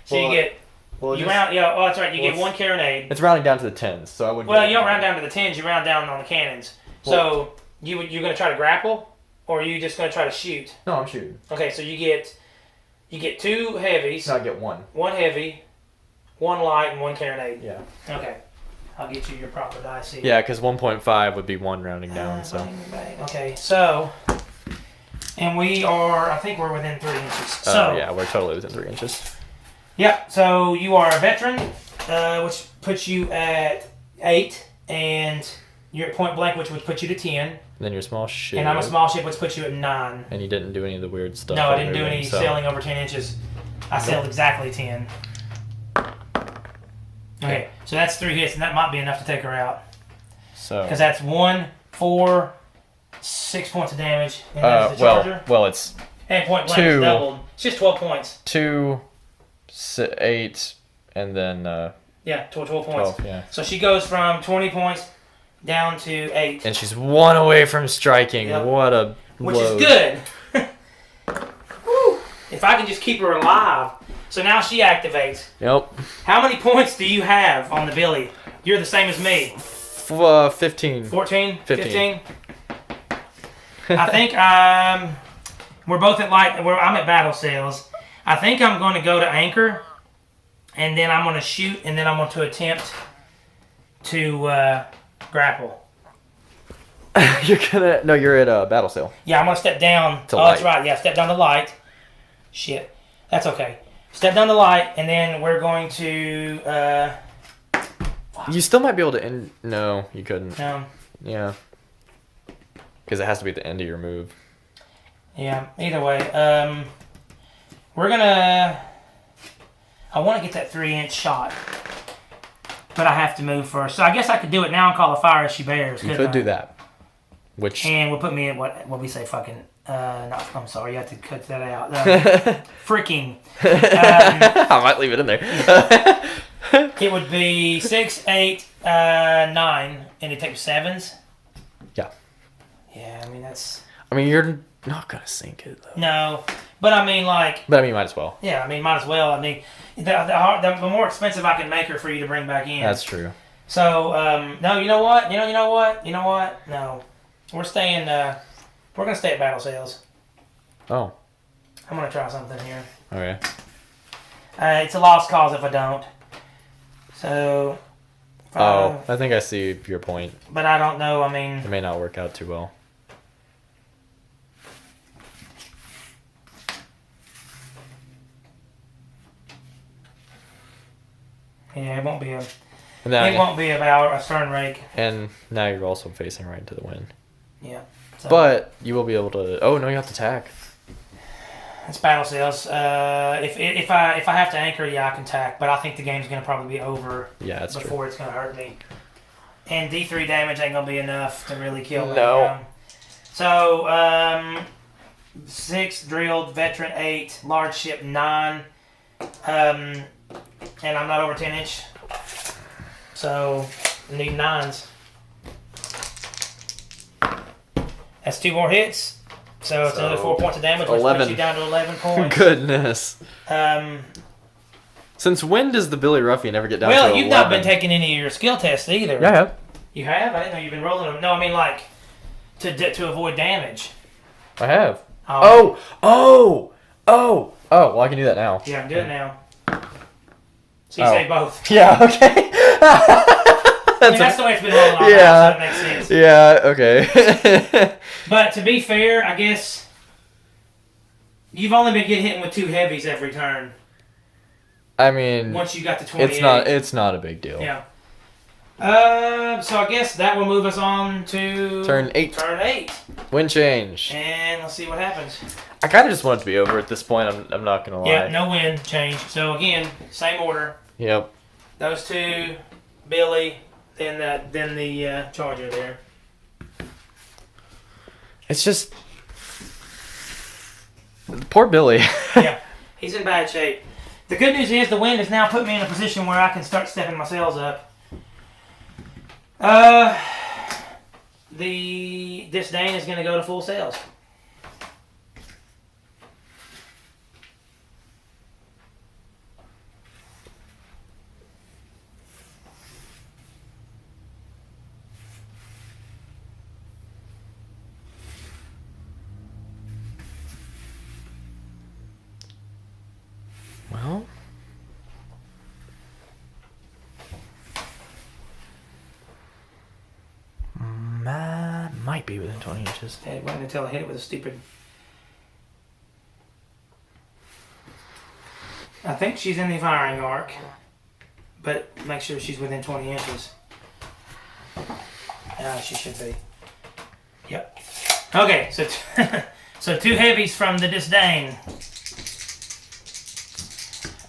So Well, you get. You round. Yeah, oh, that's right. You get 1 carronade. It's rounding down to the 10s, so I would. Well, you don't round down to the 10s. You round down on the cannons. So you're going to try to grapple, or are you just going to try to shoot? No, I'm shooting. Okay, so you get 2 heavies. No, I get 1. 1 heavy, 1 light, and 1 carronade. Yeah. Okay. I'll get you your proper dice here. Yeah, because 1.5 would be 1 rounding down, so. Bang, bang. Okay, so, and we are, I think we're within 3 inches. So, yeah, we're totally within 3 inches. yeah, so you are a veteran, which puts you at 8, and you're at point blank, which would put you to 10. Then your small ship. And I'm a small ship, which puts you at 9. And you didn't do any of the weird stuff. No, I didn't do moving, any so. sailing over 10 inches. I sailed exactly 10. Okay, so that's 3 hits, and that might be enough to take her out. So. Because that's 1, 4, 6 points of damage. And that's the charger. Well, it's And point blank 2. is doubled. It's just 12 points. 2, 8, and then 12 points. 12. Yeah. So she goes from 20 points down to 8. And she's 1 away from striking. Yep. What a Which load. is good. Woo. If I can just keep her alive. So now she activates. Yep. How many points do you have on the Billy? You're the same as me. 15. 14? 15. I think we're both at I'm at battle sails. I think I'm going to go to anchor, and then I'm going to shoot, and then I'm going to attempt to grapple. You're at battle sail. Yeah, I'm going to step down. To That's light. right. Yeah, step down the light. Shit. That's okay. Step down the light, and then we're going to... You still might be able to end. No, you couldn't. Yeah. Because it has to be at the end of your move. Yeah, either way. We're going to... I want to get that 3-inch shot. But I have to move first. So I guess I could do it now and call a fire as she bears. You could do that. Which... And will put me at what we say fucking... no, I'm sorry. You have to cut that out. Freaking. I might leave it in there. It would be 6, 8, 9, and it takes 7s. Yeah. Yeah, I mean, that's... I mean, you're not going to sink it, though. No. But I mean, like... But I mean, you might as well. Yeah, I mean, might as well. I mean, the more expensive I can make her for you to bring back in. That's true. So, no, you know what? You know what? No. We're staying... we're going to stay at battle sails. Oh. I'm going to try something here. Okay. It's a lost cause if I don't. So... I think I see your point. But I don't know, I mean... It may not work out too well. Yeah, it won't be a... Now, It won't be about a stern rake. And now you're also facing right into the wind. Yeah. So But you will be able to... Oh, no, you have to tack. it's battle sails. If I have to anchor, yeah, I can tack. But I think the game's going to probably be over before it's going to hurt me. And D3 damage ain't going to be enough to really kill me. No. So, 6 drilled, veteran 8, large ship 9. And I'm not over 10 inch. So, I need 9s. That's 2 more hits. So it's another 4 points of damage, which 11. puts you down to 11 points. Goodness. Since when does the Billy Ruffian ever get down to 11? Well, you've not been taking any of your skill tests either. Yeah, I have. You have? I didn't know you've been rolling them. No, I mean like to avoid damage. I have. Oh, well, I can do that now. Yeah, I can do it now. So you say both. Yeah, okay. I mean, that's the way it's been rolling on. Yeah. So that makes sense. Yeah, okay. But to be fair, I guess you've only been getting hit with 2 heavies every turn. I mean, Once you got to 28. It's not a big deal. Yeah. So I guess that will move us on to Turn 8. Turn 8. Wind change. And let's see what happens. I kind of just want it to be over at this point. I'm not gonna lie. Yeah, no wind change. So again, same order. Yep. Those 2, Billy, then the Charger there. It's just poor Billy. Yeah, he's in bad shape. The good news is the wind has now put me in a position where I can start stepping my sails up. The Disdain is going to go to full sails. Well, might be within 20 inches. It wasn't until I hit it with a stupid... I think she's in the firing arc, but make sure she's within 20 inches. She should be. Yep. Okay, so so 2 heavies from the Disdain.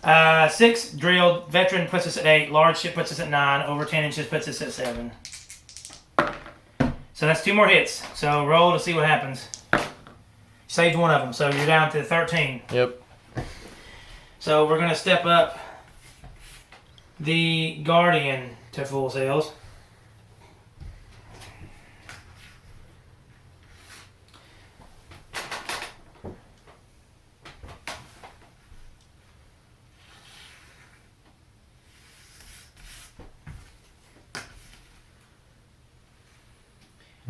6 drilled. Veteran puts us at 8. Large ship puts us at 9. Over 10 inches puts us at 7. So that's 2 more hits. So roll to see what happens. Saved one of them, so you're down to 13. Yep. So we're going to step up the Guardian to full sails.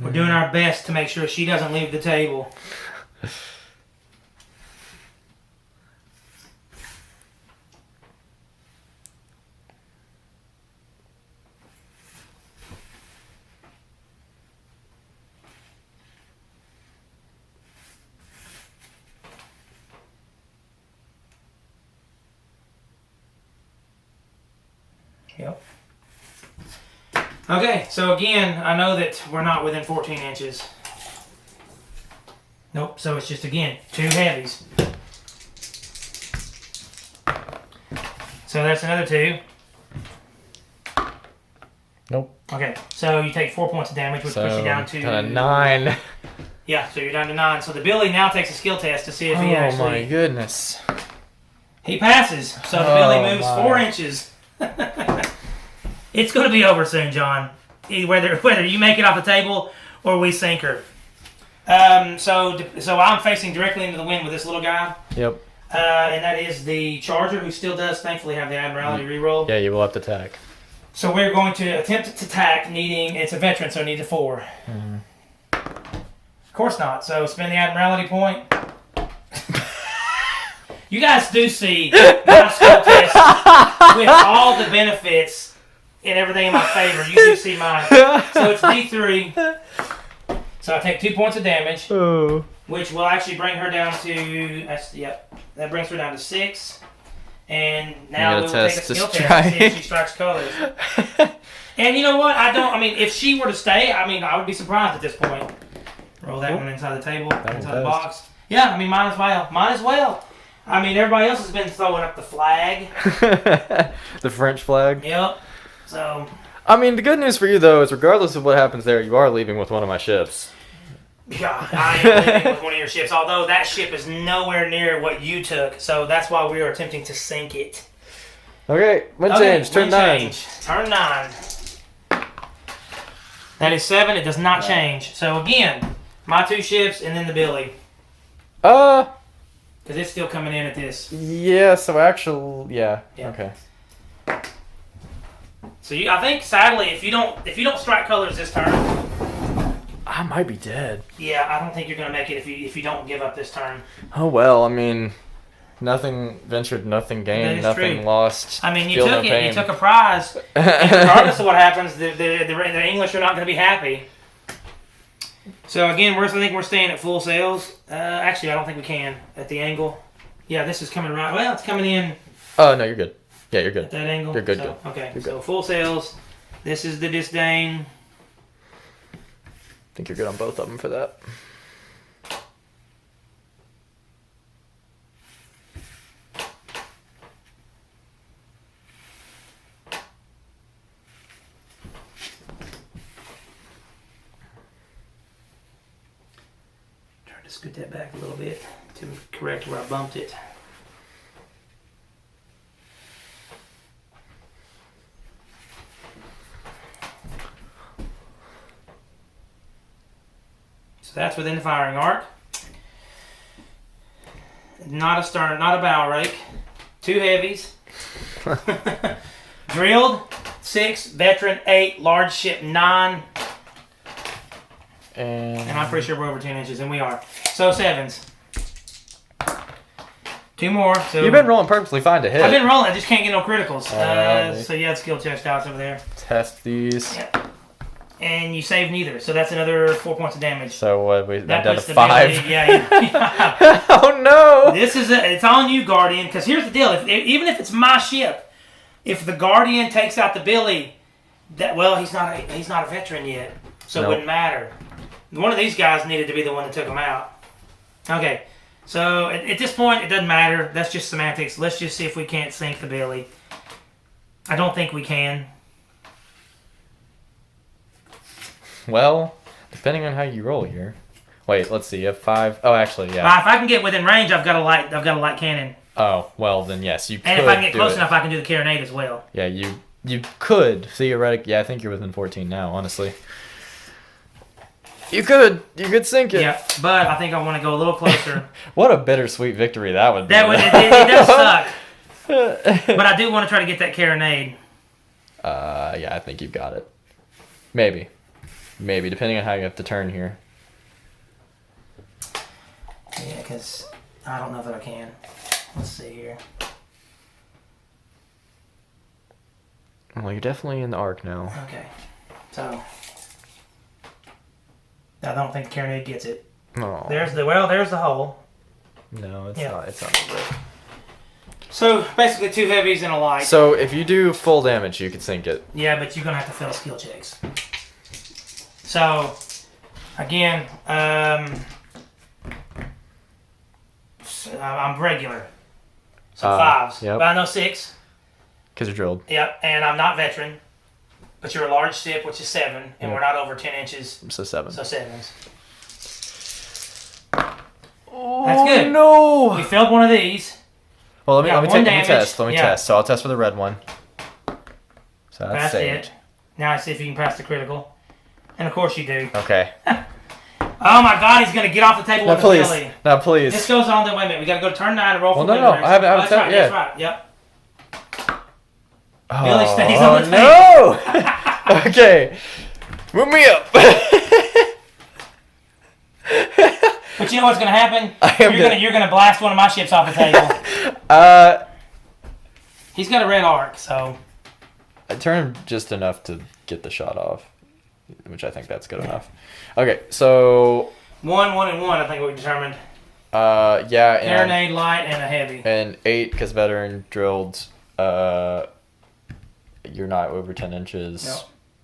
We're doing our best to make sure she doesn't leave the table. Yep. Okay, so again, I know that we're not within 14 inches. Nope, so it's just, again, 2 heavies. So that's another 2. Nope. Okay, so you take 4 points of damage, which puts you down to... 9. Yeah, so you're down to 9. So the Billy now takes a skill test to see if he actually... Oh my goodness. He passes, so the Billy moves 4 inches. It's going to be over soon, John. Whether you make it off the table or we sink her. So I'm facing directly into the wind with this little guy. Yep. And that is the Charger, who still does thankfully have the Admiralty reroll. Yeah, you will have to attack. So we're going to attempt to attack, it's a veteran, so it needs a 4. Mm-hmm. Of course not. So spend the Admiralty point. You guys do see my skill test with all the benefits and everything in my favor. You do see mine. So it's D3. So I take 2 points of damage, which will actually bring her down to... that brings her down to 6. And now we will take a skill test to see if she strikes colors. And you know what? If she were to stay, I would be surprised at this point. Roll that one inside the table, inside the box. Yeah, mine as well. Mine as well. Everybody else has been throwing up the flag. The French flag? Yep. So... the good news for you, though, is regardless of what happens there, you are leaving with one of my ships. Yeah, I am leaving with one of your ships, although that ship is nowhere near what you took, so that's why we are attempting to sink it. Okay, wind change, turn 9. Turn 9. That is 7, it does not change. So again, my 2 ships and then the Billy. Because it's still coming in at this. Yeah, so actually, yeah. Okay. So I think, sadly, if you don't strike colors this turn, I might be dead. Yeah, I don't think you're gonna make it if you don't give up this turn. Oh well, nothing ventured, nothing gained, nothing lost. You took it. You took a prize. And regardless of what happens, the English are not gonna be happy. So again, I think we're staying at full sails. Actually, I don't think we can at the angle. Yeah, this is coming right. Well, it's coming in. Oh no, you're good. Yeah, you're good. At that angle. You're good. So, good. Okay, you're so good. full sails. This is the disdain. I think you're good on both of them for that. Try to scoot that back a little bit to correct where I bumped it. So that's within the firing arc. Not a stern, not a bow rake. 2 heavies. Drilled, 6. Veteran, 8. Large ship, 9. And I'm pretty sure we're over 10 inches, and we are. So 7s. 2 more. So you've been rolling perfectly fine to hit. I've been rolling. I just can't get no criticals. So you had skill check outs over there. Test these. Yep. And you saved neither, so that's another 4 points of damage. So what? We that down to puts the 5. Billy, yeah. Oh no! It's on you, Guardian. Because here's the deal: even if it's my ship, if the Guardian takes out the Billy, he's not a veteran yet, so It wouldn't matter. One of these guys needed to be the one that took him out. Okay, So at this point, it doesn't matter. That's just semantics. Let's just see if we can't sink the Billy. I don't think we can. Well, depending on how you roll here. Wait, let's see. You have 5. Oh, actually, yeah. If I can get within range, I've got a light cannon. Oh, well, then yes, you could. And if I can get close enough, I can do the carronade as well. Yeah, you could theoretically. Yeah, I think you're within 14 now. Honestly, you could sink it. Yeah, but I think I want to go a little closer. What a bittersweet victory that would be. It does suck. But I do want to try to get that carronade. Yeah, I think you've got it. Maybe, depending on how you have to turn here. Yeah, because I don't know that I can. Let's see here. Well, you're definitely in the arc now. Okay, so I don't think the carronade gets it. No. There's the hole. No, it's Yeah. not. It's not good. So basically 2 heavies and a light. So if you do full damage, you could sink it. Yeah, but you're gonna have to fail skill checks. So again, I'm regular. So 5s. Yep. But I know 6. Because you're drilled. Yep, and I'm not veteran. But you're a large ship, which is 7, and Yep. we're not over 10 inches. So 7. So 7s. Oh, That's good. No! We failed one of these. Well, let me damage. test. Let me Yeah. test. So I'll test for the red one. So that's Passed saved. it. Now I see if you can pass the critical. And of course you do. Okay. Oh my god, he's going to get off the table Now with please. the belly. Now please. This goes on to, wait a minute, we got to go to turn 9 and roll for no. wind I haven't direction. said- yeah. That's right, yep. Oh, Billy stays on the no! Okay. Move me up. But you know what's going to happen? am You're gonna blast one of my ships off the table. He's got a red arc, so... I turned just enough to get the shot off, which I think that's good enough. Okay, so... 1, 1, and 1, I think we determined. Yeah, and... Carronade, light, and a heavy. And 8, because veteran drilled, you're not over 10 inches. No.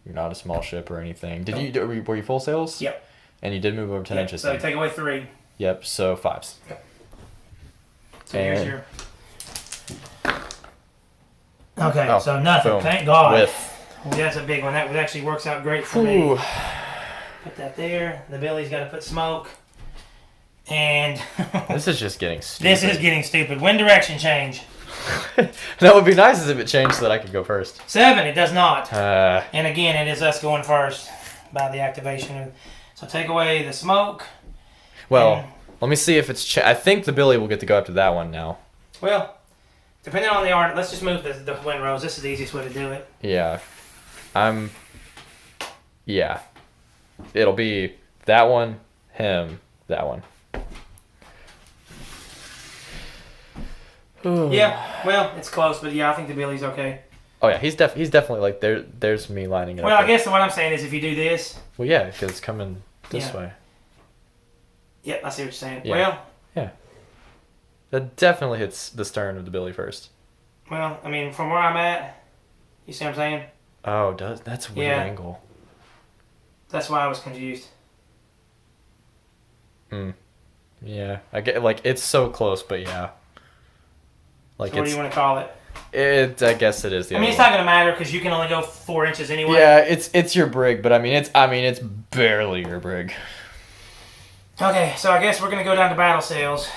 You're not a small ship or anything. Did No. you were you full sails? Yep. And you did move over 10 Yep, inches. so then. take away 3. Yep, so 5s. So here's And- your... Okay, Oh, so nothing. boom. Thank God. Whiff. Well, that's a big one. That actually works out great for me. Ooh. Put that there. The Billy's got to put smoke. And This is just getting stupid. this is getting stupid. Wind direction change. That would be nice as if it changed so that I could go first. 7, it does not. Uh, And again, it is us going first by the activation. So take away the smoke. well, And- let me see if it's... I think the Billy will get to go after that one now. Well, depending on the art, let's just move the wind rows. This is the easiest way to do it. Yeah. Yeah. It'll be that one, him, that one. Yeah, well, it's close, but yeah, I think the Billy's okay. Oh yeah, he's definitely like there's me lining it Well, up. I guess what I'm saying is if you do this... Well, yeah, because it's coming this Yeah. way. Yep, I see what you're saying. Yeah. That definitely hits the stern of the Billy first. Well, I mean, from where I'm at, you see what I'm saying? Oh, that's a weird Yeah. angle. That's why I was confused. Yeah, I get like it's so close, but yeah. Like So what do it's you want to call it? I guess it is the. I mean, other it's one. not going to matter because you can only go 4 inches anyway. Yeah, it's your brig, but I mean it's barely your brig. Okay, so I guess we're going to go down to battle sails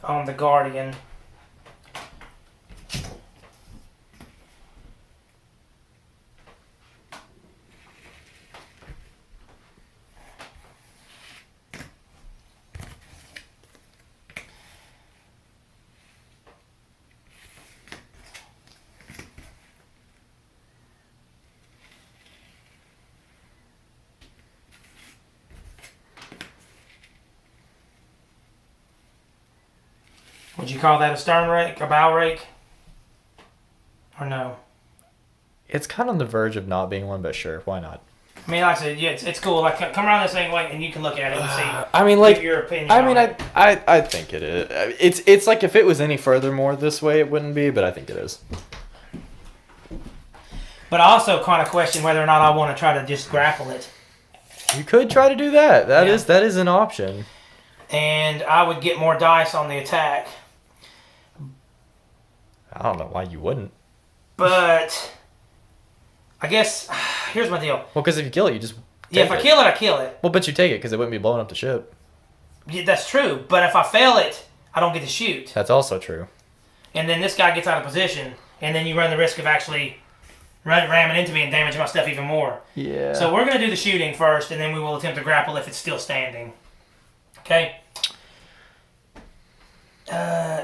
on the Guardian. Would you call that a stern rake, a bow rake? Or no? It's kind of on the verge of not being one, but sure, why not? I mean, like I said, yeah, it's cool. Like, come around this thing, like, and you can look at it and see. I mean, like, give your opinion. I on mean, it. I think it is. It's like if it was any further more this way, it wouldn't be, but I think it is. But I also kind of question whether or not I want to try to just grapple it. You could try to do that. That Yeah. is an option. and I would get more dice on the attack. I don't know why you wouldn't. But I guess here's my deal. Well, because if you kill it, you just Yeah, if I kill it, I kill it. Well, but you take it because it wouldn't be blowing up the ship. Yeah, that's true. But if I fail it, I don't get to shoot. That's also true. And then this guy gets out of position, and then you run the risk of actually ramming into me and damaging my stuff even more. Yeah. So we're going to do the shooting first, and then we will attempt to grapple if it's still standing. Okay?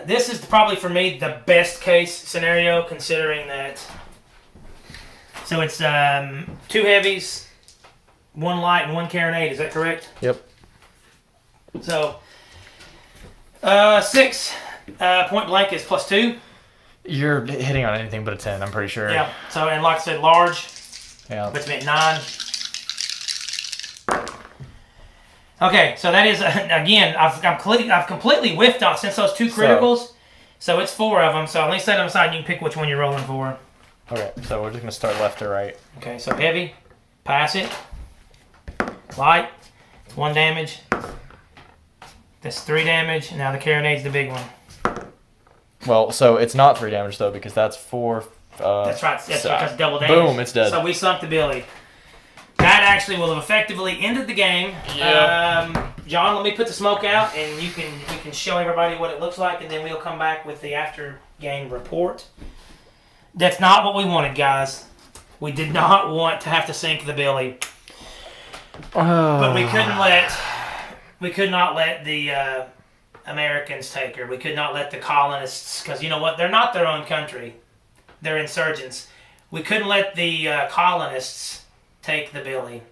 This is probably, for me, the best case scenario, considering that... So it's 2 heavies, 1 light, and 1 carronade. Is that correct? Yep. So, 6 point blank is +2. You're hitting on anything but a 10, I'm pretty sure. Yeah. So, and like I said, large, Yeah. which meant 9. Okay, so that is, again, I've completely whiffed on, since those 2 criticals, so it's 4 of them, so at least set them aside and you can pick which one you're rolling for. Okay, so we're just going to start left to right. Okay, so heavy, pass it. Light, 1 damage. That's 3 damage, and now the carronade's the big one. Well, so it's not 3 damage, though, because that's 4... That's right, that's because double damage. Boom, it's dead. So we sunk the Billy. That actually will have effectively ended the game. Yeah. John, let me put the smoke out, and you can show everybody what it looks like, and then we'll come back with the after game report. That's not what we wanted, guys. We did not want to have to sink the Billy, but we could not let the Americans take her. We could not let the colonists, because you know what? They're not their own country. They're insurgents. We couldn't let the colonists take the Billy.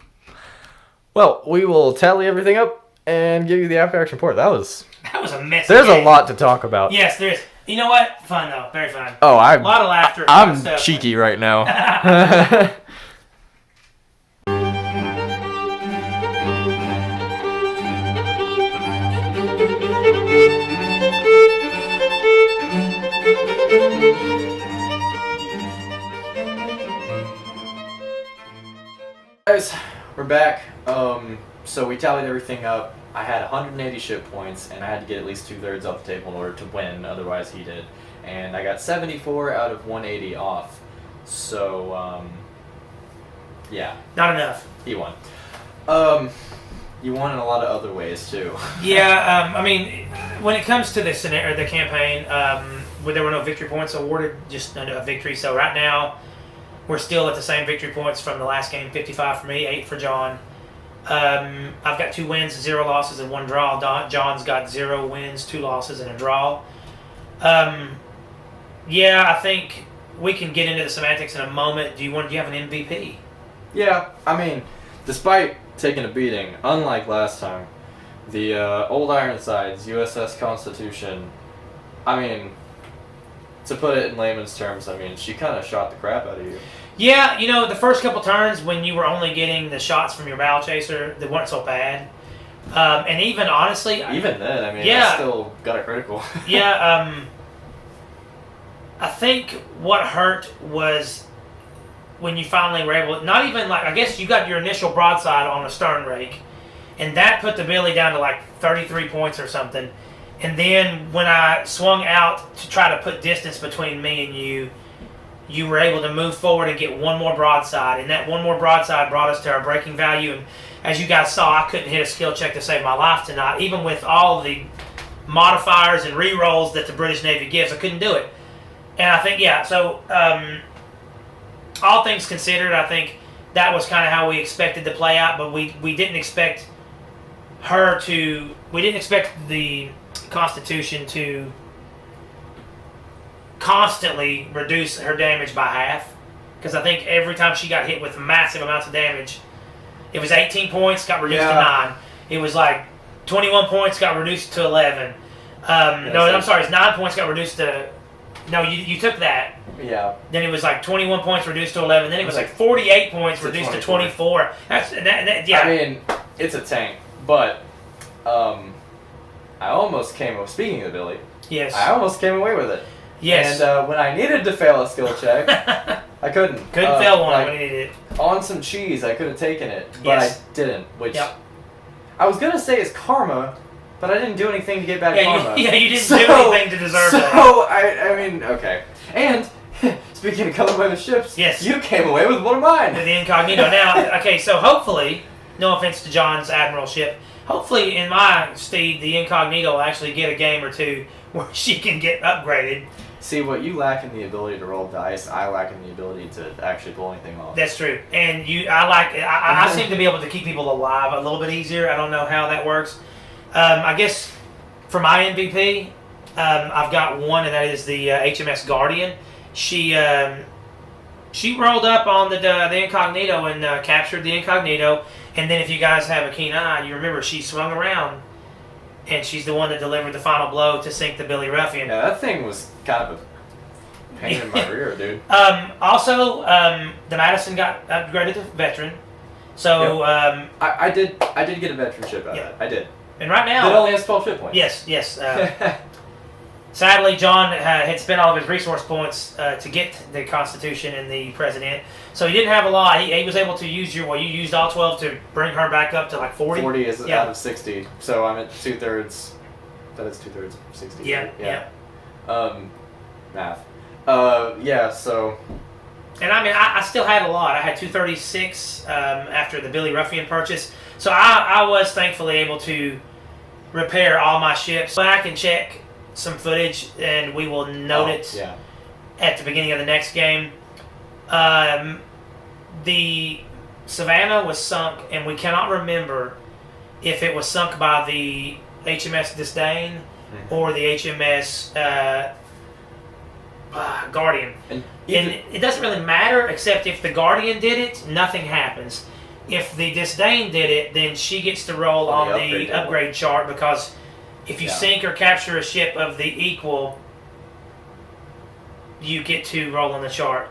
Well, we will tally everything up and give you the after-action report. That was a mess. There's a lot to talk about. Yes, there is. You know what? Fun, though. Very fun. Oh, a lot of laughter. I'm cheeky right now. Guys, we're back. So we tallied everything up. I had 180 ship points, and I had to get at least 2/3 off the table in order to win. Otherwise, he did. And I got 74 out of 180 off. So, yeah. Not enough. He won. You won in a lot of other ways too. Yeah, I mean, when it comes to the scenario, the campaign, where there were no victory points awarded, just a victory. So right now, we're still at the same victory points from the last game. 55 for me, 8 for John. I've got 2 wins, 0 losses, and 1 draw. John's got 0 wins, 2 losses, and a draw. Yeah, I think we can get into the semantics in a moment. Do you have an MVP? Yeah, I mean, despite taking a beating, unlike last time, the old Ironsides, USS Constitution, I mean, to put it in layman's terms, I mean, she kind of shot the crap out of you. Yeah, you know, the first couple turns when you were only getting the shots from your battle chaser, they weren't so bad. And even, honestly... Even then, I mean, yeah, I still got a critical. Yeah, I think what hurt was when you finally were able... Not even, like, I guess you got your initial broadside on a stern rake, and that put the Billy down to, like, 33 points or something. And then when I swung out to try to put distance between me and you, you were able to move forward and get 1 more broadside. And that 1 more broadside brought us to our breaking value. And as you guys saw, I couldn't hit a skill check to save my life tonight. Even with all the modifiers and re-rolls that the British Navy gives, I couldn't do it. And I think, yeah, so all things considered, I think that was kind of how we expected to play out. But we didn't expect her to... We didn't expect the Constitution to constantly reduce her damage by half, because I think every time she got hit with massive amounts of damage, it was 18 points, got reduced to 9. It was like 21 points, got reduced to 11. No, I'm sorry, it's 9 points, got reduced to... No, you took that. Yeah. Then it was like 21 points reduced to 11. Then it was like 48 points reduced to 24. Yeah. I mean, it's a tank, but I almost came... Speaking of the Billy, yes, I almost came away with it. Yes. And when I needed to fail a skill check, I couldn't. Couldn't fail one like, when you needed it. On some cheese, I could have taken it, but Yes. I didn't. Which Yep. I was gonna say is karma, But I didn't do anything to get bad Yeah, karma. you didn't do anything to deserve that. So, I mean, okay. And, speaking of coming away with ships, Yes. you came away with one of mine. The Incognito. Now, okay, so hopefully, no offense to John's Admiral ship, hopefully in my steed, the Incognito will actually get a game or two where she can get upgraded. See, what you lack in the ability to roll dice, I lack in the ability to actually pull anything off. That's true. And I seem to be able to keep people alive a little bit easier. I don't know how that works. I guess for my MVP, I've got one, and that is the HMS Guardian. She rolled up on the Incognito and captured the Incognito. And then if you guys have a keen eye, you remember she swung around, and she's the one that delivered the final blow to sink the Billy Ruffian. Yeah, that thing was kind of a pain in my rear, dude. Also, the Madison got upgraded to veteran. So Yep. I did get a veteran ship out of that. I did. And right now, It only has 12 ship points. yes. Sadly, John had spent all of his resource points to get the Constitution and the President, so he didn't have a lot. He was able to use you used all 12 to bring her back up to like 40. 40 is out of 60, so I'm at 2/3. That is 2/3 of 60. Yeah. Math. Yeah. So. And I mean, I still had a lot. I had 236 after the Billy Ruffian purchase, so I was thankfully able to repair all my ships. Back and check some footage, and we will note it at the beginning of the next game. The Savannah was sunk, and we cannot remember if it was sunk by the HMS Disdain or the HMS Guardian. And it doesn't really matter, except if the Guardian did it, nothing happens. If the Disdain did it, then she gets to roll on the upgrade chart, because if you sink or capture a ship of the equal, you get to roll on the chart.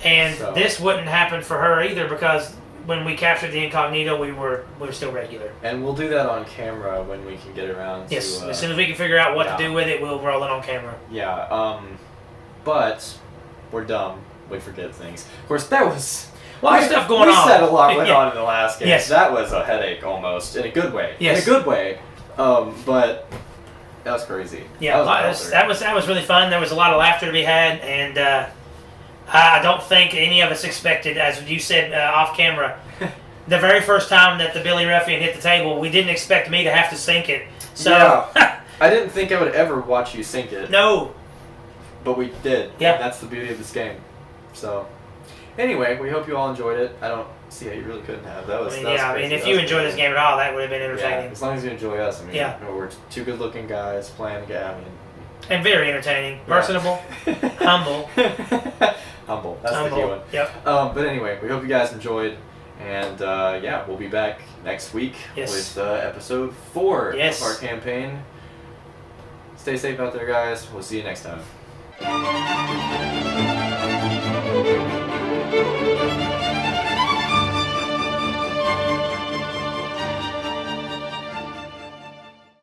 And this wouldn't happen for her either, because when we captured the Incognito, we were still regular. And we'll do that on camera when we can get around to... Yes, as soon as we can figure out what to do with it, we'll roll it on camera. Yeah, but we're dumb. We forget things. Of course, there was... A lot of stuff going on. We said a lot went on in the last game. Yes. That was a headache almost, in a good way. Yes. In a good way. But that was crazy. Yeah, that was really fun. There was a lot of laughter to be had, and I don't think any of us expected, as you said off camera, the very first time that the Billy Ruffian hit the table, we didn't expect me to have to sink it. So I didn't think I would ever watch you sink it. No. But we did. Yeah. That's the beauty of this game. So, anyway, we hope you all enjoyed it. I don't see how you really couldn't have. That was crazy. If you enjoyed this game at all, that would have been entertaining. Yeah, as long as you enjoy us. I mean, we're two good-looking guys playing a game. And very entertaining, personable, humble. Humble. That's the key one. Yep. But anyway, we hope you guys enjoyed. And we'll be back next week with episode 4 of our campaign. Stay safe out there, guys. We'll see you next time.